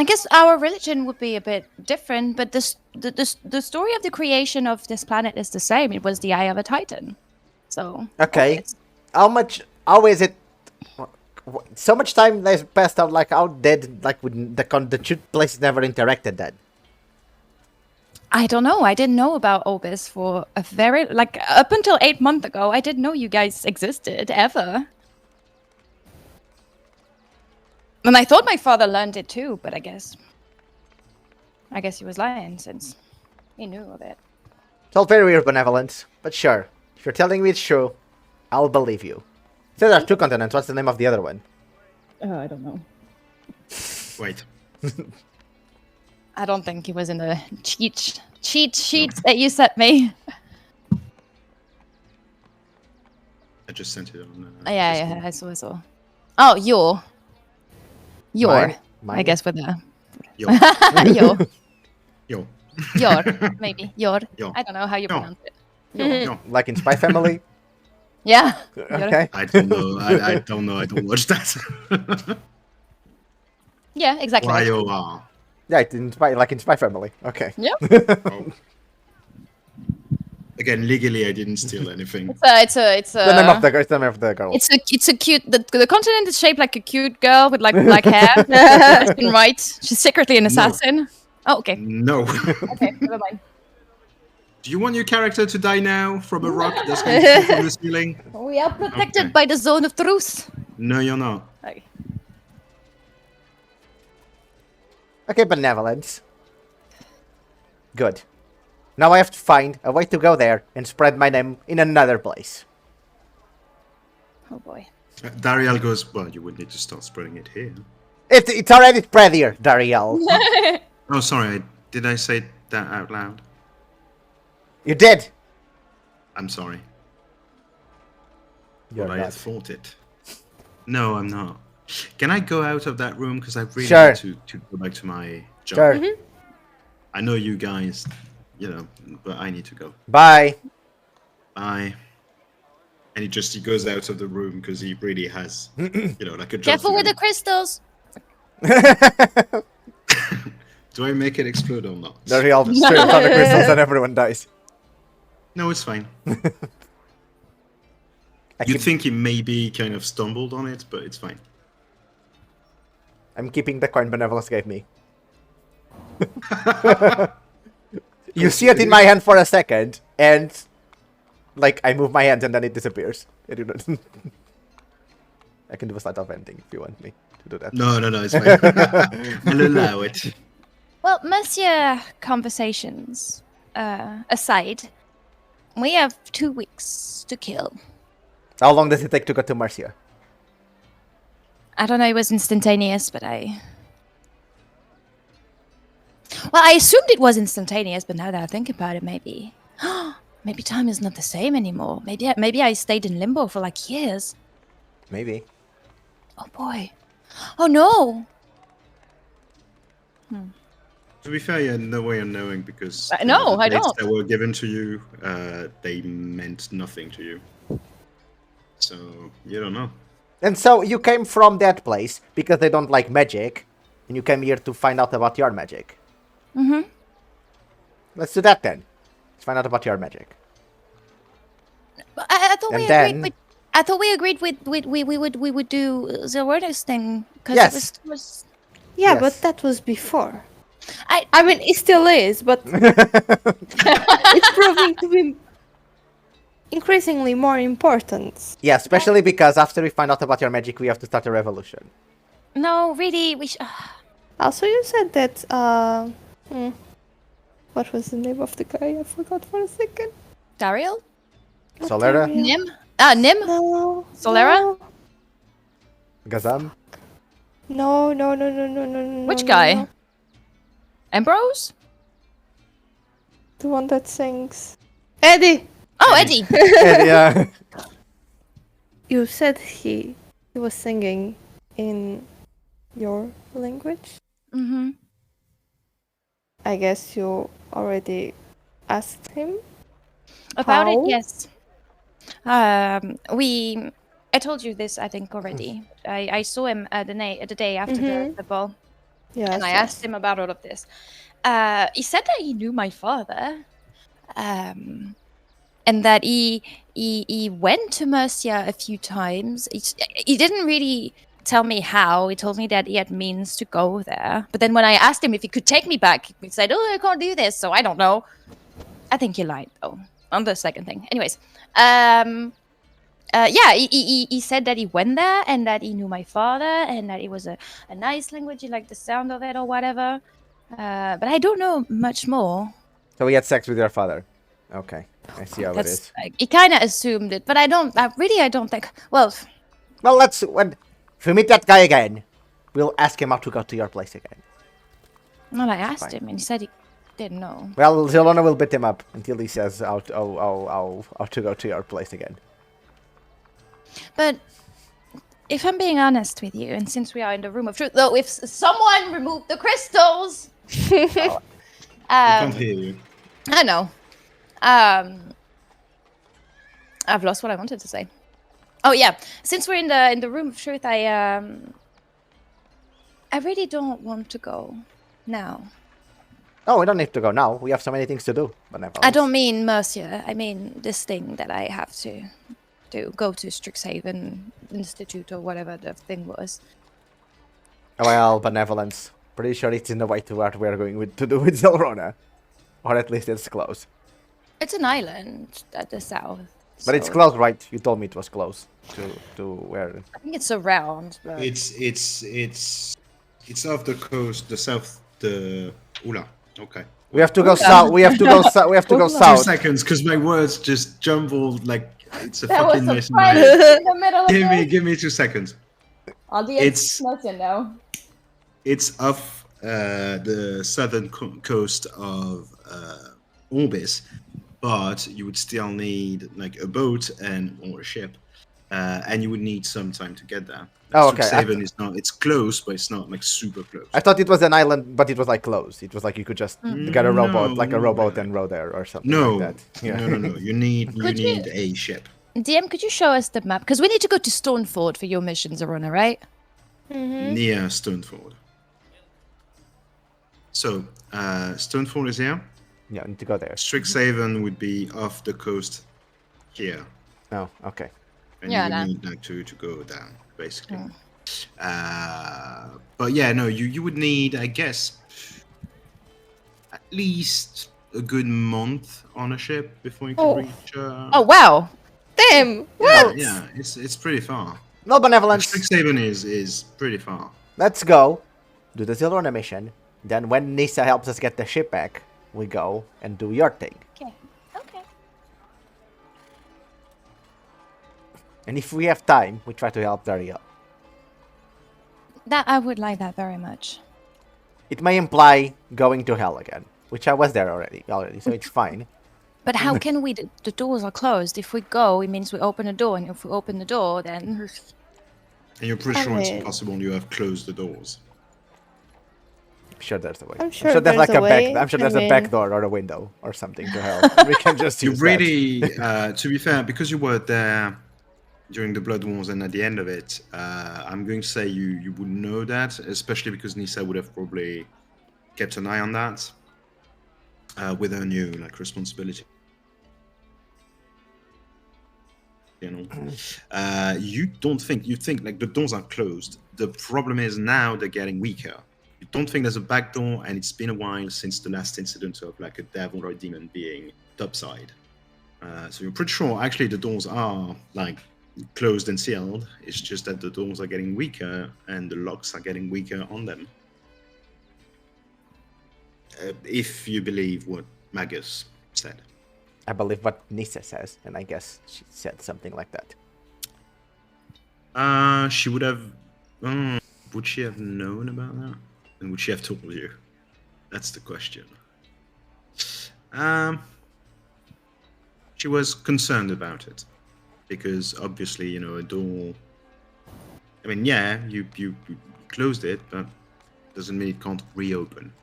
D: guess our religion would be a bit different, but the story of the creation of this planet is the same. It was the eye of a titan. So
E: Okay.
D: Orbis.
E: How is it? So much time has passed out. Like how did the two places never interacted then?
D: I don't know. I didn't know about Orbis for a very up until 8 months ago. I didn't know you guys existed ever. And I thought my father learned it too, but I guess he was lying since he knew of it.
E: It's all very weird, Benevolence, but sure. If you're telling me it's true, I'll believe you. So there are two continents. What's the name of the other one?
D: I don't know.
A: wait.
D: I don't think he was in the cheat sheets that you sent me.
A: I just sent it on.
D: Yeah, I saw. Oh, your.
E: Mine?
D: I guess with the
A: Yo,
D: your,
A: yo,
D: maybe your.
A: Yo.
D: I don't know how you
A: Yo.
D: pronounce it.
A: yo.
E: Like in Spy Family?
D: Yeah.
E: Okay.
A: I don't know. I don't know. I don't watch that.
D: Yeah, exactly.
A: Y-O-R.
E: Yeah, in Spy Family. Okay.
D: Yeah.
A: Oh. Again, legally, I didn't steal anything.
D: It's a.
E: It's the name of the girl.
D: It's a cute. The continent is shaped like a cute girl with like black hair. Left and right. She's secretly an assassin. Oh, okay.
A: No.
D: Okay, never mind.
A: Do you want your character to die now from a rock that's going to fall from the ceiling?
D: We are protected
A: Okay.
D: by the zone of truth.
A: No, you're not.
D: Okay.
E: Okay, Benevolence. Good. Now I have to find a way to go there and spread my name in another place.
D: Oh boy.
A: Dariel goes, well, you would need to start spreading it here.
E: It's already spread here, Dariel.
A: Oh, sorry. Did I say that out loud?
E: You did.
A: I'm sorry.
E: You're
A: But I
E: not.
A: thought it. No, I'm not. Can I go out of that room? Because I really
E: Sure.
A: need to go back to my job.
E: Sure.
A: I know you guys, but I need to go.
E: Bye.
A: Bye. And he goes out of the room because he really has, like a job.
D: Careful
A: to
D: with
A: do.
D: the crystals.
A: Do I make it explode or not?
E: Dariel just straight on the crystals and everyone dies.
A: No, it's fine.
E: I
A: You'd
E: keep-
A: think he maybe kind of stumbled on it, but it's fine.
E: I'm keeping the coin Benevolence gave me. You see it in my hand for a second, and I move my hand and then it disappears. I do not. I can do a sleight of ending if you want me to do that.
A: No, it's fine. I'll allow it.
D: Well, Monsieur conversations aside, we have 2 weeks to kill.
E: How long does it take to go to Marcia?
D: I don't know, it was instantaneous, but Well, I assumed it was instantaneous, but now that I think about it, maybe... maybe time is not the same anymore. Maybe I stayed in limbo for years.
E: Maybe.
D: Oh boy. Oh no!
A: To be fair, you had no way of knowing because
D: No,
A: the
D: I
A: dates
D: don't.
A: that were given to you, they meant nothing to you. So you don't know.
E: And so you came from that place because they don't like magic, and you came here to find out about your magic.
D: Mm-hmm.
E: Let's do that then. Let's find out about your magic.
D: I thought
E: And
D: we
E: then-
D: agreed with. I thought we agreed with we would do Zylrona's thing because
E: Yes.
D: it was.
B: Yeah,
E: Yes.
B: but that was before.
D: I
B: I mean, it still is, but it's proving to be increasingly more important.
E: Yeah, especially because after we find out about your magic, we have to start a revolution.
D: no, really, we.
B: Also, you said that. What was the name of the guy? I forgot for a second.
D: Dariel,
B: Not
E: Solera?
B: Dariel.
D: Nim, Nim,
B: No.
D: Solera?
E: Gazam?
B: No.
D: Which
B: no,
D: guy?
B: no.
D: Ambrose.
B: The one that sings. Eddie.
D: Oh, Eddie.
E: Yeah.
B: You said he was singing in your language.
D: Mm-hmm.
B: I guess you already asked him.
D: About
B: How?
D: it, yes. I told you this, I think, already. I saw him the day after the ball,
B: Yes.
D: and I asked him about all of this. He said that he knew my father, and that he went to Mercia a few times. He didn't really tell me how. He told me that he had means to go there. But then when I asked him if he could take me back, he said, "Oh, I can't do this, so I don't know." I think he lied though on the second thing. Anyways, yeah, he said that he went there and that he knew my father and that it was a nice language. He liked the sound of it or whatever. But I don't know much more.
E: So we had sex with your father. Okay, I see how it is.
D: He kind of assumed it, but I don't think. Well,
E: Well, if we meet that guy again, we'll ask him how to go to your place again.
D: I asked
E: Fine.
D: him and he said he didn't know.
E: Well, Zylrona will beat him up until he says how to go to your place again.
D: But if I'm being honest with you, and since we are in the room of truth, though, if someone removed the crystals,
A: I can't hear you.
D: I know. I've lost what I wanted to say. Oh yeah, since we're in the room of truth, I really don't want to go now.
E: Oh, we don't need to go now. We have so many things to do. Benevolence.
D: I don't mean Mercia. I mean this thing that I have to do. Go to Strixhaven Institute or whatever the thing was.
E: Well, Benevolence. Pretty sure it's in the way to what we're going to do with Zylrona. Or at least it's close.
D: It's an island at the south.
E: But it's
D: so
E: close, right? You told me it was close to where.
D: I think it's around. But...
A: It's off the coast, the south, the Ula. Okay.
E: We have to go south. We have to go. We have to go
A: 2
E: south.
A: seconds, because my words just jumbled like it's a
D: That was
A: fucking
D: a
A: mess in my
D: fight
A: head.
D: in the middle of
A: Give me 2 seconds.
D: I'll be
A: It's-
D: Mercia now.
A: It's off the southern coast of Orbis, but you would still need like a boat or a ship, and you would need some time to get there.
E: Oh, okay.
A: Strixhaven is not. It's close, but it's not like super close.
E: I thought it was an island, but it was like close. It was like you could just get a rowboat, like a
A: No.
E: rowboat, and row there or something
A: No,
E: like that. Yeah.
A: no. You need
D: Could you-
A: a ship.
D: DM, could you show us the map? Because we need to go to Stoneford for your mission, Zylrona, right?
A: Near Stoneford. So, Stoneford is here.
E: Yeah, I need to go there.
A: Strixhaven would be off the coast here.
E: Oh, okay.
A: And
D: Yeah,
A: you
D: no.
A: would need like, to go down, basically. But yeah, no, you would need, I guess, at least a good month on a ship before you can
B: Oh.
A: reach.
D: Oh, wow.
B: Damn!
A: Yeah, it's pretty far.
E: No Benevolence.
A: Strixhaven is pretty far.
E: Let's go. Do the Zylrona mission. Then when Nisa helps us get the ship back, we go and do your thing.
D: Okay.
E: And if we have time, we try to help Dario.
D: That I would like that very much.
E: It may imply going to hell again, which I was there already, so it's fine.
D: But how can we? The doors are closed. If we go, it means we open a door, and if we open the door, then
A: And you're pretty sure it's
B: Okay.
A: impossible you have closed the doors.
E: I'm sure there's a way.
B: I'm sure
E: there's
B: there's
E: like
B: a
E: a
B: way.
E: back. I'm sure
B: I
E: there's a
B: mean-
E: back door or a window or something to hell. We can just
A: You
E: use
A: really, to be fair, because you were there during the Blood Wars and at the end of it, I'm going to say you would know that, especially because Nisa would have probably kept an eye on that with her new responsibility. You don't think, you think like the doors are closed. The problem is now they're getting weaker. You don't think there's a back door, and it's been a while since the last incident of like a devil or a demon being topside. So you're pretty sure actually the doors are like closed and sealed. It's just that the doors are getting weaker and the locks are getting weaker on them. If you believe what Magus said.
E: I believe what Nissa says, and I guess she said something like that.
A: She would have. Would she have known about that? And would she have told you? That's the question. She was concerned about it because obviously, a door. I mean, yeah, you closed it, but doesn't mean it can't reopen.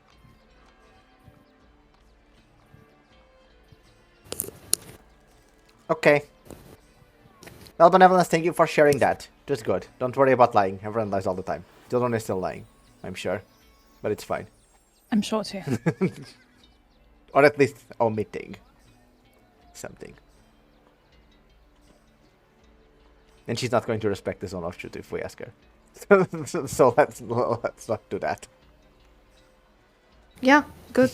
E: Okay. Well, Benevolence, thank you for sharing that. Just good. Don't worry about lying. Everyone lies all the time. Zylrona is still lying, I'm sure. But it's fine.
D: I'm sure too.
E: Or at least omitting something. And she's not going to respect the zone of truth if we ask her. So let's not do that.
B: Yeah, good.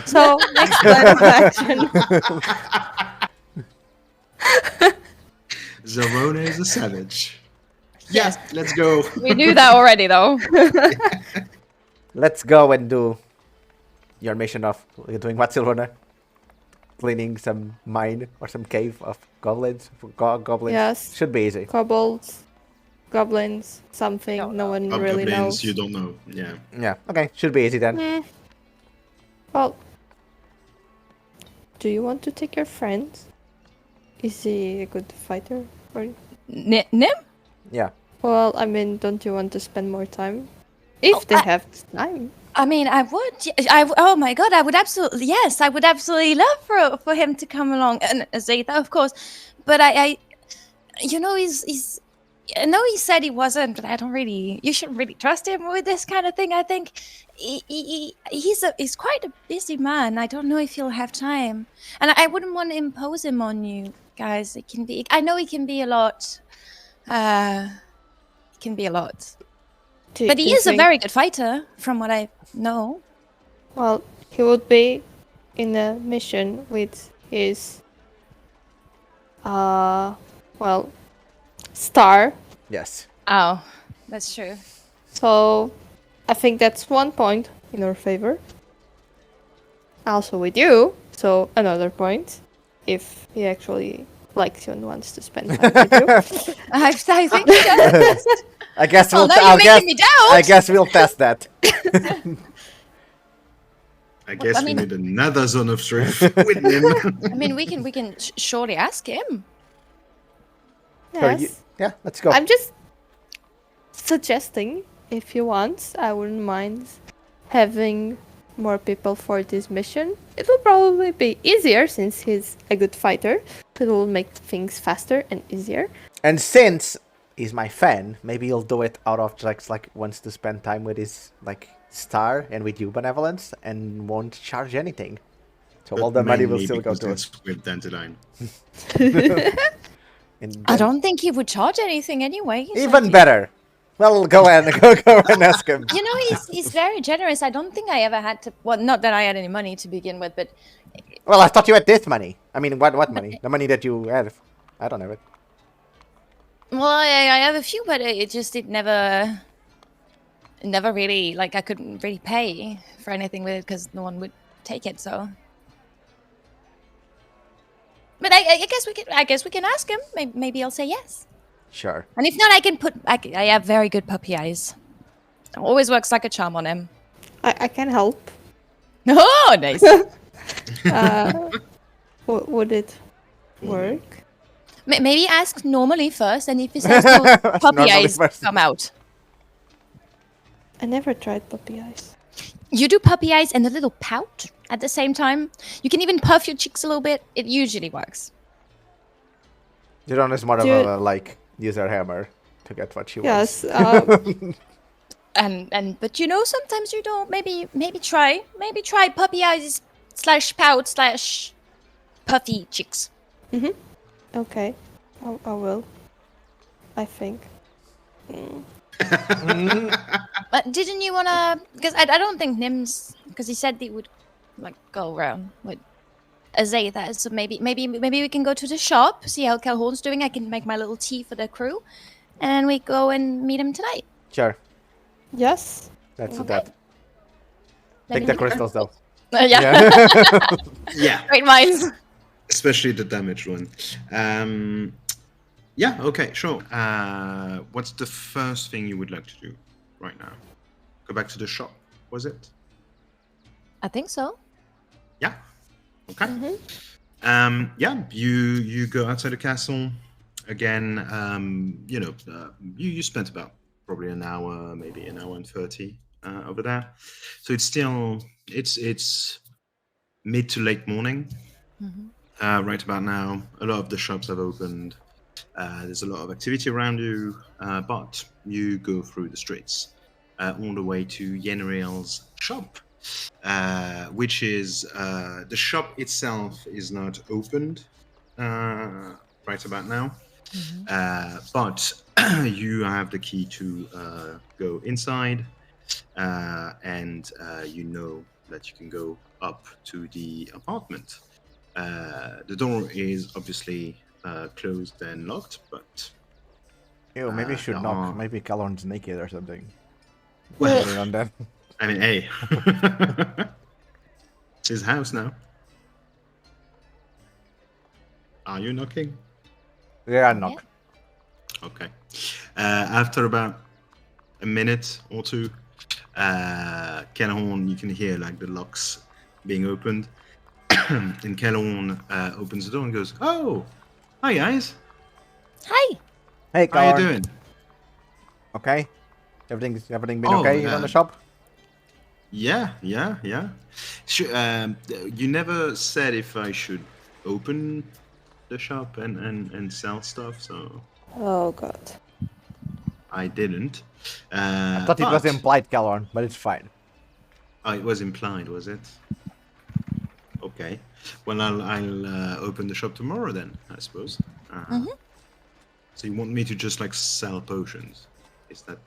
F: So, next plan of action.
A: Zylrona is a savage. Yes, let's go.
D: We knew that already, though.
E: Let's go and do your mission of doing what, Zylrona? Cleaning some mine or some cave of goblins? Goblins?
F: Yes.
E: Should be easy.
F: Kobolds, goblins, something. No one really knows.
A: You don't know. Yeah.
E: Yeah, okay. Should be easy then.
F: Well, do you want to take your friend? Is he a good fighter? Or...
D: Nim?
E: Yeah.
F: Well, I mean, don't you want to spend more time? If they have time.
D: I mean, I would. Oh my god, I would absolutely. Yes, I would absolutely love for him to come along, and Zeta, of course. But he's. I know he said he wasn't, but I don't really. You shouldn't really trust him with this kind of thing. I think he's quite a busy man. I don't know if he'll have time, and I wouldn't want to impose him on you guys. It can be. I know he can be a lot. It can be a lot. But he is a very good fighter, from what I know.
F: Well, he would be in a mission with his, star.
E: Yes.
D: Oh, that's true.
F: So, I think that's 1 point in our favor. Also with you, so another point, if he actually likes you and wants to spend time with you.
D: I think he does.
E: I guess we'll.
D: Now you're making me doubt.
E: I guess we'll test that.
A: I guess
D: I
A: we
D: mean-
A: need another zone of truth with him.
D: I mean, we can surely ask him.
F: Yes.
E: Yeah, let's go.
F: I'm just suggesting, if you want, I wouldn't mind having more people for this mission. It will probably be easier since he's a good fighter. It will make things faster and easier.
E: And since he's my fan, maybe he'll do it out of just like wants to spend time with his star and with you, Benevolence, and won't charge anything. So all the money will
A: Mainly
E: still go
A: because
E: to it.
A: it's with Dandelion.
E: And
D: I don't think he would charge anything anyway. He's
E: even
D: like-
E: better. Well, go and ask him.
D: You know, he's very generous. I don't think I ever had to. Well, not that I had any money to begin with, but
E: Well, I thought you had this money. I mean, what money? The money that you have. I don't have it.
D: well, I have a few, but it never really I couldn't really pay for anything with it because no one would take it. So, but I guess we can ask him. Maybe he'll say yes.
E: Sure.
D: And if not, I have very good puppy eyes. It always works like a charm on him.
F: I can help.
D: Oh, nice.
F: Would it work?
D: Maybe ask normally first, and if he says no, puppy
E: Normally
D: eyes
E: first.
D: come out.
F: I never tried puppy eyes.
D: You do puppy eyes and a little pout at the same time. You can even puff your cheeks a little bit. It usually works.
E: Zylrona is more of
F: Dude.
E: a use her hammer to get what she wants.
F: Yes.
D: But sometimes you don't. Maybe try puppy eyes / pout / puffy cheeks.
F: Okay. I will. I think.
D: But didn't you wanna? Because I don't think Nim's. Because he said he would, like, go around with Azatha. So maybe we can go to the shop, see how Calhoun's doing. I can make my little tea for the crew, and we go and meet him tonight.
E: Sure.
F: Yes.
E: Let's do
D: Okay.
E: that.
D: Let
E: Take
D: me
E: the
D: do
E: crystals though.
D: that. Yeah.
A: Yeah,
D: Great minds.
A: especially the damaged one. Yeah, okay, sure. What's the first thing you would like to do right now? Go back to the shop, was it?
D: I think so.
A: Yeah. Okay. Yeah, you go outside the castle again. You spent about probably an hour, maybe an hour and 30 over there. So it's mid to late morning. Right about now, a lot of the shops have opened. There's a lot of activity around you, but you go through the streets all the way to Yenriel's shop, which is the shop itself is not opened right about now, but you have the key to go inside, and you know that you can go up to the apartment. The door is obviously closed and locked, but
E: Ew, maybe you should
A: there
E: knock.
A: are-
E: Maybe Calorn's naked or something.
A: Well,
E: Put it on that.
A: I mean, hey, it's his house now. Are you knocking?
E: Yeah, knock.
A: Okay. After about a minute or two, Kelhorn, you can hear like the locks being opened, and Kelhorn opens the door and goes, "Oh, hi guys,
D: Hi.
E: Hey,
A: how you
E: Calorn.
A: doing?"
E: Okay. Everything been
A: Oh,
E: okay around the shop?
A: Yeah. You never said if I should open the shop and sell stuff, so
F: Oh god.
A: I didn't.
E: I thought it was
A: but-
E: implied, Calorn, but it's fine.
A: Oh, it was implied, was it? Okay. Well, I'll open the shop tomorrow then, I suppose. So you want me to just like sell potions? Is that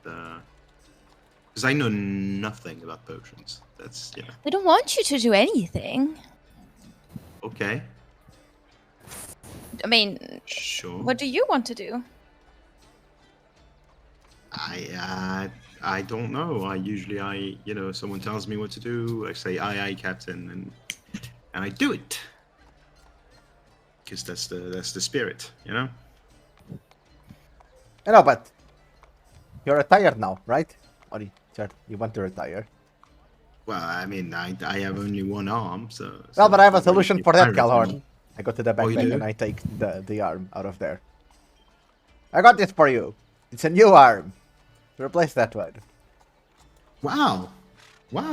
A: because I know nothing about potions. That's
D: We don't want you to do anything.
A: okay.
D: I mean,
A: Sure.
D: what do you want to do?
A: I don't know. Someone tells me what to do. I say aye, Captain, and I do it. Because that's the spirit, you know.
E: I know, but you're retired now, right? Or you want to retire?
A: Well, I mean, I have only one arm, so.
E: Well, but I have a
A: it's not really
E: solution for that,
A: pirate anymore.
E: Calhorn. I go to the
A: Oh, you
E: backpack
A: do?
E: and I take the arm out of there. I got this for you. It's a new arm. Replace that one.
A: Wow,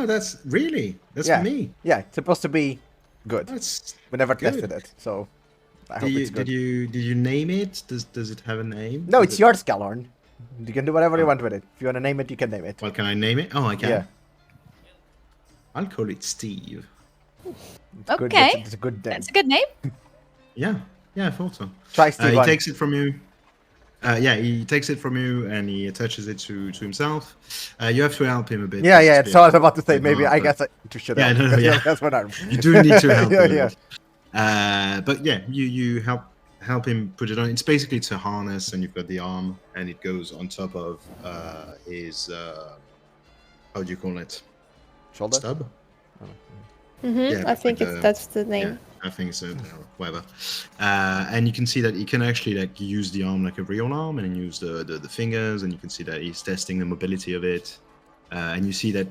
A: that's
E: Yeah.
A: for me.
E: Yeah, it's supposed to be good.
A: That's
E: We never
A: good.
E: tested it, so I hope
A: Did
E: it's good.
A: you name it? Does it have a name?
E: No,
A: Does
E: it's
A: it-
E: yours, Calhorn. You can do whatever you
A: Oh.
E: want with it. If you want to name it, you can name it.
A: Well, can I name it? Oh, I can.
E: Yeah.
A: I'll call it Steve.
E: It's good.
D: Okay.
E: It's a good name.
D: That's a good name.
A: Yeah, I thought so.
E: Try Steve
A: He
E: on.
A: takes it from you. He takes it from you and he attaches it to himself. You have to help him a bit.
E: Yeah,
A: It's a
E: so I was
A: bit
E: about to say, maybe I
A: hard,
E: guess I should
A: Yeah,
E: have.
A: no,
E: because
A: yeah.
E: That's one arm.
A: You do need to help
E: Yeah,
A: him.
E: yeah.
A: But yeah, you help him put it on. It's basically to harness, and you've got the arm, and it goes on top of his how do you call it?
E: Shoulder?
A: Stub.
F: I
A: like
F: think that's the name.
A: Yeah, I think so. Whatever. And you can see that he can actually like use the arm like a real arm, and then use the fingers, and you can see that he's testing the mobility of it. And you see that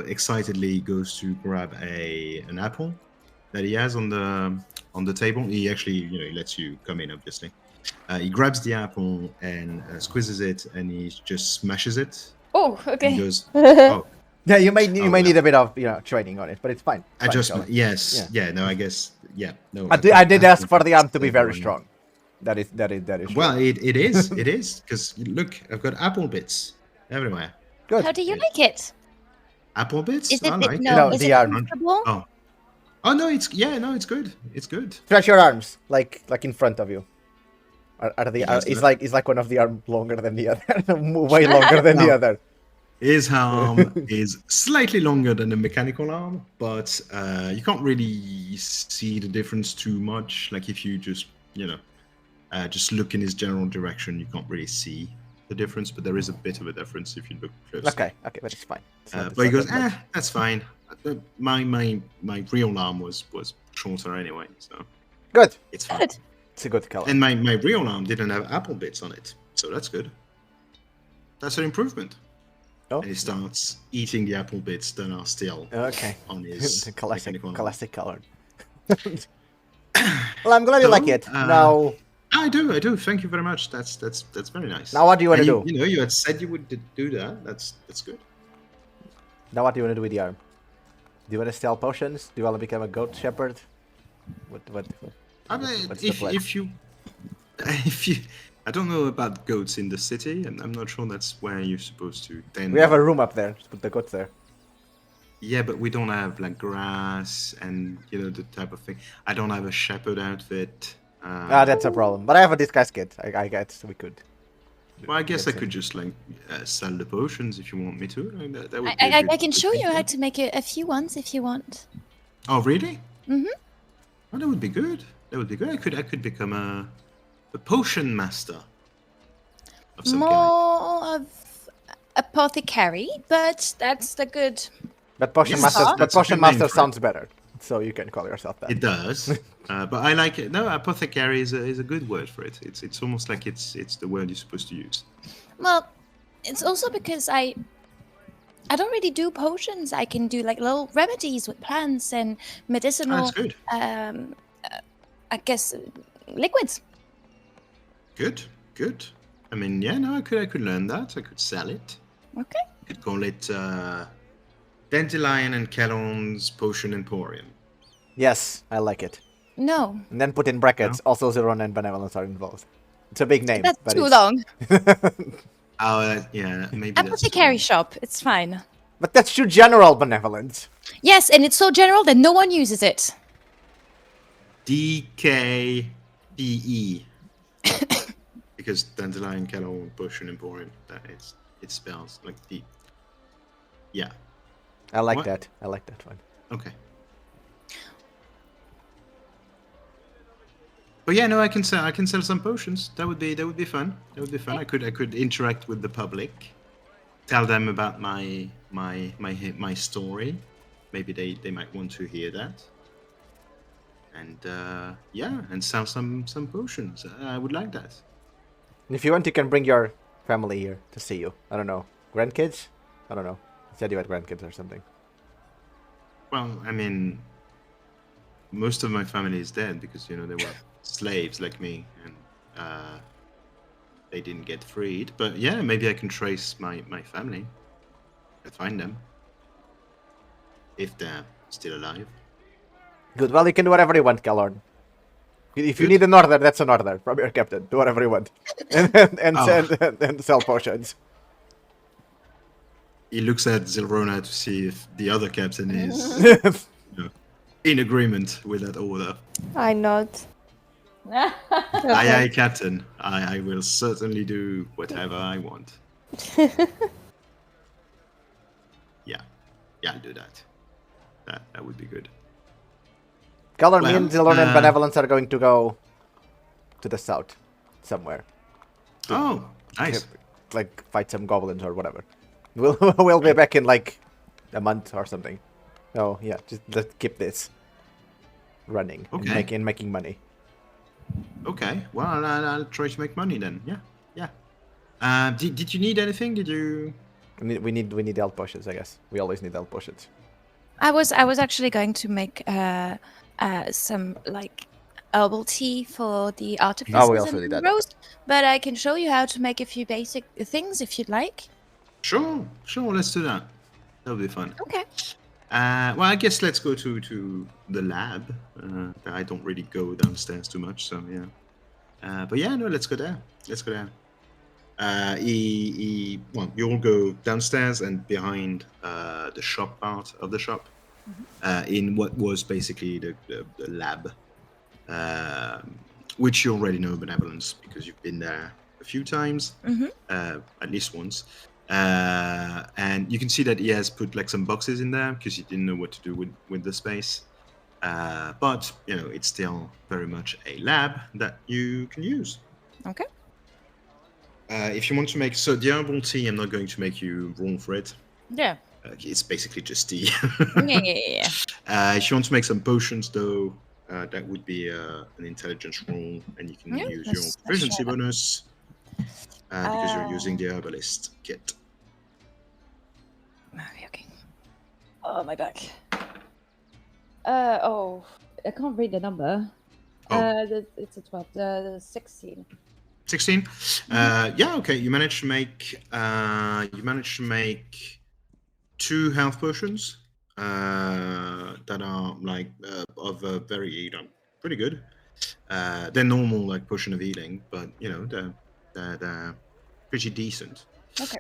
A: excitedly he goes to grab an apple that he has on the table. He actually he lets you come in, obviously. He grabs the apple and squeezes it, and he just smashes it.
D: Oh,
A: And
D: okay.
A: he goes, oh,
E: Yeah, you may
A: Oh,
E: need a bit of training on it, but it's fine. It's fine,
A: adjustment.
E: Calhorn.
A: Yes.
E: Yeah.
A: Yeah. No, I guess. Yeah. No.
E: I did ask for the arm to be
A: Stable
E: very
A: and-
E: strong. That is true.
A: Well, it is. It is. Because look, I've got apple bits everywhere.
E: Good.
D: How do you like it?
A: Apple bits?
D: Is it
A: I like
D: no?
E: No,
D: Is
E: the
D: it
E: arm.
D: comfortable?
A: Oh. Oh no, it's good. It's good.
E: Stretch your arms like in front of you. Is like one of the arm longer than the other, way longer than the
A: No.
E: other.
A: His arm is slightly longer than the mechanical arm, but you can't really see the difference too much. Like if you just, just look in his general direction, you can't really see the difference, but there is a bit of a difference if you look closely.
E: Okay, but it's fine.
A: But he goes, that's fine. My real arm was shorter anyway, so
E: Good.
A: it's fine.
D: Good.
E: It's a good color.
A: And my real arm didn't have apple bits on it, so that's good. That's an improvement.
E: Oh.
A: And he starts eating the apple bits that are still
E: Okay.
A: on his
E: The classic
A: mechanical arm.
E: color. Well, I'm glad you like it. Now,
A: I do. Thank you very much. That's very nice.
E: now what do you want to do?
A: You had said you would do that. That's good.
E: Now what do you want to do with the arm? Do you want to sell potions? Do you want to become a goat shepherd? What?
A: I mean,
E: What's the plan?
A: if you, I don't know about goats in the city, and I'm not sure that's where you're supposed to. Then
E: We have a room up there. Just put the goats there.
A: yeah, but we don't have like grass and the type of thing. I don't have a shepherd outfit.
E: That's a problem. But I have a disguise kit. I guess we could.
A: Well, I guess I
E: That's
A: could just like sell the potions if you want me to. Like, that would be
D: I
A: good-
D: can
A: good
D: show
A: thing
D: you
A: to
D: how
A: do.
D: to make a few ones if you want.
A: Oh, really?
D: Mhm.
A: Oh, that would be good. That would be good. I could become a potion master of some kind.
D: More of apothecary, but that's the good.
E: But potion
A: Yes,
E: master. But
A: that's a
E: potion
A: good name
E: master
A: for it.
E: sounds better. So you can call yourself that.
A: It does, but I like it. No, apothecary is a good word for it. It's almost like it's the word you're supposed to use.
D: Well, it's also because I don't really do potions. I can do like little remedies with plants and medicinal.
A: That's good.
D: I guess liquids.
A: Good. I mean, yeah, no, I could learn that. I could sell it.
D: Okay.
A: I could call it Dandelion and Kellon's Potion Emporium.
E: Yes, I like it.
D: No,
E: And then put in brackets. Also, Zylrona and Benevolence are involved. It's a big name.
D: that's
E: but
D: too
E: it's...
D: long.
A: Oh, yeah, maybe that's
D: Apothecary
A: too
D: shop. It's fine.
E: But that's too general benevolence.
D: Yes, and it's so general that no one uses it.
A: DKBE. Because Dandelion, Kellon, Potion Emporium. It spells like the. Yeah.
E: I like
A: What?
E: that. I like that one.
A: Okay. But yeah, no, I can sell some potions. That would be fun. That would be fun. I could interact with the public, tell them about my story. Maybe they might want to hear that. And and sell some potions. I would like that.
E: And if you want, you can bring your family here to see you. I don't know. Grandkids? I don't know. You said you had grandkids or something.
A: Well, I mean, most of my family is dead because they were slaves like me, and they didn't get freed. But yeah, maybe I can trace my family and find them if they're still alive.
E: Good. Well, you can do whatever you want, Kalorn. If you
A: Good.
E: need an order, that's an order from your captain. Do whatever you want. And sell potions.
A: He looks at Zylrona to see if the other captain is in agreement with that order.
F: I nod.
A: Aye, aye, Captain. I will certainly do whatever I want. Yeah, I'll do that. That would be good.
E: Kalorn, me and
A: Well,
E: Zylrona and Benevolence are going to go to the south somewhere.
A: Oh, nice.
E: Like fight some goblins or whatever. We'll be back in like a month or something. Oh yeah, just let's keep this running
A: Okay.
E: and making money.
A: Okay, well, I'll try to make money then. Yeah. Did you need anything? Did you?
E: We need health potions, I guess. We always need health potions.
D: I was actually going to make some like herbal tea for the artificers
E: we also
D: and
E: did that.
D: roast, but I can show you how to make a few basic things if you'd like.
A: Sure. Let's do that. That'll be fun.
D: Okay.
A: Well, I guess let's go to the lab. I don't really go downstairs too much, so yeah. But yeah, no, let's go there. Well, you all go downstairs and behind the shop part of the shop, in what was basically the lab, which you already know Benevolence because you've been there a few times, at least once. And you can see that he has put like some boxes in there because he didn't know what to do with the space. But you know, it's still very much a lab that you can use.
D: Okay.
A: If you want to make the herbal tea, I'm not going to make you roll for it.
D: Yeah.
A: It's basically just tea.
D: Yeah.
A: If you want to make some potions, though, that would be an intelligence roll, and you can
D: Yeah,
A: use your
D: let's
A: proficiency
D: try that.
A: bonus because you're using the herbalist kit.
D: Okay. Oh, my back. I can't read the number.
A: Oh.
D: It's a 12. 16.
A: 16. Yeah, okay. You managed to make 2 health potions that are like of a very pretty good. They're normal like potion of healing, but you know they're pretty decent.
D: Okay.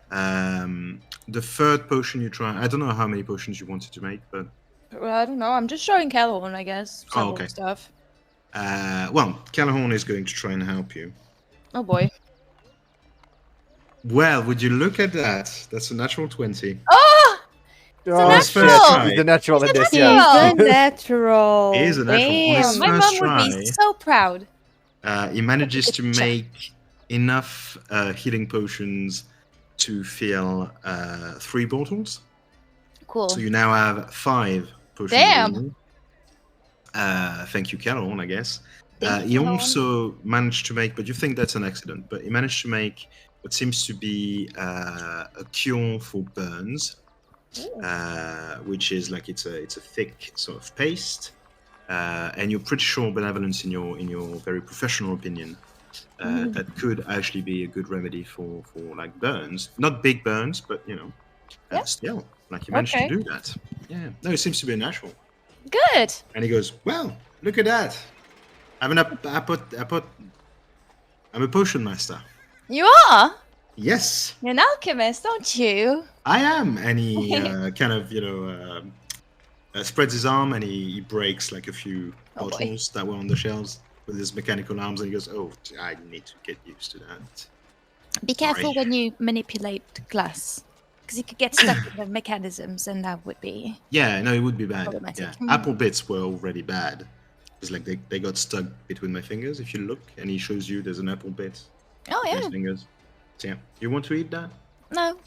A: The third potion you try, I don't know how many potions you wanted to make, but
D: Well, I don't know. I'm just showing Calhoun, I guess.
A: Oh,
D: Some
A: okay.
D: stuff.
A: well, Calhoun is going to try and help you.
D: Oh boy.
A: Well, would you look at that? That's a natural 20.
D: Oh!
E: Oh,
A: His
D: natural!
A: first try.
E: He's the natural in this,
F: He's
E: yeah.
F: a natural.
A: He is a natural. On his
F: Damn.
D: My
A: first
D: mom would be
A: try,
D: so proud.
A: he manages to
D: Good job.
A: make enough healing potions to fill 3 bottles.
D: Cool.
A: So you now have 5 potions.
D: Damn.
A: Healing. Thank you, Calhoun, I guess.
D: Thank
A: He
D: you,
A: also managed to make, but you think that's an accident, but he managed to make what seems to be a cure for burns, which is like it's a thick sort of paste, and you're pretty sure Benevolence, in your very professional opinion, that could actually be a good remedy for like burns, not big burns, but you know, still like you managed to do that. Yeah, no, it seems to be a natural.
D: Good.
A: And he goes, well, look at that. I'm a potion master.
D: You are?
A: Yes,
D: You're an alchemist, aren't you?
A: I am. And he kind of, spreads his arm and he breaks like a few
D: Oh, boy.
A: bottles that were on the shelves with his mechanical arms. And he goes, oh, I need to get used to that.
D: Be careful
A: Sorry.
D: when you manipulate glass. Because you could get stuck in the mechanisms and that would be...
A: Yeah, no, it would be bad.
D: Problematic.
A: Yeah, apple bits were already bad. It's like they got stuck between my fingers. If you look and he shows you there's an apple bit
D: Oh,
A: between
D: yeah.
A: his fingers. So, yeah, you want to eat that?
D: No.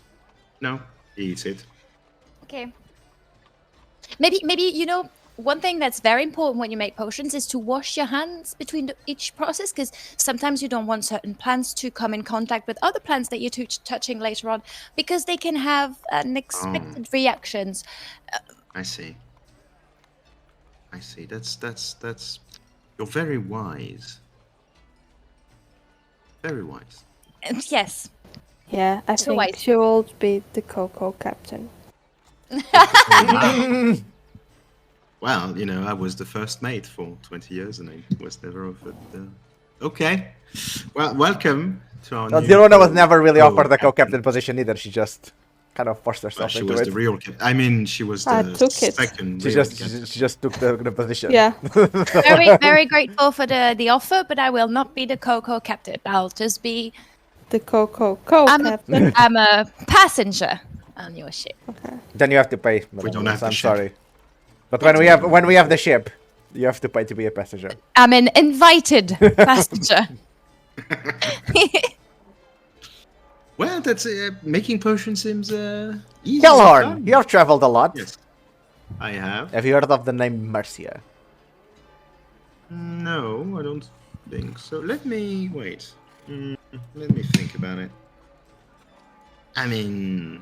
A: No, he eats it.
D: Okay. Maybe one thing that's very important when you make potions is to wash your hands between each process, because sometimes you don't want certain plants to come in contact with other plants that you're touching later on, because they can have unexpected reactions.
A: I see. That's. You're very wise. Very wise.
D: Yes.
F: Yeah, I
D: So
F: think
D: wise.
F: she will be the Coco captain.
A: Well, you know, I was the first mate for 20 years and I was never offered. Okay. Well, welcome to our new
E: Zylrona was never really offered the
A: co-captain.
E: co-captain position either. She just kind of forced
A: Well,
E: herself
A: she
E: into
A: was
E: it.
A: the real captain. I mean, she was
F: I
A: the
F: took it.
A: second
E: She
A: real
E: just
A: captain.
E: she just took the position.
F: Yeah.
D: Very, very grateful for the offer, but I will not be the Coco captain. I'll just be...
F: The Coco
D: I'm
F: captain.
D: I'm a passenger on your ship.
F: Okay.
E: Then you have to pay.
A: We don't have the
E: I'm
A: ship.
E: sorry. But when we have the ship, you have to pay to be a passenger.
D: I'm an invited passenger.
A: Well, that's making potions seems easy.
E: Kelhorn, you've traveled a lot.
A: Yes, I have.
E: Have you heard of the name Mercia?
A: No, I don't think so. Let me wait. Let me think about it. I mean,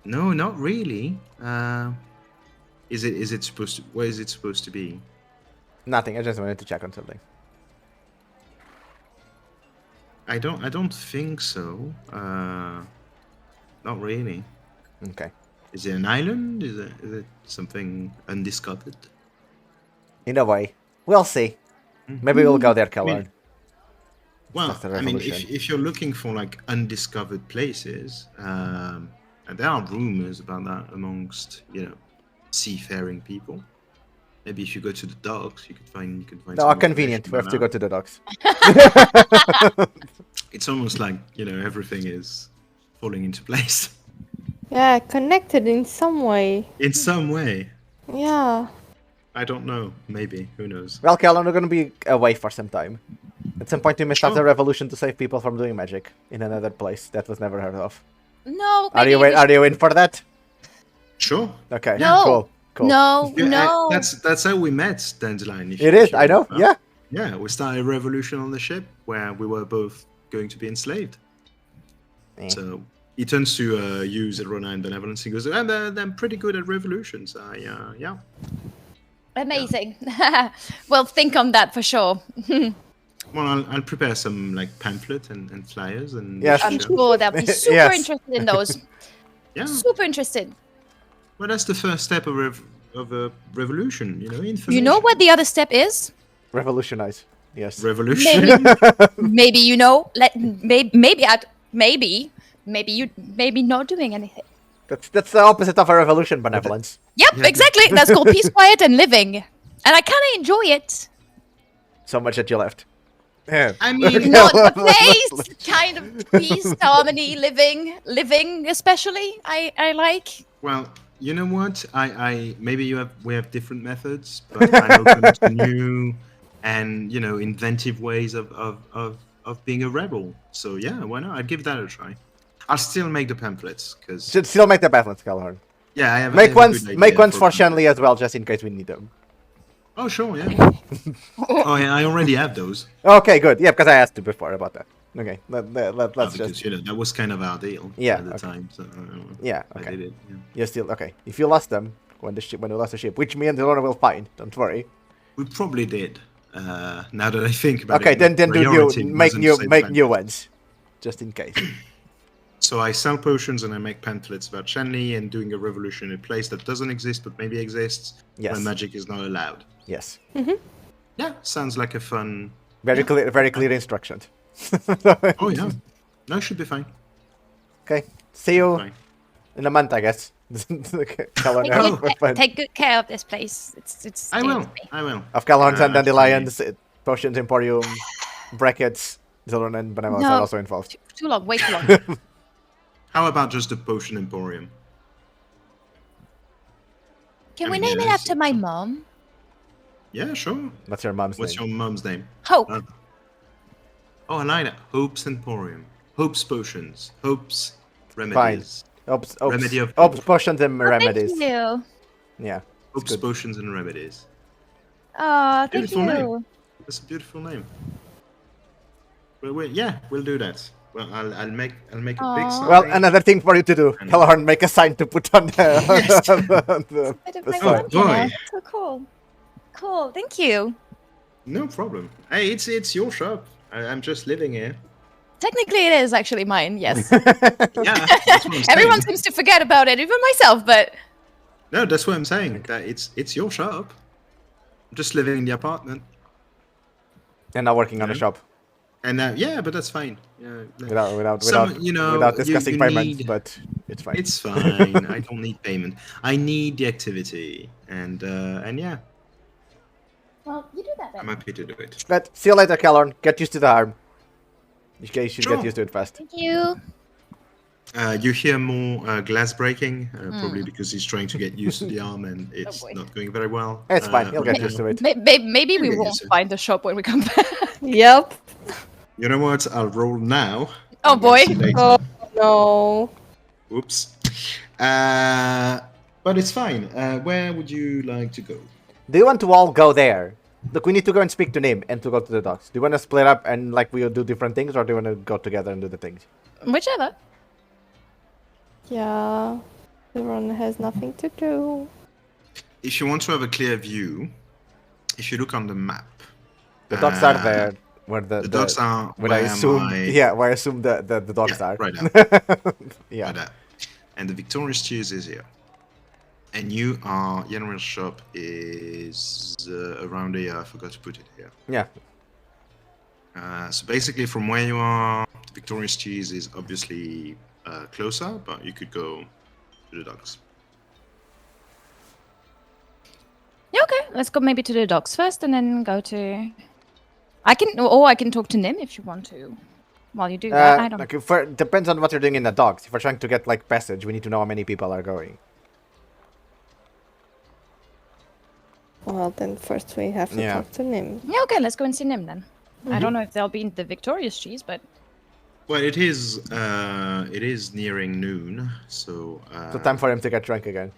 A: no, not really. Is it supposed to? Where is it supposed to be?
E: Nothing. I just wanted to check on something.
A: I don't think so. Not really.
E: Okay.
A: Is it an island? Is it something undiscovered?
E: In a way, we'll see. Maybe we'll go there, Kelhorn.
A: Well,
E: That's the
A: I mean,
E: revolution.
A: if you're looking for like undiscovered places, and there are rumors about that amongst seafaring people. Maybe if you go to the docks, you could find.
E: No,
A: some
E: convenient. We
A: information
E: have to go
A: about
E: to the docks.
A: that. It's almost like everything is falling into place
F: Yeah, connected in some way.
A: in some way.
F: Yeah.
A: I don't know. Maybe. Who knows?
E: Well, Callan, we're gonna be away for some time. At some point, we may start
A: Sure.
E: a revolution to save people from doing magic in another place that was never heard of.
D: No.
E: Are you
D: maybe
E: Are you in for that?
A: Sure.
E: Okay.
D: No.
E: Cool. Cool.
D: No.
A: Yeah,
D: No.
A: that's how we met, Dandelion.
E: It is. I know. Yeah.
A: Yeah, we started a revolution on the ship where we were both going to be enslaved.
E: Eh.
A: So he turns to use Zylrona and Benevolence. He goes, they're pretty good at revolutions. Yeah.
D: Amazing. Well, think on that for sure.
A: Well, I'll prepare some like pamphlet and flyers and.
E: Yes.
D: I'm
A: show.
D: sure they'll be super
E: Yes.
D: interested in those.
A: Yeah.
D: Super interested.
A: Well, that's the first step of a revolution. Information.
D: You know what the other step is?
E: Revolutionize. Yes.
A: Revolution.
D: Maybe you know. Maybe not doing anything.
E: That's the opposite of a revolution, benevolence.
D: Yep,
A: Yeah.
D: exactly. That's called peace, quiet, and living. And I kind of enjoy it.
E: So much that you left. Yeah.
A: I mean,
D: Not the place, kind of peace, harmony, living especially. I like.
A: well, you know what? I maybe we have different methods, but I'm open to new and inventive ways of being a rebel. So yeah, why not? I'd give that a try. I'll still make the pamphlets because
E: Should still make the balance, Calhoun.
A: yeah, I have. I
E: Make
A: have a
E: ones.
A: good
E: Make
A: idea
E: ones for
A: pamphlets.
E: Shanley as well, just in case we need them.
A: Oh sure, yeah. Oh yeah, I already have those.
E: Okay, good. Yeah, because I asked you before about that. Okay, let's
A: Because
E: just.
A: that was kind of our deal
E: Yeah,
A: at the
E: okay.
A: time. So
E: Yeah.
A: I
E: Okay.
A: did it. Yeah.
E: You're still okay. If you lost them when we lost the ship, which me and Zylrona will find. Don't worry.
A: We probably did. Now that I think about
E: Okay,
A: it,
E: then do
A: priority
E: new make
A: wasn't
E: new
A: same
E: make
A: time.
E: new ones, just in case.
A: So I sell potions and I make pamphlets about Shanley and doing a revolution in a place that doesn't exist but maybe exists
E: Yes.
A: where magic is not allowed.
E: Yes.
A: Yeah, sounds like a fun.
E: Very clear instructions.
A: Oh yeah, no, should be fine.
E: Okay. See you
A: Fine.
E: in a month, I guess. Okay, Calhoun,
D: Take,
E: have
D: good,
E: fun.
D: take good care of this place. It's.
A: I
D: dear
A: will.
D: to me.
A: I will.
E: Of Calhoun's and
A: actually-
E: Dandelions, Potions Emporium, brackets, Zylrona and Benevolence
D: No.
E: are also involved.
D: Too long. Way too long.
A: How about just the potion emporium?
D: Can
A: I
D: we
A: mean,
D: name it
A: yeah,
D: after my mom?
A: Yeah, sure.
E: What's your mom's
A: What's
E: name?
A: your mum's name?
D: Hope.
A: Oh, I like that. Hope's Emporium. Hope's potions. Hope's remedies. Remedy of hope.
E: Potions and
D: Oh,
E: remedies.
D: thank you.
E: Yeah.
A: Hope's
E: good.
A: potions and remedies.
D: Oh, thank
A: Beautiful
D: you.
A: name. That's a beautiful name. Well, yeah, we'll do that. Well, I'll make a big
D: Aw.
A: sign.
E: Well, another thing for you to do,
A: And-
E: Calhoun, make a sign to put on the.
A: Yes.
D: Bit of
E: the
D: my
E: sign.
D: mom, you know.
A: boy.
D: So cool. Cool. Thank you.
A: No problem. Hey, it's your shop. I'm just living here.
D: Technically, it is actually mine. Yes.
A: Yeah, that's what I'm saying.
D: Everyone seems to forget about it, even myself. But
A: No, that's what I'm saying. That it's your shop. I'm just living in the apartment.
E: And now working on the
A: Yeah.
E: shop
A: And yeah, but that's fine. Yeah,
E: without
A: Some,
E: without discussing
A: you
E: payments,
A: need-
E: but it's fine.
A: It's fine. I don't need payment. I need the activity, and yeah,
D: well, you do that
A: I'm
D: then.
A: happy to do it.
E: But see you later, Calhoun. Get used to the harm. In case you
A: Sure.
E: get used to it fast.
D: Thank you.
A: You hear more glass breaking, probably because he's trying to get used to the arm, and it's
D: boy.
A: not going very well.
E: It's fine. He'll get
A: right
E: used
A: now.
E: to it.
D: Maybe we
A: Okay,
D: won't
A: so-
D: find the shop when we come back.
F: Yep.
A: You know what? I'll roll now.
D: Oh, boy.
A: See later.
F: Oh no.
A: Oops. But it's fine. Where would you like to go?
E: Do you want to all go there? Look, we need to go and speak to Nim and to go to the docks. Do you want to split up and like we'll do different things, or do you want to go together and do the things?
D: Whichever.
F: Yeah. Everyone has nothing to do.
A: If you want to have a clear view, if you look on the map,
E: The docks are there, where
A: The docks are
E: where I assume, where I assume the docks
A: Yeah,
E: are.
A: right now.
E: Yeah.
A: Like that. And the Victorious Cheese is here. And your general shop is around here. I forgot to put it here.
E: Yeah.
A: So basically, from where you are, the Victorious Cheese is obviously closer, but you could go to the docks.
D: Yeah, okay. let's go maybe to the docks first, and then go to. I can talk to Nim if you want to. While you do that, I don't.
E: Like, depends on what you're doing in the docks. If we're trying to get like passage, we need to know how many people are going.
F: Well, then first we have to talk to Nim.
D: Yeah, okay, let's go and see Nim then. I don't know if they'll be in the Victorious cheese, but
A: Well, it is nearing noon, so.
E: So time for him to get drunk again.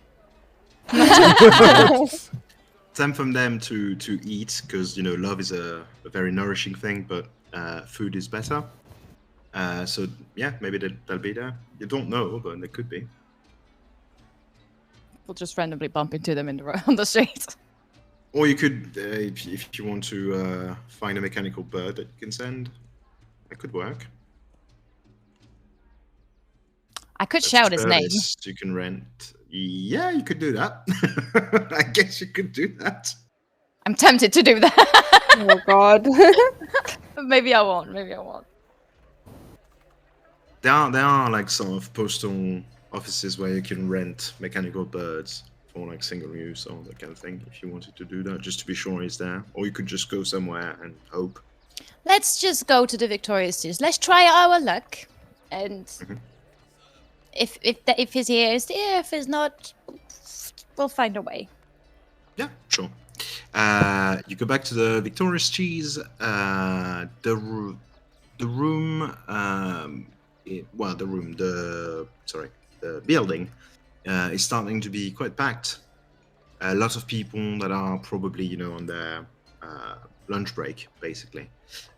A: Time for them to eat, because love is a very nourishing thing, but food is better. So yeah, maybe they'll be there. You don't know, but they could be.
D: we'll just randomly bump into them on the street.
A: Or you could, if you want to find a mechanical bird that you can send, that could work.
D: I could shout his name.
A: Service you can rent. Yeah, you could do that. I guess you could do that.
D: I'm tempted to do that.
F: Oh God.
D: Maybe I won't. Maybe I won't.
A: There are like sort of postal offices where you can rent mechanical birds for like single use or that kind of thing. If you wanted to do that, just to be sure he's there, or you could just go somewhere and hope.
D: Let's just go to the Victorious cheese. Let's try our luck, and if he's here, he's here. If he's not, we'll find a way.
A: Yeah, sure. You go back to the Victorious cheese. The building is starting to be quite packed. A lot of people that are probably on their lunch break, basically.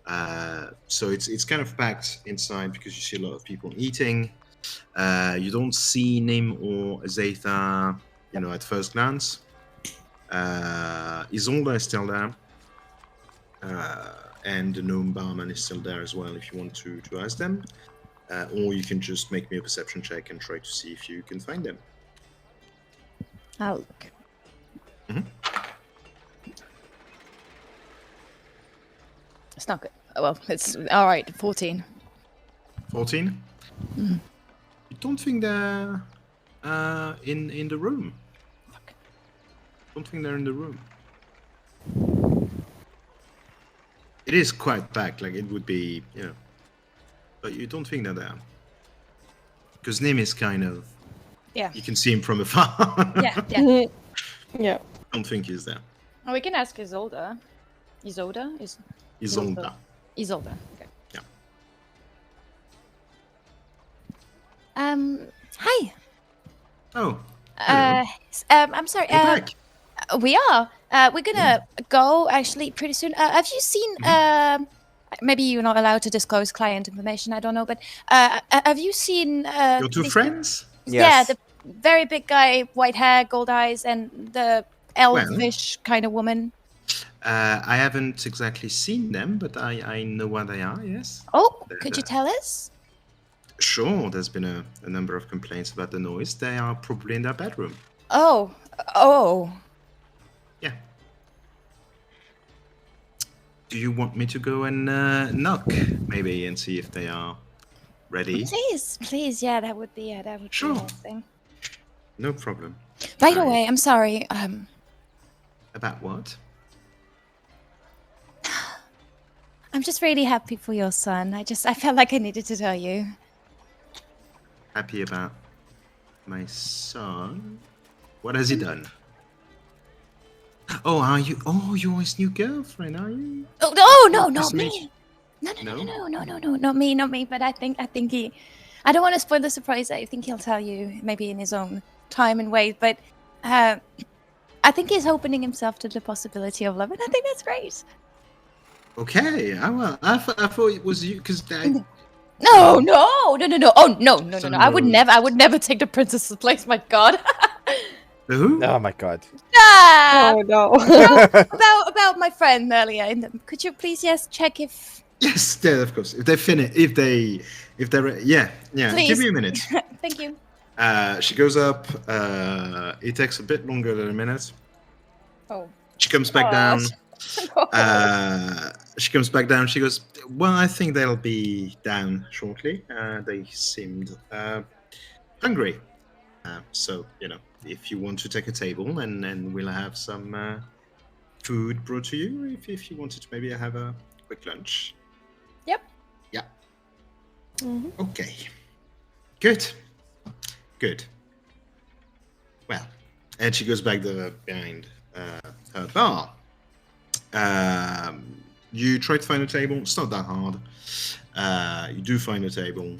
A: So it's kind of packed inside because you see a lot of people eating. You don't see Nim or Zatha, at first glance. Isolde is still there, and the gnome barman is still there as well. If you want to ask them, or you can just make me a perception check and try to see if you can find them.
D: I'll look. It's not good. Well, it's all right. 14.
A: 14. You don't think they're in the room? Don't think they're in the room. It is quite packed, like it would be, but you don't think they're there. Because Nim is kind of,
D: Yeah.
A: you can see him from afar.
D: Yeah. Yeah.
F: Yeah.
A: Don't think he's there.
D: Oh, we can ask Isolde. Isolde?
A: Isolde.
D: Isolde. Okay.
A: Yeah.
D: Hi.
A: Oh. hello.
D: I'm sorry.
A: You're back.
D: We are. We're gonna go actually pretty soon. Have you seen? Maybe you're not allowed to disclose client information. I don't know, but have you seen?
A: Your two friends?
D: Yeah,
E: Yes.
D: the very big guy, white hair, gold eyes, and the elvish kind of woman.
A: I haven't exactly seen them, but I know where they are. Yes.
D: Oh,
A: They're
D: could you
A: there.
D: tell us?
A: Sure. There's been a number of complaints about the noise. They are probably in their bedroom.
D: Oh.
A: Yeah. Do you want me to go and knock, maybe, and see if they are ready?
D: Please, yeah, that would be
A: Sure.
D: be amazing.
A: No problem.
D: By the
A: Alright.
D: way, I'm sorry.
A: About what?
D: I'm just really happy for your son. I felt like I needed to tell you.
A: Happy about my son? What has he done? Oh, are you? Oh, you're his new girlfriend, are you?
D: Oh no, not
A: Just me.
D: me. No,
A: No?
D: not me. But I think he. I don't want to spoil the surprise. I think he'll tell you maybe in his own time and way. But I think he's opening himself to the possibility of love, and I think that's great.
A: Okay. Well, I thought it was you because
D: No. Oh no.
A: Son
D: I would
A: Rose.
D: never take the princess's place. My God.
A: who?
E: Oh my god.
D: Ah!
F: Oh no.
D: about my friend earlier. Could you please check if?
A: Yes, yeah, of course. If they finish, if they're, yeah. Give
D: Please.
A: me a minute.
D: Thank you.
A: She goes up. It takes a bit longer than a minute.
D: Oh.
A: She comes back down. She comes back down. She goes, well, I think they'll be down shortly. They seemed hungry. So, if you want to take a table, and we'll have some food brought to you if you wanted to maybe have a quick lunch.
D: Yep.
A: Yeah.
F: Mhm.
A: Okay. Good. Good. Well, and she goes back behind her bar. You try to find a table. It's not that hard. You do find a table,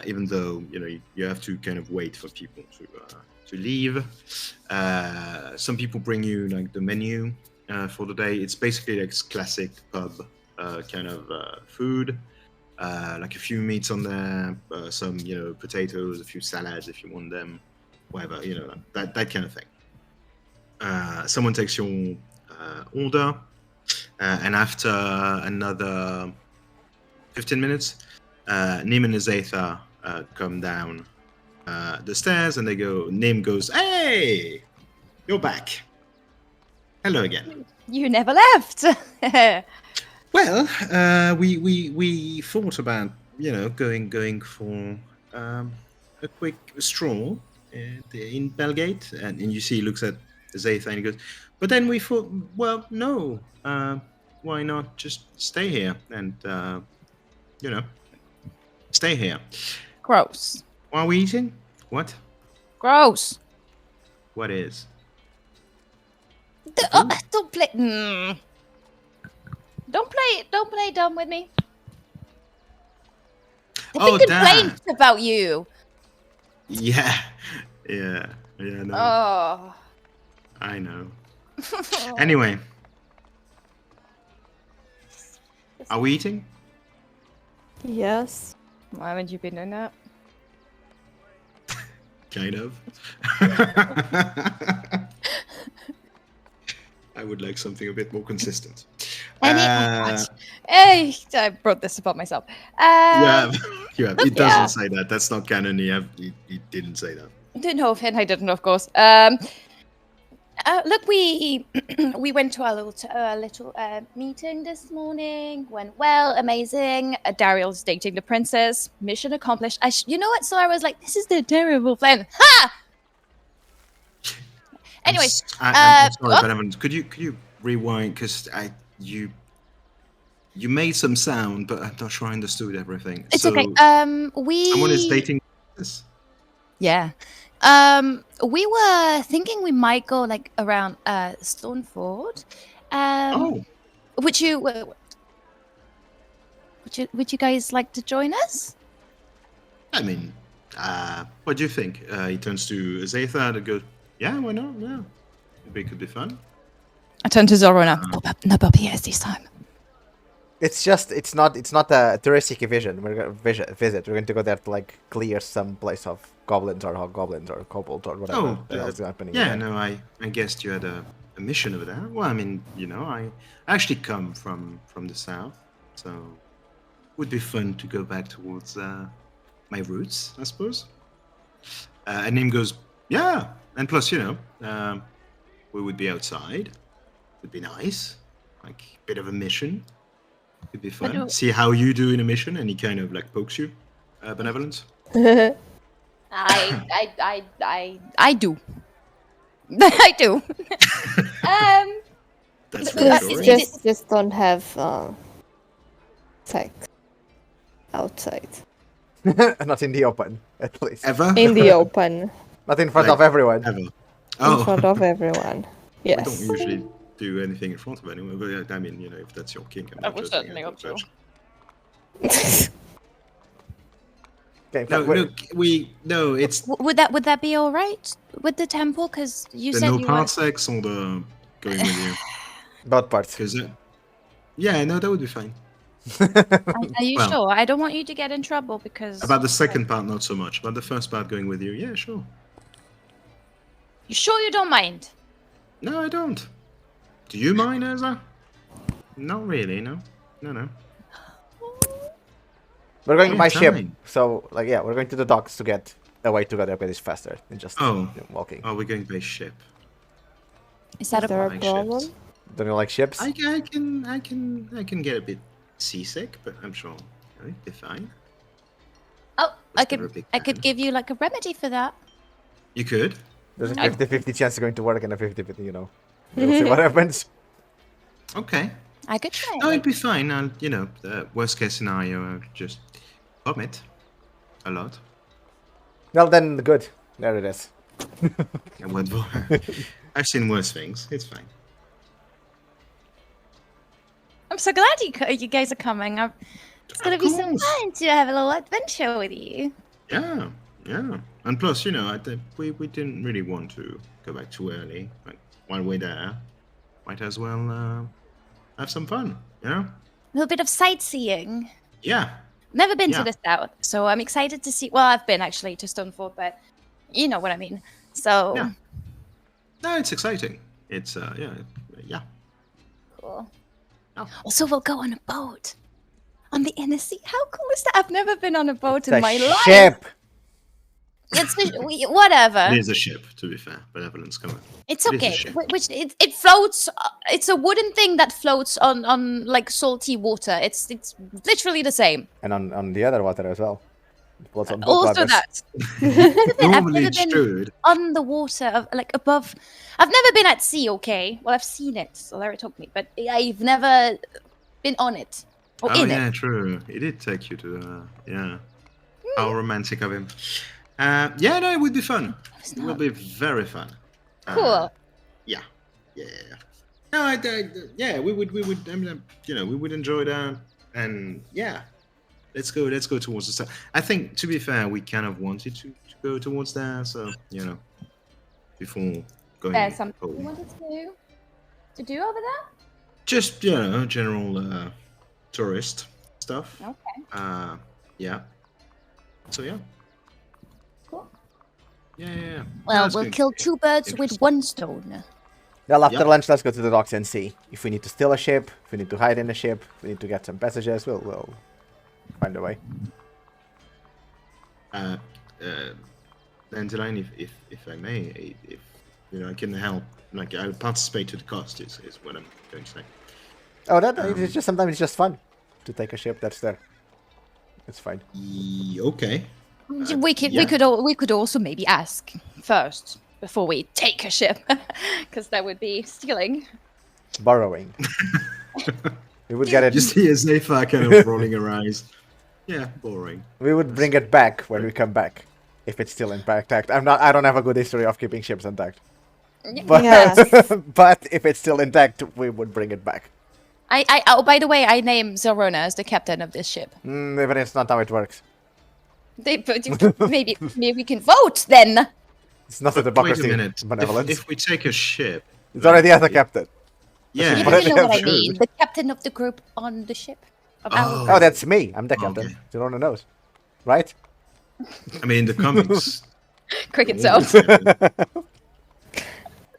A: even though you have to kind of wait for people to leave. Some people bring you like the menu for the day. It's basically like classic pub kind of food. Like a few meats on there, some potatoes, a few salads if you want them, whatever, that kind of thing. Someone takes your order, and after another 15 minutes, Nim and Azatha come down the stairs, and Nim goes, "Hey, you're back. Hello again."
D: You never left.
A: Well, we thought about going for a quick stroll in Bellgate, and you see he looks at Zatha and he goes, but then we thought, well, no, why not just stay here and stay here.
D: Gross.
A: Are we eating? What?
D: Gross.
A: What is?
D: Don't play. Don't play dumb with me.
A: Oh,
D: There's
A: damn.
D: complaints about you.
A: Yeah. No,
D: Oh.
A: I know. Anyway, are we eating?
F: Yes.
D: Why haven't you been doing that?
A: Kind of. I would like something a bit more consistent.
D: Hey, I brought this upon myself.
A: You have. It doesn't say that. That's not canon. He didn't say that.
D: Didn't know, and I didn't, of course. Look, we went to our little meeting this morning. Went well, amazing. Dariel's dating the princess. Mission accomplished. You know what? So I was like, this is the terrible plan. Ha! Anyway,
A: I'm sorry, Benevolence. Could you rewind? Because you made some sound, but I'm not sure I understood everything.
D: It's
A: so
D: okay.
A: Someone is dating this.
D: Yeah. We were thinking we might go like around Stoneford. Would you guys like to join us?
A: I mean, what do you think? He turns to Azatha and goes, "Yeah, why not? Yeah, maybe it could be fun."
D: I turned to Zylrona. No Bobby this time.
E: It's not a touristic vision. We're gonna visit. We're going to go there to like clear some place of goblins or hobgoblins or kobolds or whatever else is happening.
A: Yeah,
E: there.
A: no, I guessed you had a mission over there. Well, I mean, I actually come from the south, so it would be fun to go back towards my roots, I suppose. And Nim goes, yeah, and plus, we would be outside. Would be nice, like a bit of a mission. Could be fun. See how you do in a mission, and he kind of like pokes you, Benevolence.
D: I do. I do.
A: That's reassuring.
F: Just don't have sex outside.
E: Not in the open, at least.
A: Ever?
F: In the open.
E: Not in front
A: Like,
E: of everyone.
A: Ever.
F: In
A: Oh,
F: front of everyone.
A: I
F: Yes.
A: don't usually do anything in front of anyone, but I mean, if that's your kink, I'm
D: I
A: not
D: would
A: judging
D: certainly
A: it,
D: hope so.
A: judge.
E: Okay,
A: No,
E: we're-
A: no, it's
D: Would that be all right with the temple? Because you
A: the
D: said
A: no
D: you
A: part
D: were.
A: sex or the going with you.
E: both parts.
A: Because, yeah, no, that would be fine.
D: Are you
A: Well-
D: sure? I don't want you to get in trouble because.
A: About the second part, not so much. About the first part going with you, yeah, sure.
D: You sure you don't mind?
A: No, I don't. Do you mind, Ezra? Not really, no. No.
E: We're going by ship,
A: Fine.
E: so like we're going to the docks to get away together, but it's faster than just walking.
A: Oh, we're going by ship.
D: Is that
F: Is there a
A: Like
F: problem?
A: ships.
E: Don't you like ships?
A: I can get a bit seasick, but I'm sure it'll be fine.
D: Oh,
A: Was
D: I
A: never a
D: could
A: big
D: I could
A: fan.
D: give you like a remedy for that.
A: You could.
E: There's a
D: I-
E: 50-50 chance it's going to work and a 50-50, We'll see what happens.
A: Okay.
D: I could try.
A: No, it'd be fine. I'll, the worst case scenario, I'll just vomit a lot.
E: Well, then, good. There it is.
A: I won't I've seen worse things. It's fine.
D: I'm so glad you guys are coming. It's gonna
A: Of
D: be so
A: course.
D: fun to have a little adventure with you.
A: Yeah, yeah. And plus, I think we didn't really want to go back too early. Like, while we're there, might as well have some fun,
D: A little bit of sightseeing.
A: Yeah.
D: Never been
A: Yeah.
D: to the south, so I'm excited to see. Well, I've been actually to Stonefort, but you know what I mean. So
A: Yeah. No, it's exciting. It's yeah.
D: cool.
A: Oh.
D: Also, we'll go on a boat on the inner sea. How cool is that? I've never been on a boat
E: The
D: in my life.
E: ship.
D: It's whatever.
A: It is a ship, to be fair. Benevolence, come on.
D: It's
A: It is a
D: okay.
A: ship.
D: It floats. It's a wooden thing that floats on like salty water. It's literally the same.
E: And on the other water as well. Lots of boat
D: Also
E: waters.
D: that.
A: Normally
D: never
A: it
D: been
A: should.
D: on the water, like above. I've never been at sea. Okay, well I've seen it, so Larry told me, but I've never been on it or
A: Oh
D: in
A: yeah,
D: it.
A: true. He did take you to yeah. How romantic of him. Yeah, no, it would be fun.
D: It's
A: It will
D: not
A: be very fun.
D: cool.
A: Yeah. No, yeah, we would, we would enjoy that, and yeah, let's go towards the start. I think, to be fair, we kind of wanted to go towards there, so before going
D: There's something you
A: home.
D: wanted to do over there.
A: Just general tourist stuff.
D: Okay.
A: Yeah. So yeah.
D: Cool.
A: Yeah.
D: Well,
A: That's
D: we'll
A: good.
D: kill two birds with
A: Interesting.
D: one stone.
E: Well, after
A: Yep.
E: lunch, let's go to the docks and see. If we need to steal a ship, if we need to hide in a ship, if we need to get some passages, we'll find a way.
A: Dandelion, if I may, if I can help, like I'll participate to the cost is what I'm going to say.
E: Oh, it's just sometimes it's just fun to take a ship that's there. It's fine.
A: Okay.
D: We could also maybe ask first before we take a ship, because that would be stealing.
E: Borrowing. We would get it.
A: Just see Zephyr kind of rolling her eyes. Yeah, boring.
E: We would bring it back when we come back, if it's still intact. I don't have a good history of keeping ships intact. But,
F: Yes.
E: but if it's still intact, we would bring it back.
D: Oh, by the way, I name Zylrona as the captain of this ship.
E: But it's not how it works.
D: Maybe we can vote then.
E: It's not a
A: Wait a
E: democracy.
A: minute.
E: Benevolence.
A: If we take a ship,
E: It's already as a captain.
A: yeah,
D: You
E: But
D: know what I
E: true.
D: mean. The captain of the group on the ship. Of our
E: Oh, that's me. I'm the captain.
A: Okay.
E: Zylrona knows. Right?
A: I mean the comics.
D: cricket sounds.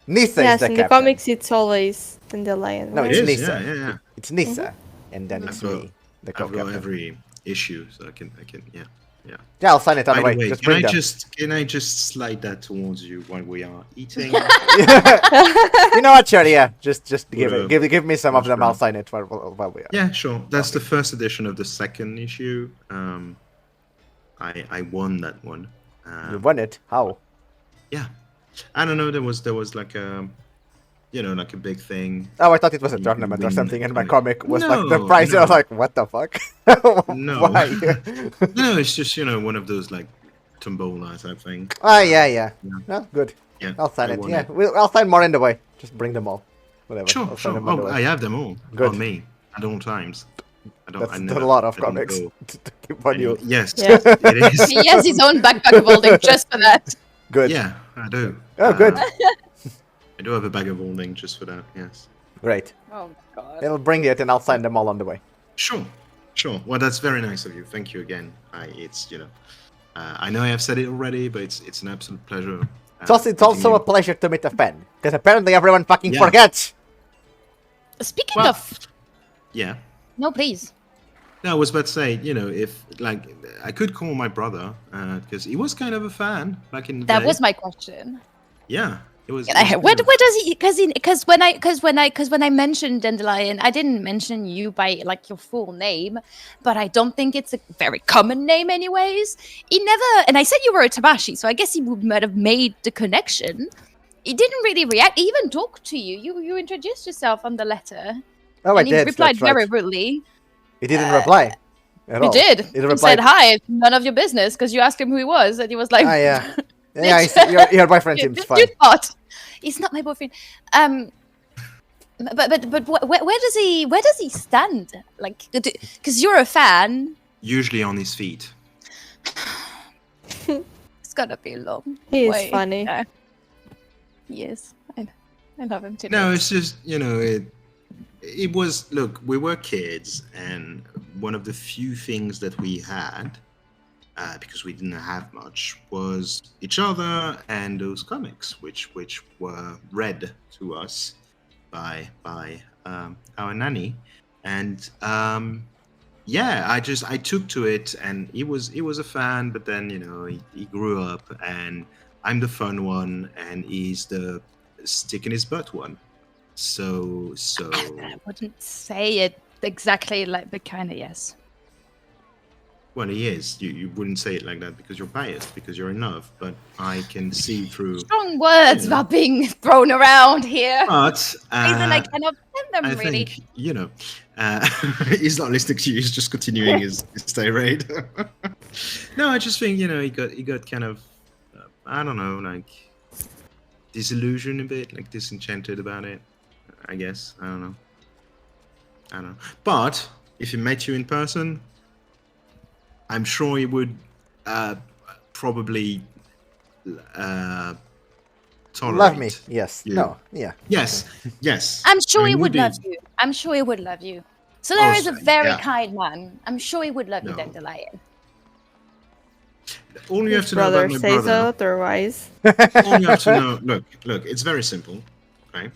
E: Nissa
F: Yes,
E: is the
F: in
E: captain.
F: the comics it's always Dandelion.
E: No,
F: right?
E: it's
A: It is,
E: Nissa.
A: yeah.
E: It's Nissa. And then it's
A: I've got-
E: me, the
A: I've got
E: co-captain.
A: every issue, so I can, yeah.
E: Yeah, I'll sign it on
A: By
E: the way.
A: the way,
E: Just
A: can
E: bring
A: I
E: them.
A: can I just slide that towards you while we are eating?
E: You know what, sure, yeah. Just
A: Whatever.
E: give me some of them. I'll
A: Sure.
E: sign it while we are.
A: Yeah, sure. That's the first edition of the second issue. I won that one.
E: You won it. How?
A: Yeah, I don't know. There was like a, like a big thing.
E: Oh, I thought it was a
A: You
E: tournament or
A: win
E: something,
A: the
E: and my
A: comic.
E: comic was like the
A: No,
E: prize. I was
A: no.
E: like, what the fuck?
A: No.
E: Why?
A: No, it's just one of those like tombola type thing.
E: Ah, yeah.
A: Yeah.
E: No, good.
A: Yeah,
E: I'll sign
A: I
E: it.
A: won
E: Yeah, I'll sign more in the way. Just bring them all. Whatever.
A: Sure,
E: I'll sign
A: sure.
E: them on the
A: Oh,
E: way.
A: I have them all
E: Good.
A: on me at all times.
E: That's
A: I never,
E: a lot of
A: I don't
E: comics
A: go
E: to keep on you.
A: Yes,
F: Yeah.
A: it is.
D: He has his own backpack of holding just for that.
E: Good.
A: Yeah, I do.
E: Oh, good.
A: I do have a bag of holding just for that. Yes.
E: Great.
D: Oh god.
E: It'll bring it, and I'll sign them all on the way.
A: Sure. Well, that's very nice of you. Thank you again. I know I have said it already, but it's an absolute pleasure.
E: It's also a pleasure to meet a fan, because apparently everyone fucking
A: Yeah.
E: forgets.
D: Speaking
A: Well-
D: of,
A: Yeah.
D: no, please.
A: No, I was about to say, if like I could call my brother because he was kind of a fan back in the
D: That
A: day.
D: was my question.
A: Yeah, it was.
D: Where does he? Because when I mentioned Dandelion, I didn't mention you by like your full name, but I don't think it's a very common name, anyways. He never, and I said you were a Tabashi, so I guess he might have made the connection. He didn't really react. He even talked to you. You introduced yourself on the letter.
E: Oh, I
D: And he
E: did.
D: replied
E: That's right.
D: very rudely.
E: He didn't reply at
D: He
E: all.
D: did.
E: He
D: He
E: replied,
D: said, "Hi, it's none of your business," because you asked him who he was, and he was like,
E: "Ah, yeah,
D: Bitch.
E: he said, your boyfriend seems
D: you
E: fine."
D: thought he's not my boyfriend. But where does he stand? Like, because you're a fan.
A: Usually on his feet.
D: It's gotta be a long
F: He is
D: way.
F: funny.
D: Yeah. He is. I love him too.
A: No, it's just, it was, look, we were kids, and one of the few things that we had, because we didn't have much, was each other and those comics, which were read to us by our nanny. And I took to it, and he was a fan, but then he grew up, and I'm the fun one, and he's the stick in his butt one. So
D: I wouldn't say it exactly like, but kind of yes.
A: well, he is. You wouldn't say it like that because you're biased, because you're in love, but I can see through.
D: Strong words
A: Yeah.
D: are being thrown around here.
A: But
D: Reason I cannot send them
A: I
D: really.
A: think he's not listening to you. He's just continuing his tirade. No, I just think he got kind of I don't know, like disillusioned a bit, like disenchanted about it. I guess I don't know. But if he met you in person, I'm sure he would probably tolerate.
E: Love me? Yes.
A: you.
E: No. Yeah.
A: Yes.
D: I'm sure he
A: mean,
D: would
A: be-
D: love you. I'm sure he would love you. So there is a very
A: yeah.
D: kind man. I'm sure he would love you,
A: No.
D: Dandelion.
A: All you have
F: His
A: to know
F: brother
A: about my
F: says
A: brother.
F: otherwise.
A: All you have to know. Look. It's very simple. Okay,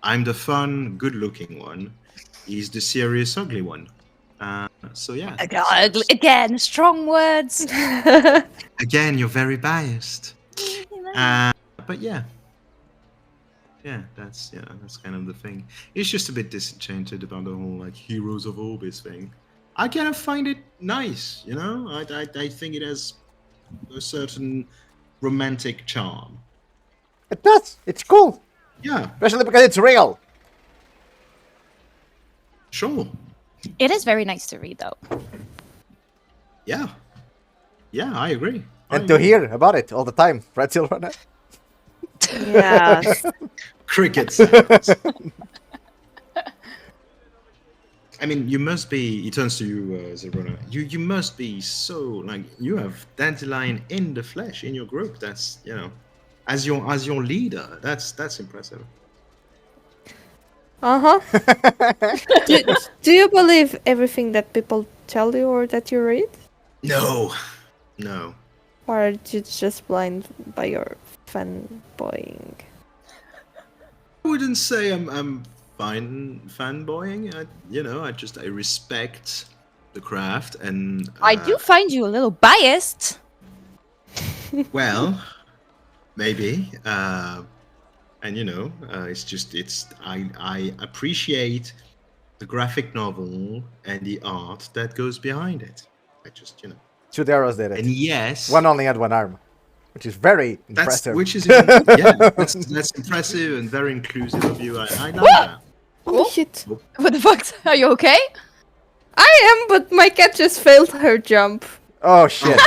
A: I'm the fun, good-looking one. He's the serious, ugly one. So yeah.
D: Again, strong words.
A: Again, you're very biased. But yeah, that's kind of the thing. He's just a bit disenchanted about the whole like Heroes of Orbis thing. I kind of find it nice, I think it has a certain romantic charm.
E: It does. It's cool,
A: Yeah,
E: especially because it's real.
A: sure.
D: It is very nice to read, though.
A: Yeah, I agree.
E: And to hear about it all the time, right, Zylrona?
F: Yes.
A: Crickets. I mean, you must be. He turns to you, Zylrona. You must be so like you have Dandelion in the flesh in your group. That's as your leader. That's impressive.
F: Uh-huh. do you believe everything that people tell you or that you read?
A: No.
F: Or are you just blind by your fanboying?
A: I wouldn't say I'm fine fanboying. I respect the craft, and
D: I do find you a little biased.
A: Well, maybe. And I appreciate the graphic novel and the art that goes behind it. I just
E: 2 arrows did it.
A: and yes,
E: One only had one arm, which is very impressive.
A: that's impressive and very inclusive of you. I like that.
F: Oh shit.
D: What the fuck? Are you okay?
F: I am, but my cat just failed her jump.
E: Oh shit!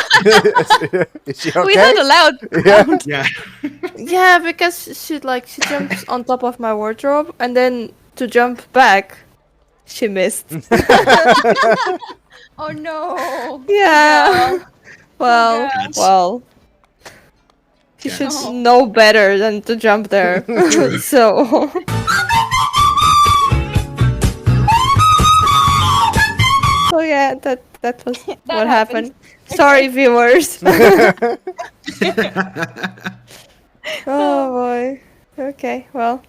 E: Is she okay?
D: We heard a loud.
E: Yeah.
A: Yeah.
F: Yeah, because she jumps on top of my wardrobe, and then to jump back, she missed.
D: Oh no.
F: Yeah. Well,
A: Cats.
F: well. She
A: Cats.
F: should know better than to jump there. So. So yeah, that was what happened. Sorry, viewers. Oh boy. Okay, well.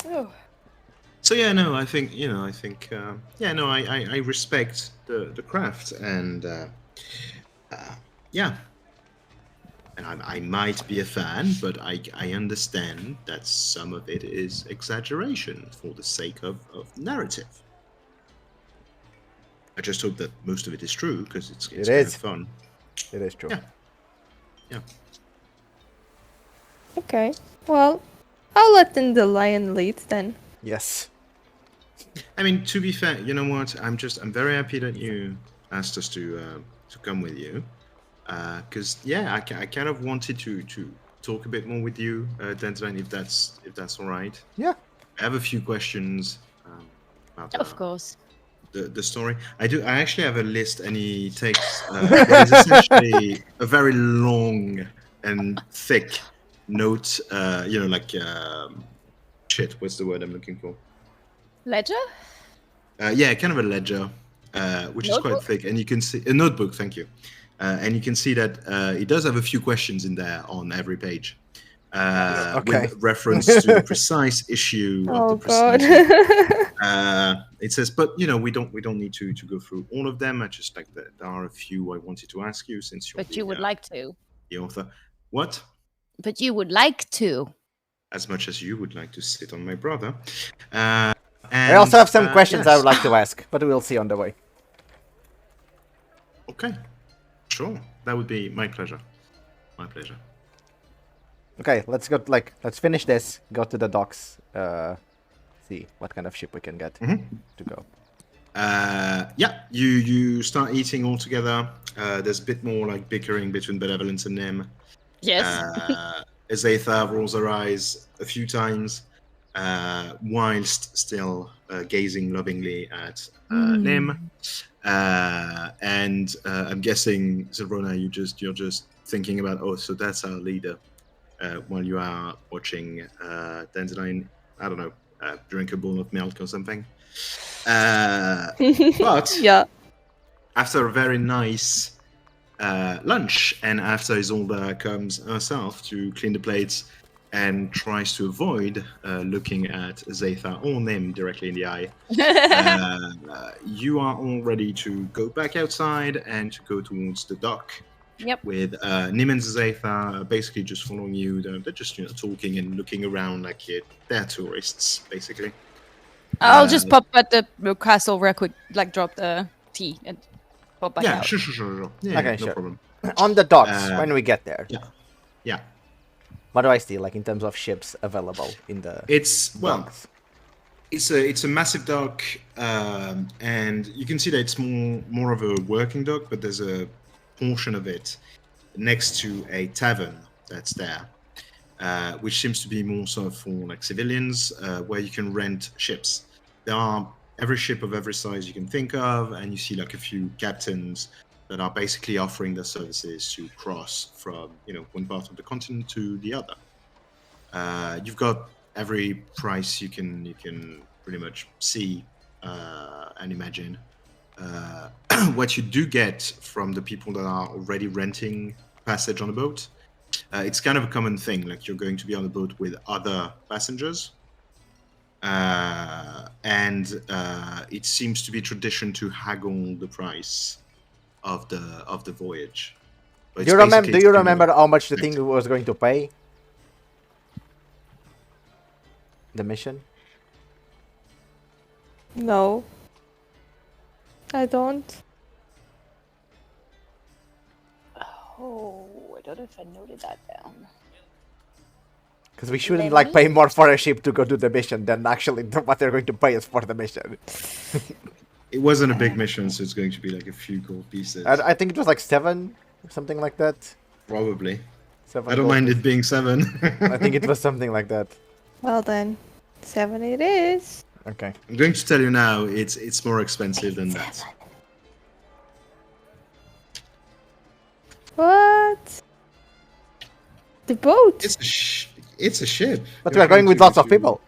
D: Oh.
A: So yeah, no, I think I respect the craft, and yeah, and I might be a fan, but I understand that some of it is exaggeration for the sake of narrative. I just hope that most of it is true, because it's
E: It
A: kind
E: is.
A: of fun.
E: It is true.
A: Yeah.
F: Okay. Well, I'll let Dandelion lead then.
E: Yes.
A: I mean, to be fair, you know what? I'm very happy that you asked us to come with you, because I kind of wanted to talk a bit more with you, Dandelion, if that's all right.
E: Yeah.
A: I have a few questions about
D: Of course.
A: the story. I actually have a list, and he takes what is essentially a very long and thick note. Shit. What's the word I'm looking for?
D: Ledger?
A: Yeah, kind of a ledger, which is quite
D: Notebook?
A: thick, and you can see a notebook. Thank you, and you can see that it does have a few questions in there on every page,
E: Okay.
A: with reference to the precise issue of
F: Oh
A: the
F: god.
A: precise. It says, but we don't need to go through all of them. I just like that there are a few I wanted to ask you since you're
D: But you would like to.
A: the author. What?
D: But you would like to.
A: As much as you would like to sit on my brother.
E: I also have some questions I
A: yes.
E: would like to ask, but we'll see on the way.
A: Okay, sure. That would be my pleasure. My pleasure.
E: Okay, let's go. Let's finish this. Go to the docks. See what kind of ship we can get to go.
A: Yeah, you start eating all together. There's a bit more like bickering between Benevolence and Nim.
D: Yes.
A: Azatha rolls her eyes a few times, whilst still gazing lovingly at Nim. And I'm guessing, Zylrona, you're just thinking about, so that's our leader, while you are watching Dandelion, I don't know, drink a bowl of milk or something. But
F: yeah.
A: after a very nice lunch, and after Isolde comes herself to clean the plates and tries to avoid looking at Zatha or Nim directly in the eye, you are all ready to go back outside and to go towards the dock.
D: Yep.
A: With Nim and Zatha basically just following you. They're just talking and looking around like they're tourists, basically.
D: I'll just pop at the castle real quick, like drop the tea and pop back out.
A: Sure. Yeah,
E: Okay,
A: no
E: sure.
A: problem.
E: On the docks, when we get there.
A: Yeah.
E: What do I see, like in terms of ships available in the
A: It's
E: docks?
A: It's a massive dock, and you can see that it's more of a working dock, but there's a portion of it next to a tavern that's there, which seems to be more sort of for like civilians, where you can rent ships. There are every ship of every size you can think of, and you see like a few captains that are basically offering their services to cross from one part of the continent to the other. You've got every price you can pretty much see and imagine. What you do get from the people that are already renting passage on a boat, it's kind of a common thing. Like you're going to be on a boat with other passengers, and it seems to be tradition to haggle the price of the voyage. But
E: Do you remember how much the thing was going to pay? The mission?
F: No. I don't.
D: Oh, I don't know if I noted that down.
E: Because we shouldn't like pay more for a ship to go do the mission than actually what they're going to pay us for the mission.
A: It wasn't a big mission, so it's going to be like a few gold pieces.
E: I think it was like 7 or something like that.
A: Probably.
E: 7
A: I don't
E: gold
A: mind
E: pieces.
A: it being 7.
E: I think it was something like that.
F: Well then, 7 it is.
E: Okay.
A: I'm going to tell you now, it's more expensive than that.
F: What? The boat?
A: It's a ship.
E: But
A: You're
E: we are going with
A: to-
E: lots of people.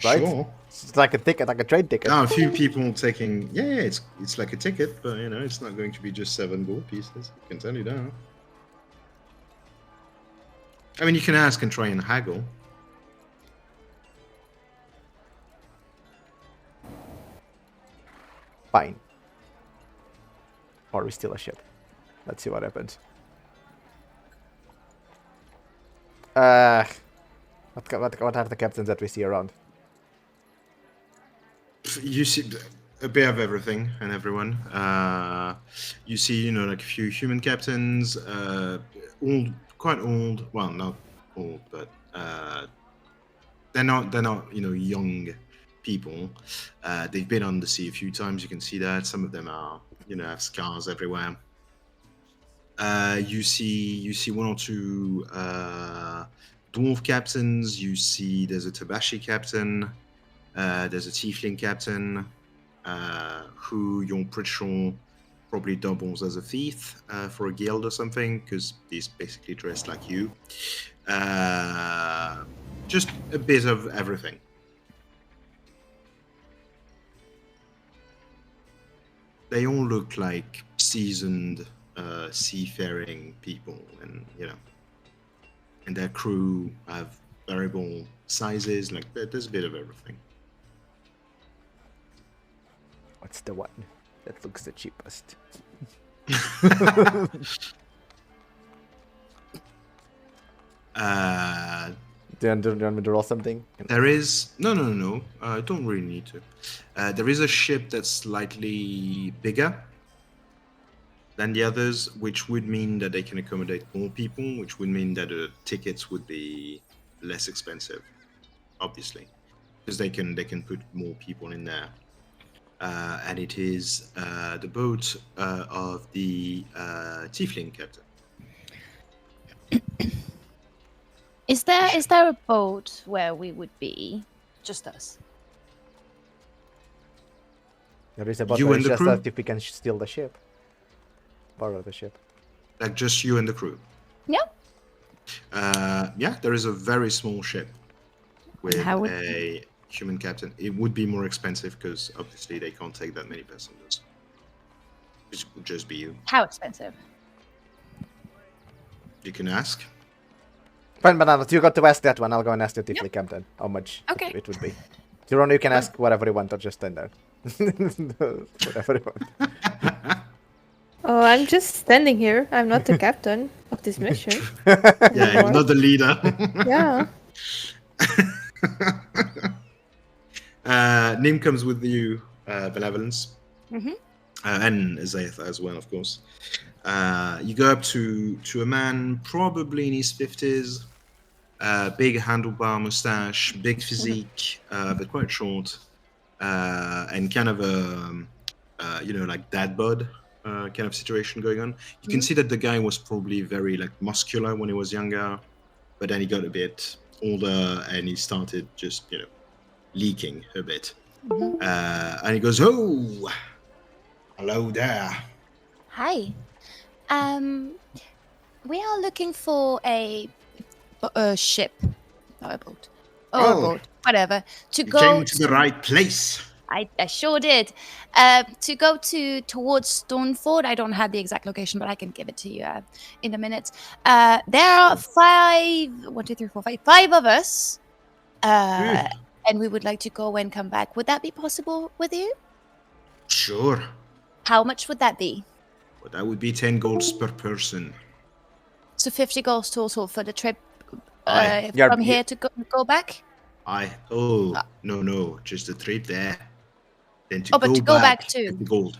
E: Right?
A: Sure.
E: It's like a ticket, like a train ticket.
A: Now a few people taking. Yeah, it's like a ticket, but it's not going to be just 7 gold pieces. I can tell you that. I mean, you can ask and try and haggle.
E: Fine. Or we steal a ship. Let's see what happens. What are the captains that we see around?
A: You see a bit of everything and everyone. You see, like a few human captains, old, quite old. Well, not old, but they're not young people. They've been on the sea a few times. You can see that some of them are have scars everywhere. You see one or two dwarf captains. You see there's a Tabashi captain. There's a tiefling captain who you're pretty sure probably doubles as a thief for a guild or something, because he's basically dressed like you. Just a bit of everything. They all look like seasoned seafaring people, and and their crew have variable sizes. Like there's a bit of everything.
E: What's the one that looks the cheapest? Do you want me to roll something?
A: There is no. I don't really need to. There is a ship that's slightly bigger than the others, which would mean that they can accommodate more people, which would mean that the tickets would be less expensive, obviously, because they can put more people in there. And it is the boat of the tiefling captain.
D: Is there a boat where we would be? Just us.
E: There is a boat
A: You
E: where
A: and
E: it's
A: the
E: just
A: crew?
E: that if we can steal the ship. Borrow the ship.
A: Like just you and the crew.
D: Yeah.
A: Yeah, there is a very small ship with
D: How would-
A: a human captain. It would be more expensive because obviously they can't take that many passengers. It would just be you.
D: How expensive?
A: You can ask.
E: Fine, Bananas, you got to ask that one. I'll go and ask the tiefling captain how much
D: Okay.
E: it would be. Zylrona, you can ask whatever you want or just stand there. Whatever you want.
F: Oh, I'm just standing here. I'm not the captain of this mission.
A: Yeah, you're
F: anymore.
A: not the leader.
F: Yeah.
A: Nim comes with you, Benevolence.
D: Mhm.
A: And Zayth as well, of course. You go up to a man probably in his 50s, big handlebar mustache, big physique, but quite short, and kind of a, like dad bod kind of situation going on. You can see that the guy was probably very like muscular when he was younger, but then he got a bit older and he started just, leaking a bit. And he goes, "Oh, hello there."
D: Hi. We are looking for a ship, not a boat, or a
A: Oh.
D: boat, whatever, to
A: You
D: go.
A: came to the right place.
D: I sure did. To go towards Stoneford. I don't have the exact location, but I can give it to you in a minute. There are five of us, and we would like to go and come back. Would that be possible with you?
A: Sure.
D: How much would that be?
A: But that would be 10 golds per person.
D: So 50 goals total for the trip
A: Aye.
D: from here to go back?
A: No, just the trip there. Then
D: But to go back too.
A: 50 gold.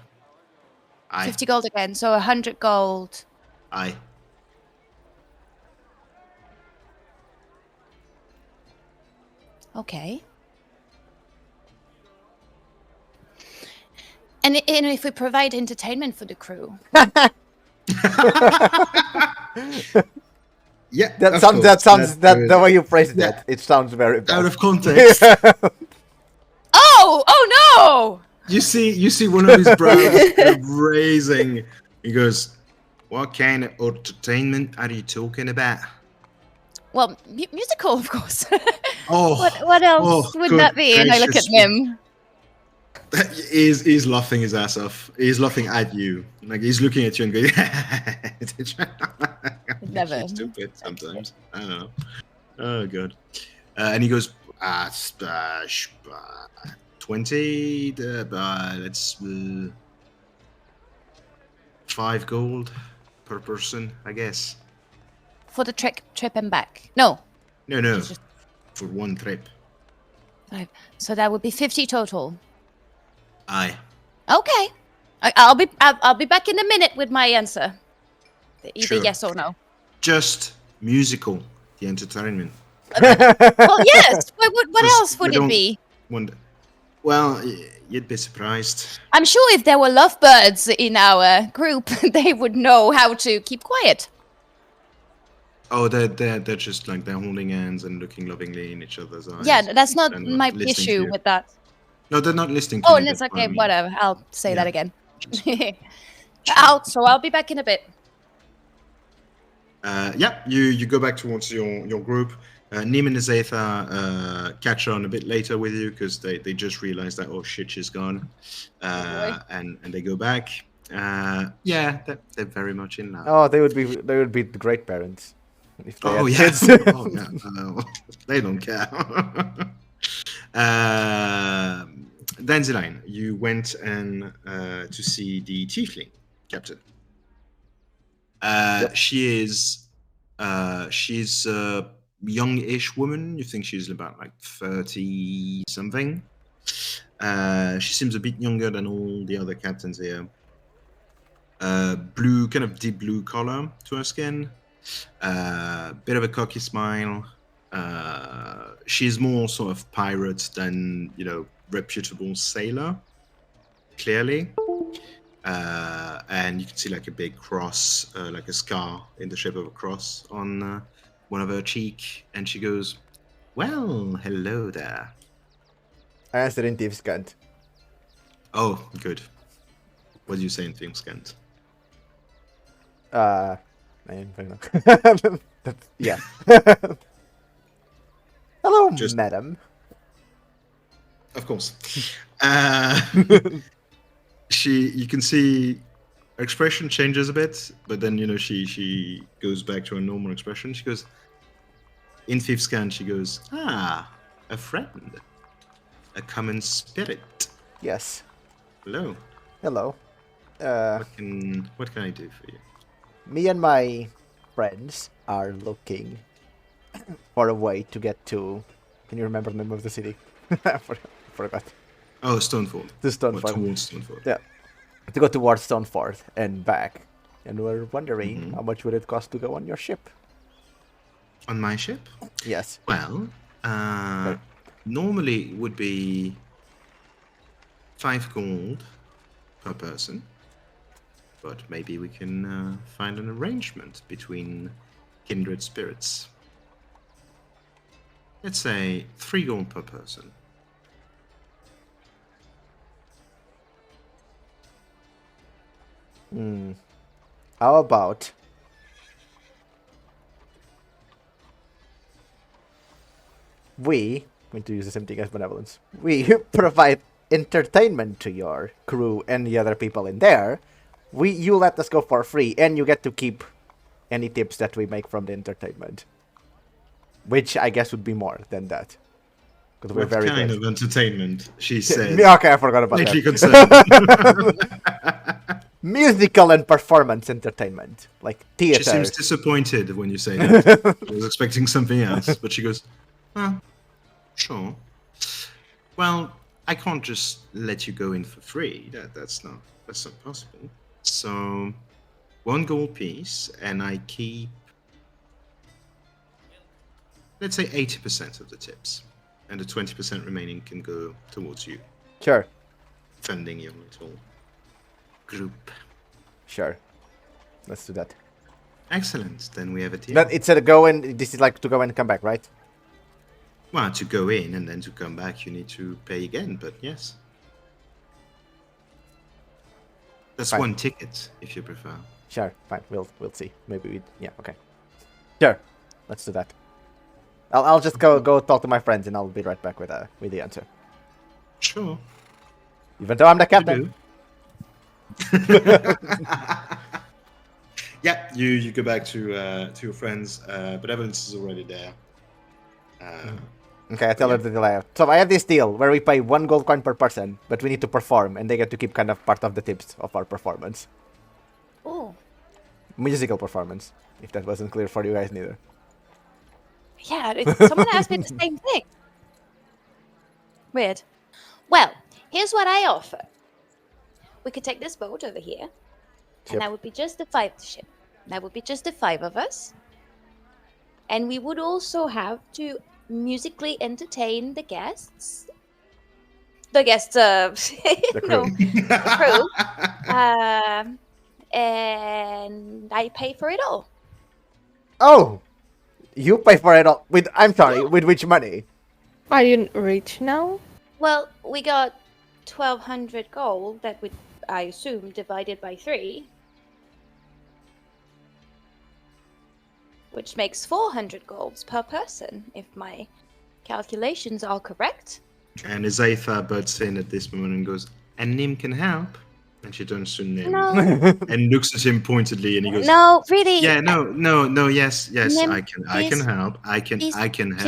A: Aye.
D: 50 gold again, so 100 gold.
A: Aye.
D: Okay. And if we provide entertainment for the crew,
A: Yeah.
E: That
A: of
E: sounds.
A: course.
E: That sounds.
A: That's
E: That the way you phrased
A: Yeah.
E: that, it sounds very bad.
A: out of context.
D: oh no!
A: You see one of his brows kind of raising. He goes, "What kind of entertainment are you talking about?"
D: Well, musical, of course.
A: Oh,
D: what else would
A: good
D: that be? And I look at
A: gracious.
D: him.
A: He's laughing his ass off. He's laughing at you. Like he's looking at you and going,
D: Never.
A: She's stupid sometimes. I don't know. Oh god. And he goes, 20. Let's 5 gold per person, I guess.
D: For the trip and back. No.
A: No,
D: It's just
A: for one trip.
D: 5. So that would be 50 total.
A: Aye.
D: Okay. I'll be back in a minute with my answer. Either
A: Sure.
D: yes or no.
A: Just musical. The the entertainment.
D: Well, yes. What
A: Just-
D: else would
A: we
D: it
A: don't-
D: be?
A: Well, you'd be surprised.
D: I'm sure if there were lovebirds in our group, they would know how to keep quiet.
A: Oh, they're just like they're holding hands and looking lovingly in each other's eyes.
D: Yeah, that's not
A: and
D: my
A: listening to
D: issue
A: you.
D: with that.
A: No, they're not listening to
D: Oh,
A: you.
D: and it's
A: that's what I
D: okay.
A: mean.
D: Whatever. I'll say
A: Yeah.
D: that again. I'll be back in a bit.
A: Yeah, you go back towards your group. Neem and Azatha catch on a bit later with you because they just realized that, oh shit, she's gone. And they go back. Yeah, they're very much in love.
E: Oh, they would be great parents if they
A: Oh
E: had
A: yeah.
E: kids.
A: Oh yeah. They don't care. Dandelion, you went and to see the tiefling captain.
E: Yep.
A: She's a young-ish woman. You think she's about like 30 something. She seems a bit younger than all the other captains here. Blue, kind of deep blue color to her skin. Bit of a cocky smile. She's more sort of pirate than, reputable sailor, clearly. And you can see like a big cross, like a scar in the shape of a cross on one of her cheek. And she goes, "Well, hello there."
E: I answered in Thieves' Cant.
A: Oh, good. What do you say in Thieves' Cant?
E: I don't know. Yeah. Hello,
A: Just-
E: madam.
A: Of course. You can see her expression changes a bit, but then she goes back to her normal expression. She goes, in fifth scan, she goes, "Ah, a friend, a common spirit.
E: Yes.
A: Hello.
E: Hello.
A: What can I do for you?"
E: Me and my friends are looking for a way to get to. Can you remember the name of the city? I forgot.
A: Oh, Stoneford.
E: To
A: Or
E: Stoneford.
A: towards Stoneford.
E: Yeah. To go towards Stoneford and back. And we're wondering how much would it cost to go on your ship?
A: On my ship?
E: Yes.
A: Well, normally it would be 5 gold per person, but maybe we can find an arrangement between kindred spirits. Let's say 3 gold per person.
E: How about we, I'm going to use the same thing as benevolence, we provide entertainment to your crew and the other people in there. You let us go for free, and you get to keep any tips that we make from the entertainment. Which I guess would be more than that. Because we're
A: What
E: very
A: kind
E: good.
A: of entertainment? She said.
E: Okay, I forgot about
A: Slightly
E: that.
A: concerned.
E: Musical and performance entertainment. Like
A: She
E: theater.
A: seems disappointed when you say that. I was expecting something else, but she goes, "Oh, sure. Well, I can't just let you go in for free. That's not possible. So, 1 gold piece, and I keep, let's say, 80% of the tips, and the 20% remaining can go towards you,
E: Sure.
A: funding your little group."
E: Sure. Let's do that.
A: Excellent. Then we have a deal.
E: But it's a go and this is like to go and come back, right?
A: Well, to go in and then to come back, you need to pay again, but yes. That's
E: Fine.
A: 1 ticket, if you prefer.
E: Sure, fine. We'll see. Maybe okay. Sure. Let's do that. I'll just go talk to my friends and I'll be right back with the answer.
A: Sure.
E: Even though I'm the captain.
A: Yeah, you go back to your friends, but Evidence is already there.
E: Okay, I tell her the delay. So I have this deal where we pay 1 gold coin per person, but we need to perform, and they get to keep kind of part of the tips of our performance.
D: Oh,
E: Musical performance, if that wasn't clear for you guys neither.
D: yeah. Someone asked me the same thing. Weird. Well, here's what I offer. We could take this boat over here,
E: Ship.
D: and that would be just the 5 ship. That would be just the 5 of us. and we would also have to musically entertain the guests. The guests,
E: The crew.
D: crew. And I pay for it all.
E: Oh, you pay for it all. I'm sorry, with which money?
F: Are you rich now?
D: Well, we got 1,200 gold that we, I assume, divided by 3. Which makes 400 golds per person, if my calculations are correct.
A: And Azatha butts in at this moment and goes, and Nim can help. And she turns to Nim
D: No,
A: and looks at him pointedly, and he goes,
D: no, really.
A: "Yeah, no, yes,
D: Nim,
A: I can help. I can help.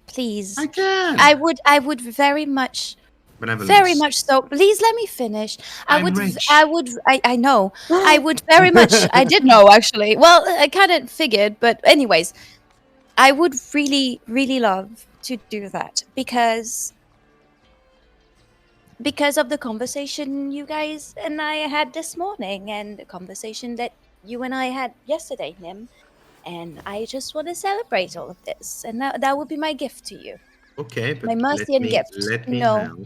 D: Please.
A: I can.
D: I would very much
A: Benevolence.
D: so. Please let me finish.
A: I'm rich.
D: I know. I would very much. I did know, actually. Well, I kind of figured, but anyways, I would really, really love to do that because of the conversation you guys and I had this morning, and the conversation that you and I had yesterday, Nim. And I just want to celebrate all of this, and that would be my gift to you.
A: Okay, but
D: My mercy and gift.
A: Let me
D: No.
A: help.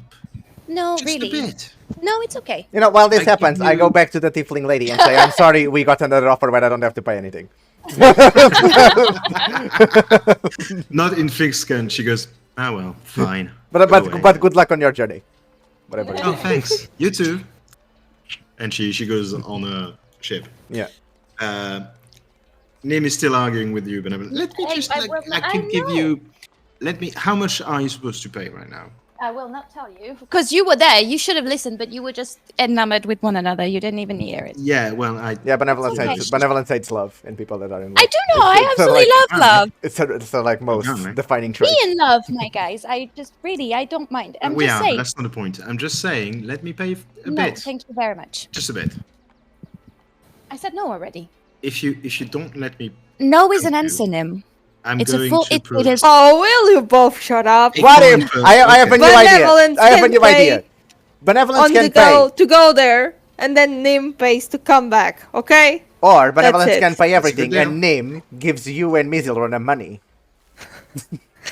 D: No,
A: Just
D: really.
A: a bit.
D: No, it's okay.
E: You know, while this
A: I give
E: happens, I
A: you-
E: go back to the tiefling lady and say, I'm sorry, we got another offer where I don't have to pay anything.
A: Not in fixed scan. She goes, "Ah well, fine."
E: But
A: Go away."
E: but good luck on your journey. Whatever.
A: Oh, thanks. You too. And she goes on a ship.
E: Yeah.
A: Nim is still arguing with you, but let me
D: Hey,
A: just.
D: I
A: can give
D: know.
A: you. Let me. How much are you supposed to pay right now?
D: I will not tell you. Because you were there. You should have listened, but you were just enamored with one another. You didn't even hear it.
A: Yeah, well,
E: Yeah, benevolence
D: Okay.
E: hates love in people that are in love.
D: I do know. I
E: It's
D: absolutely
E: like-
D: love love.
E: It's like most
A: man.
E: defining trait.
D: Be in love, my guys. I don't mind. I'm
A: we
D: just
A: are, but
D: saying.
A: that's not the point. I'm just saying, let me pay a
D: No,
A: bit.
D: thank you very much.
A: Just a bit.
D: I said no already.
A: If you don't let me,
D: No is an
A: Thank you.
D: answer, Nim.
A: I'm
D: It's a
A: going
D: full.
A: to
D: It
A: prove.
D: is.
F: Oh, will you both shut up?
A: Hey,
E: What
A: fine,
E: if
A: but-
E: I have a new idea?
F: Benevolence
E: I have a
F: can
E: new
F: pay
E: idea. Benevolence
F: On the
E: can pay,
F: go to go there, and then Nim pays to come back. Okay?
E: or benevolence
F: it.
E: can pay
A: That's a
E: everything,
A: good
E: and Nim gives you and Zylrona money.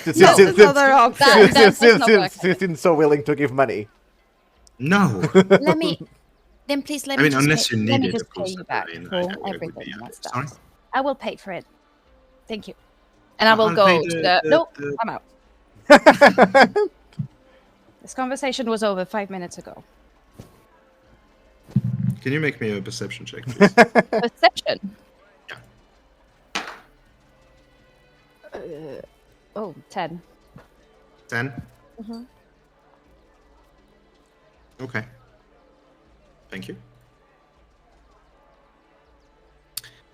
F: That's another option.
D: That's not work.
E: Since so willing to give money.
A: No.
D: Let me. Then please let
A: I
D: me.
A: mean,
D: just
A: unless
D: pay,
A: you
D: let
A: need
D: me
A: it,
D: just
A: of course.
D: pay you back
A: I would
D: for
A: be
D: everything
A: happy.
D: that's
A: Sorry?
D: done. I will pay for it. Thank you. And I will
A: I'll
D: go
A: pay
D: to
A: the-
D: the. Nope,
A: the-
D: I'm out. This conversation was over 5 minutes ago.
A: Can you make me a perception check, please?
D: Perception.
A: Yeah.
D: Oh, 10.
A: 10?
D: Mhm.
A: Okay. Thank you.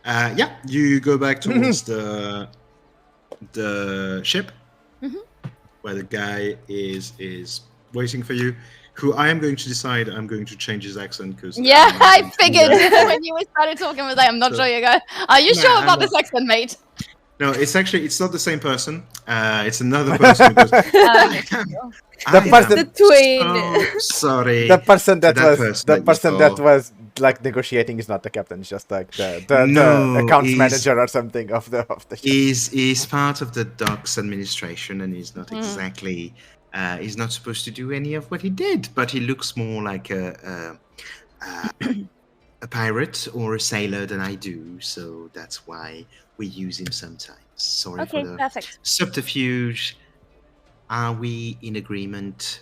A: Yeah, you go back towards the ship
D: Mhm.
A: where the guy is waiting for you. Who I am going to decide I'm going to change his accent because
D: Yeah, I figured when you started talking, I was like, I'm not
A: So-
D: sure you guys. Are you
A: Nah,
D: sure
A: I'm
D: about
A: not.
D: this accent, mate?
A: No, it's not the same person. It's another person. Who goes,
E: The
A: "I
E: person-
A: am
F: The twin.
A: so sorry.
E: The person that
A: that
E: was
A: person
E: the
A: that you
E: person that
A: saw.
E: was like negotiating is not the captain, it's just like the
A: No,
E: accounts
A: he's-
E: manager or something of the ship.
A: He's part of the docks administration, and he's not
D: Mm.
A: exactly. He's not supposed to do any of what he did, but he looks more like a pirate or a sailor than I do, so that's why we use him sometimes. Sorry
D: Okay,
A: for the
D: perfect.
A: subterfuge. Are we in agreement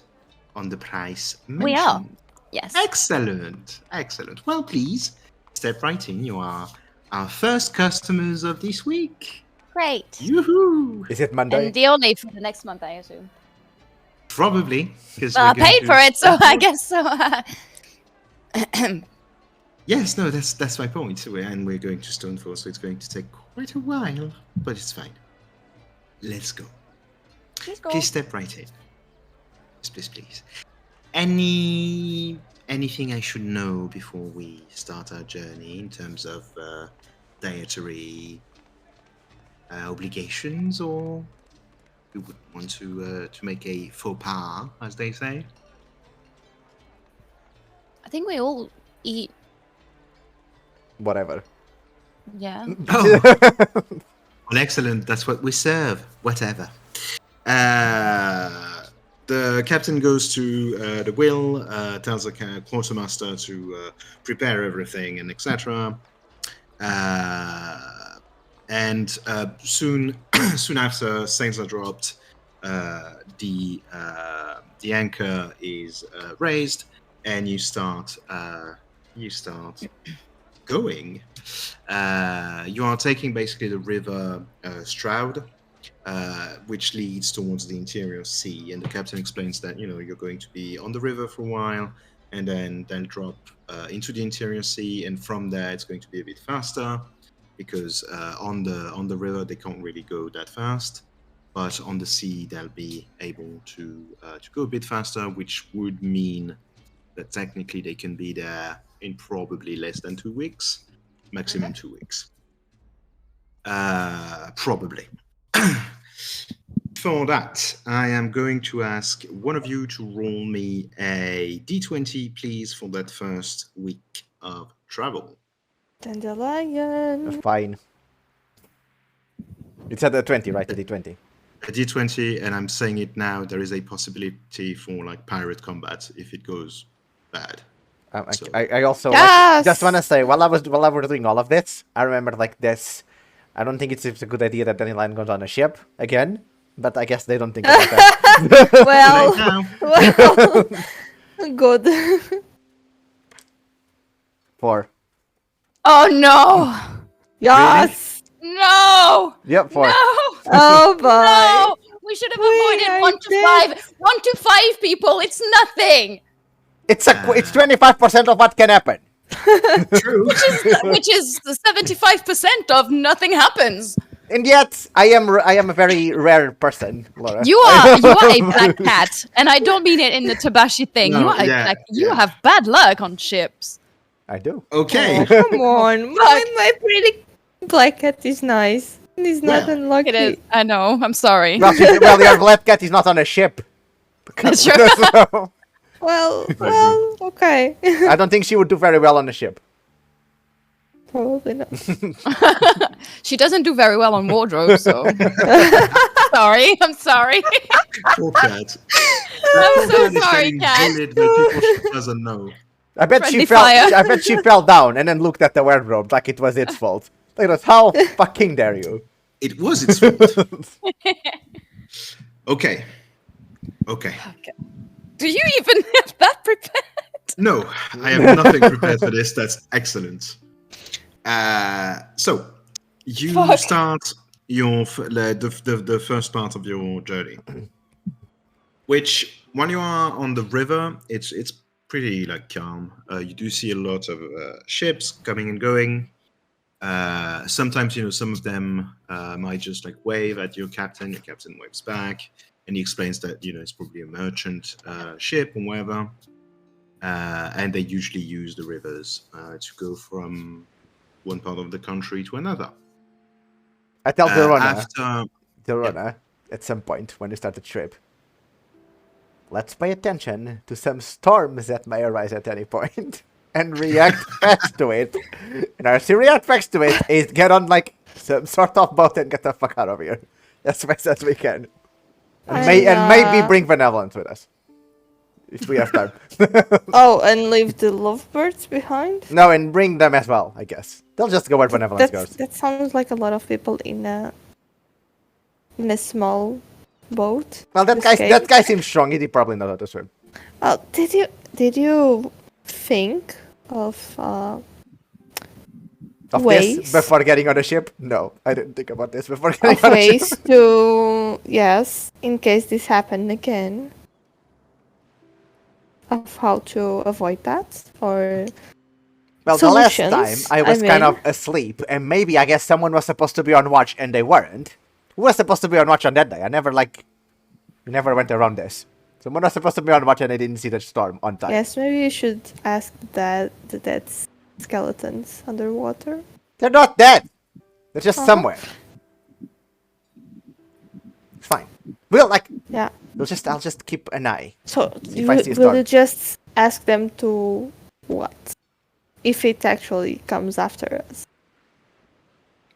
A: on the price
D: We are.
A: mentioned?
D: Yes.
A: Excellent, excellent. Well, please step right in. You are our first customers of this week.
D: Great.
A: Yoo-hoo!
E: Is it Monday?
D: And the only for the next month, I assume.
A: Probably because
D: Well, I paid for it, so I guess so.
A: Yes, no, that's my point. And we're going to Stonefall, so it's going to take quite a while, but it's fine. Let's go.
D: Please go.
A: Please step right in. Please. Anything I should know before we start our journey in terms of dietary obligations, or we would want to make a faux pas, as they say?
D: I think we all eat.
E: Whatever.
D: Yeah.
A: Oh, Excellent. That's what we serve. Whatever. The captain goes to the wheel, tells the quartermaster to prepare everything and etc. And soon after, sails are dropped. The anchor is raised, and you start going. You are taking basically the river Stroud, which leads towards the interior sea. And the captain explains that you're going to be on the river for a while, and then drop into the interior sea, and from there it's going to be a bit faster, because on the river they can't really go that fast, but on the sea they'll be able to go a bit faster, which would mean that technically they can be there in probably less than 2 weeks, maximum 2 weeks. Probably. For that, I am going to ask one of you to roll me a d20, please, for that first week of travel.
F: Dandelion.
E: Fine. It's at the 20, right? The D20.
A: A d20, and I'm saying it now, there is a possibility for like pirate combat if it goes bad. So-
E: I also
F: Yes!
E: just want to say, while I was doing all of this, I remember like this. I don't think it's a good idea that Dandelion goes on a ship again, but I guess they don't think about that.
F: Well,
A: Right now.
F: well, good.
E: 4.
D: Oh no!
F: Yes.
D: No!
E: Yep, 4.
D: No!
F: Oh boy.
D: No! We should have
F: We
D: avoided
F: are
D: 1 to
F: dead.
D: 5. 1 to 5 people. It's nothing.
E: It's 25% of what can happen.
A: True.
D: Which is the 75% of nothing happens.
E: And yet, I am a very rare person, Laura.
D: You are a black cat, and I don't mean it in the Tabashi thing.
A: No,
D: you are you have bad luck on ships.
E: I do.
A: Okay.
F: Oh, come on. My pretty black cat is nice. He's not
A: Well,
F: unlucky.
D: It is. I know. I'm sorry.
E: Well, your black cat is not on a ship.
D: That's true.
E: So,
F: Well, okay.
E: I don't think she would do very well on a ship.
F: Probably not.
D: She doesn't do very well on wardrobe, so sorry. I'm sorry.
A: Poor cat.
D: I'm so
A: Cat is
D: sorry,
A: getting
D: cat.
A: bullied by people she doesn't know.
E: I bet
D: Friendly
E: she fell.
D: fire.
E: I bet she fell down and then looked at the wardrobe like it was its fault. Like, how fucking dare you?
A: It was its fault. Okay.
D: Do you even have that prepared?
A: No, I have nothing prepared for this. That's excellent. So you
D: Fuck.
A: start the first part of your journey, which when you are on the river, it's pretty like calm. You do see a lot of ships coming and going. Sometimes some of them might just like wave at your captain. Your captain waves back, and he explains that it's probably a merchant ship or whatever. And they usually use the rivers to go from one part of the country to another.
E: I tell Zylrona
A: After
E: at some point when you start the trip, let's pay attention to some storms that may arise at any point and react fast to it. And our to react fast to it is get on like some sort of boat and get the fuck out of here as fast as we can. And maybe bring Benevolence with us. If we have time.
F: Oh, and leave the lovebirds behind?
E: No, and bring them as well, I guess. They'll just go where Benevolence goes.
F: That sounds like a lot of people in a small boat.
E: Well, that guy seems strong. He probably knows how to swim.
F: Oh, did you think of ways
E: this before getting on the ship? No, I didn't think about this before getting
F: of
E: on the
F: ways
E: ship.
F: to in case this happened again, of how to avoid that, or
E: Well, the last
F: solutions,
E: time I was
F: I
E: kind
F: mean.
E: of asleep, and maybe I guess someone was supposed to be on watch and they weren't. Who was supposed to be on watch on that day? We never went around this. Someone was supposed to be on watch and they didn't see the storm on time.
F: yes, maybe you should ask the dead skeletons underwater.
E: They're not dead. They're just somewhere. It's fine.
F: Yeah.
E: I'll just keep an eye.
F: So
E: If I see a storm.
F: will you just ask them to what? If it actually comes after us.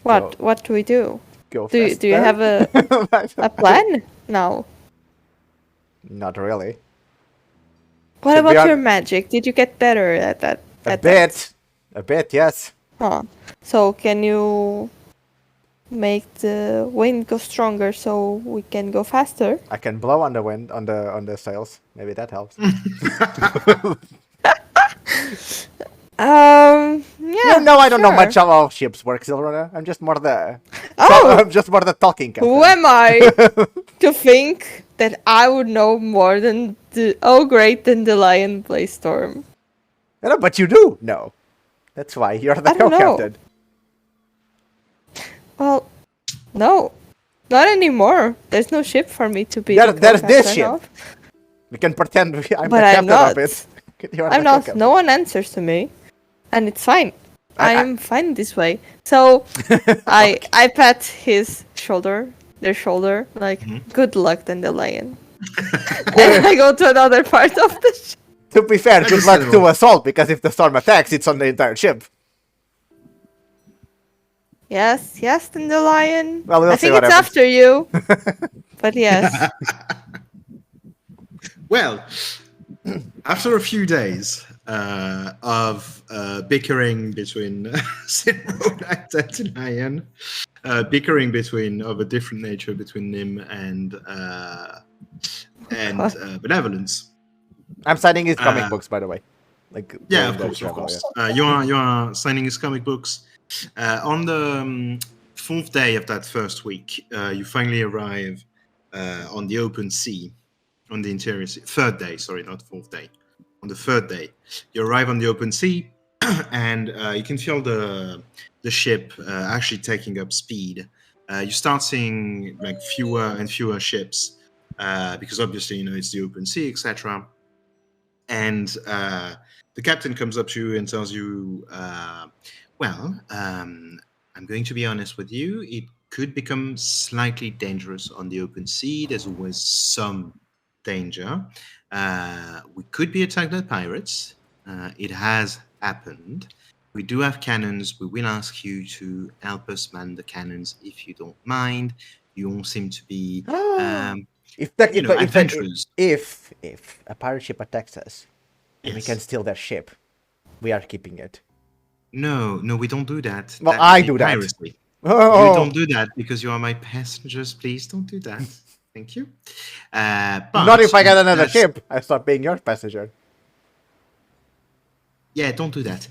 F: What do we do?
E: go
F: Do
E: faster.
F: you have a plan now?
E: Not really.
F: What
E: To be
F: about
E: hon-
F: your magic? Did you get better at that?
E: A
F: at that?
E: bit. A bit, yes.
F: Huh. So can you make the wind go stronger so we can go faster?
E: I can blow on the wind on the sails. Maybe that helps.
F: Yeah.
E: No, I don't know
F: sure.
E: much of how ships work, Zylrona. I'm just more the.
F: Oh,
E: I'm just more the talking captain.
F: who am I to think that I would know more than the great Dandelion play Storm?
E: No, but you do. No, that's why you're the
F: I don't know.
E: co-captain.
F: Well, no, not anymore. There's no ship for me to be.
E: There's this
F: co-captain
E: ship.
F: of.
E: We can pretend I'm
F: But
E: the
F: I'm
E: captain
F: not.
E: of it. You're
F: I'm
E: the
F: not.
E: co-captain.
F: No one answers to me, and it's fine.
E: I-
F: I'm fine this way. So I pat his shoulder, their shoulder, like good luck, Dandelion. And I go to another part of the ship.
E: To be fair, good luck to
A: Understandable.
E: us all, because if the storm attacks, it's on the entire ship.
F: Yes, Dandelion.
E: Well, we'll
F: I
E: see
F: think
E: what
F: it's
E: happens.
F: after you. But yes.
A: Well, after a few days of bickering between Zylrona and Dandelion, bickering of a different nature between Nim and Benevolence.
E: I'm signing his comic books, by the way. Like,
A: Yeah,
E: during
A: of
E: that
A: course.
E: travel,
A: You are signing his comic books. On the fourth day of that first week, you finally arrive on the open sea, on the interior sea. Third day, sorry, not fourth day. On the third day, you arrive on the open sea, and you can feel the ship actually taking up speed. You start seeing like fewer and fewer ships because obviously it's the open sea, etc. And the captain comes up to you and tells you, I'm going to be honest with you. It could become slightly dangerous on the open sea. There's always some danger. We could be attacked by pirates. It has happened. We do have cannons. We will ask you to help us man the cannons if you don't mind. You all seem to be, adventurers.
E: If a pirate ship attacks us, and we
A: Yes.
E: can steal their ship, we are keeping it.
A: No, we don't do that.
E: Well,
A: That
E: I
A: would be
E: do that.
A: piracy.
E: Oh,
A: You don't do that because you are my passengers. Please don't do that. Thank you. But
E: not if I get another
A: that's-
E: ship. I start being your passenger.
A: Yeah, don't do that.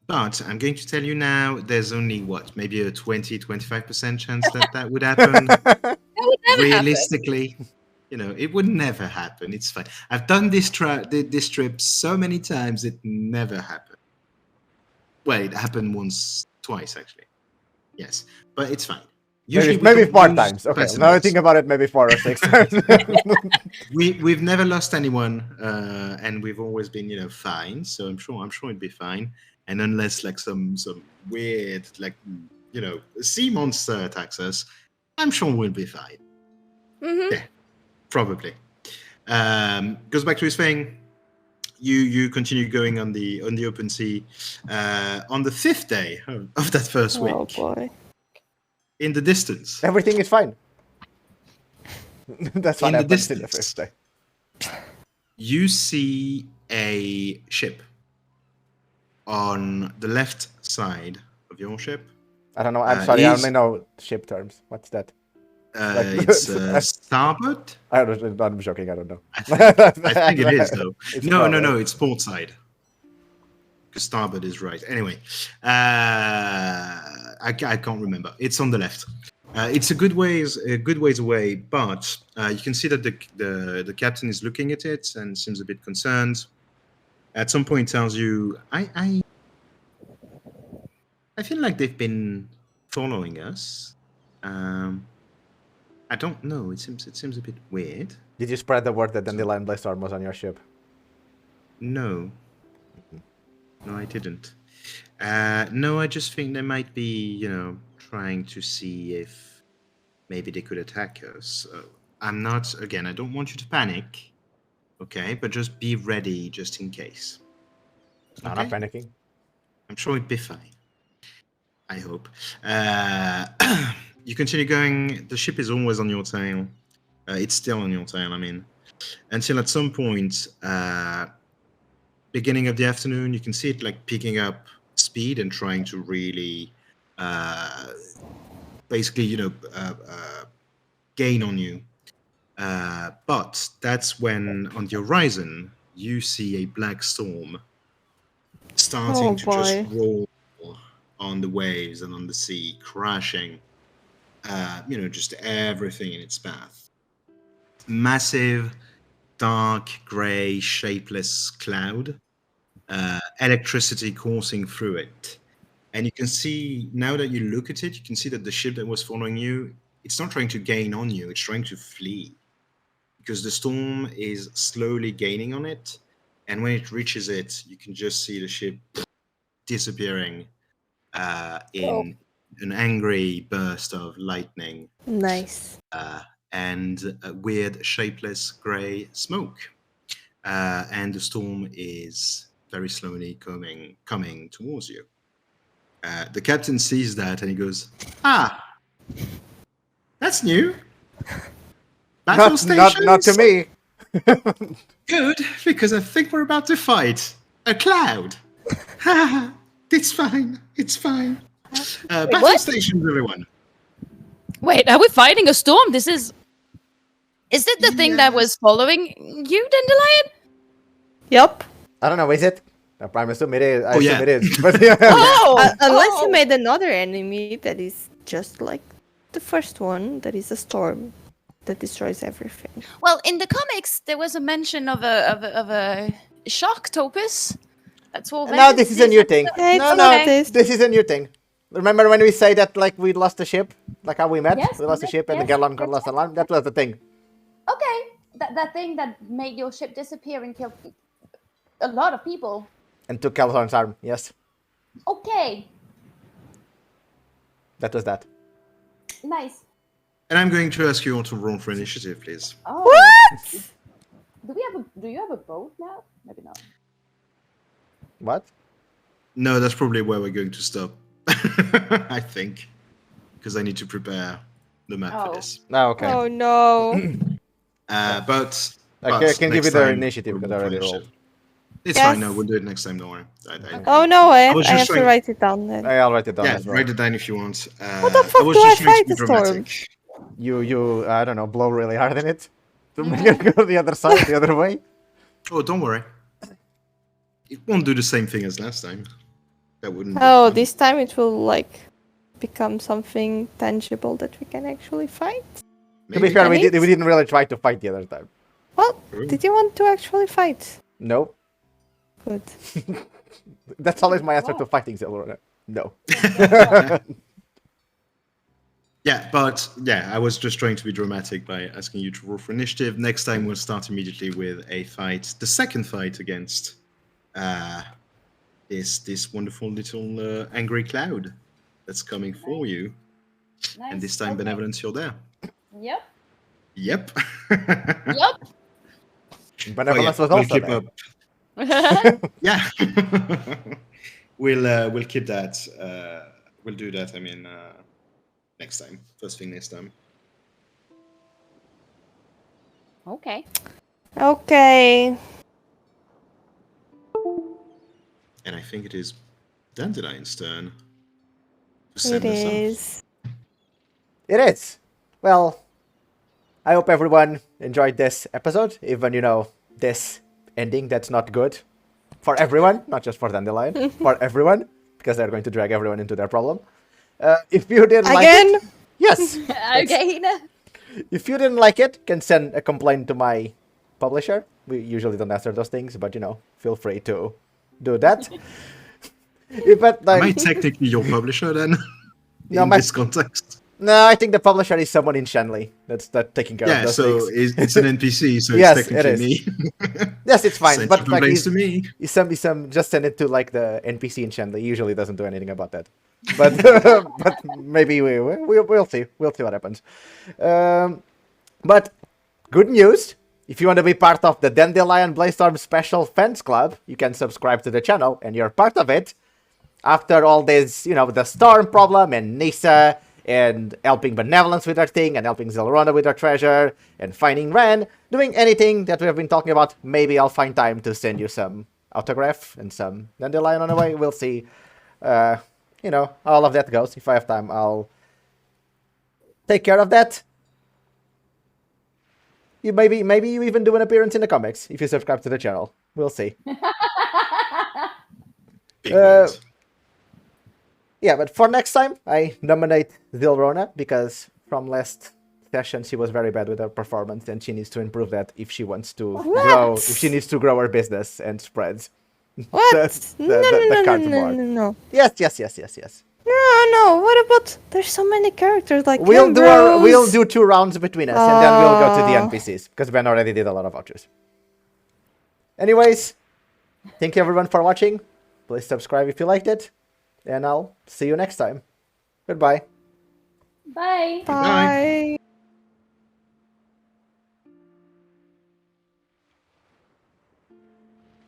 A: But I'm going to tell you now, there's only maybe a 20-25% chance that would happen.
D: That would never happen.
A: Realistically, it would never happen. It's fine. I've done this trip so many times, it never happened. Well, it happened twice actually. Yes, but it's fine. Usually
E: Maybe
A: we
E: 4
A: don't lose
E: times. Okay, now I
A: passengers.
E: think about it, maybe 4 or 6 times.
A: We've never lost anyone, and we've always been fine. So I'm sure it'd be fine. And unless like some weird sea monster attacks us, I'm sure we'll be fine.
D: Mm-hmm.
A: Yeah, probably. Goes back to his thing. You continue going on the open sea. On the 5th day of that first week,
F: Oh boy.
A: in the distance,
E: Everything is fine. That's what
A: In the
E: happens in the
A: distance.
E: 5th day.
A: you see a ship on the left side of your ship.
E: I don't know. I'm sorry. I
A: is-
E: only know ship terms. What's that?
A: It's starboard.
E: I don't. I'm joking. I don't know.
A: I think it is though.
E: It's
A: No,
E: starboard.
A: it's port side. Because starboard is right. Anyway, I can't remember. It's on the left. It's a good ways away, but you can see that the captain is looking at it and seems a bit concerned. At some point, tells you, I feel like they've been following us. I don't know. It seems a bit weird.
E: Did you spread the word that Dandelion Storm was on your ship?
A: No, I didn't. No, I just think they might be, trying to see if maybe they could attack us. I'm not. Again, I don't want you to panic. Okay, but just be ready, just in case.
E: I'm
A: Okay?
E: not panicking.
A: I'm sure it'd be fine. I hope. You continue going. The ship is always on your tail. It's still on your tail, I mean. Until at some point, beginning of the afternoon, you can see it like picking up speed and trying to really basically, gain on you. But that's when on the horizon, you see a black storm starting to just roll on the waves and on the sea, crashing, just everything in its path. Massive, dark, grey, shapeless cloud, electricity coursing through it. And you can see, now that you look at it, you can see that the ship that was following you, it's not trying to gain on you, it's trying to flee. Because the storm is slowly gaining on it. And when it reaches it, you can just see the ship disappearing in an angry burst of lightning.
F: Nice.
A: And a weird, shapeless grey smoke. And the storm is very slowly coming towards you. The captain sees that and he goes, that's new. Battle stations?
E: Not to me.
A: Good, because I think we're about to fight a cloud. It's fine. It's fine. Battle
D: what?
A: stations, everyone.
D: Wait, are we fighting a storm? Is it the thing that was following you, Dandelion?
F: Yup.
E: I don't know, is it? I'm assuming it is. I assume
A: yeah.
E: it is. But yeah.
F: Unless you made another enemy that is just like the first one, that is a storm that destroys everything.
D: Well, in the comics, there was a mention of a shock topus. That's all.
E: No, this is a new thing.
F: Yeah,
E: No,
F: it's
E: no,
F: like this.
E: this is a new thing. Remember when we say that like we lost the ship? Like how we met?
G: Yes,
E: we lost the ship and
G: yes,
E: the Gallon got
G: yes,
E: lost alarm? That was the thing.
G: Okay, that thing that made your ship disappear and killed a lot of people.
E: And took Calhoun's arm, yes.
G: Okay,
E: That was that.
G: nice.
A: And I'm going to ask you all to roll for initiative, please.
G: Oh.
F: What?
G: Do you have a boat now? Maybe not.
E: What?
A: No, that's probably where we're going to stop. I think. Because I need to prepare the map for
G: Oh.
A: this.
E: No, okay.
F: Oh no.
A: But
E: I can give
A: next
E: you the
A: time
E: initiative
A: we'll
E: because I
A: roll for
E: already
A: initiative.
E: rolled.
A: It's
F: Yes.
A: fine, no, we'll do it next time, don't worry.
F: Oh no, I
A: was
F: have
A: just
F: to
A: trying-
F: write it down then.
E: I'll write it down
A: Yeah,
E: as well.
A: write it down if you want.
F: What the fuck
A: was
F: do I
A: just trying to
F: fight
A: be
F: the storm?
A: dramatic.
E: You, I don't know, blow really hard in it to make it go the other side, the other way.
A: Oh, don't worry. It won't do the same thing as last time. That wouldn't be
F: Oh,
A: fun.
F: this time it will like become something tangible that we can actually fight.
E: To
A: Maybe.
E: be fair, we
F: Right?
E: didn't really try to fight the other time.
F: Well,
A: True.
F: did you want to actually fight?
E: No,
F: Good.
E: that's always my answer to fighting Zylrona. No.
A: Yeah, but yeah, I was just trying to be dramatic by asking you to roll for initiative. Next time we'll start immediately with a fight, the second fight against this wonderful little angry cloud that's coming for you.
G: Nice.
A: And this time,
G: okay.
A: Benevolence, you're there.
G: Yep.
A: Yep.
G: Yep.
E: Benevolence was
A: we'll
E: also
A: keep
E: there.
A: up. Yeah. we'll keep that. We'll do that. I mean, next time. First thing next time.
G: Okay.
F: Okay.
A: And I think it is Dandelion's turn. To
F: It
A: send us off.
F: is.
E: It is. Well, I hope everyone enjoyed this episode, even, this ending that's not good for everyone, not just for Dandelion, for everyone, because they're going to drag everyone into their problem. If you didn't like
F: Again?
E: it, yes.
G: Okay.
E: If you didn't like it, can send a complaint to my publisher. We usually don't answer those things, but feel free to do that. But
A: Am I
E: like,
A: technically your publisher then?
E: No,
A: in
E: my-
A: this context?
E: no, I think the publisher is someone in Shanley that's taking care of
A: Yeah,
E: those
A: so
E: things.
A: it's an NPC, so
E: Yes,
A: it's
E: it
A: technically
E: is.
A: me.
E: Yes, it's fine,
A: Send
E: but
A: your
E: like
A: complaints to me.
E: just send it to like the NPC in Shanley. He usually doesn't do anything about that, but but maybe we'll see. We'll see what happens. But good news. If you want to be part of the Dandelion Blaze Storm Special Fans Club, you can subscribe to the channel, and you're part of it. after all this, the storm problem and Nissa and helping Benevolence with her thing and helping Zylrona with her treasure and finding Ren, doing anything that we have been talking about, maybe I'll find time to send you some autograph and some Dandelion on the way. We'll see. How all of that goes. If I have time, I'll take care of that. You maybe you even do an appearance in the comics if you subscribe to the channel. We'll see.
A: Big words.
E: Yeah, but for next time, I nominate Zylrona because from last session she was very bad with her performance, and she needs to improve that if she wants to grow. If she needs to grow her business and spreads.
F: What?
E: the cardboard.
F: No.
E: Yes.
F: No. What about? There's so many characters like
E: We'll
F: Ambrose.
E: do 2 rounds between us, and then we'll go to the NPCs because Ben already did a lot of vouchers. Anyways, thank you everyone for watching. Please subscribe if you liked it, and I'll see you next time. Goodbye.
G: Bye.
F: Bye.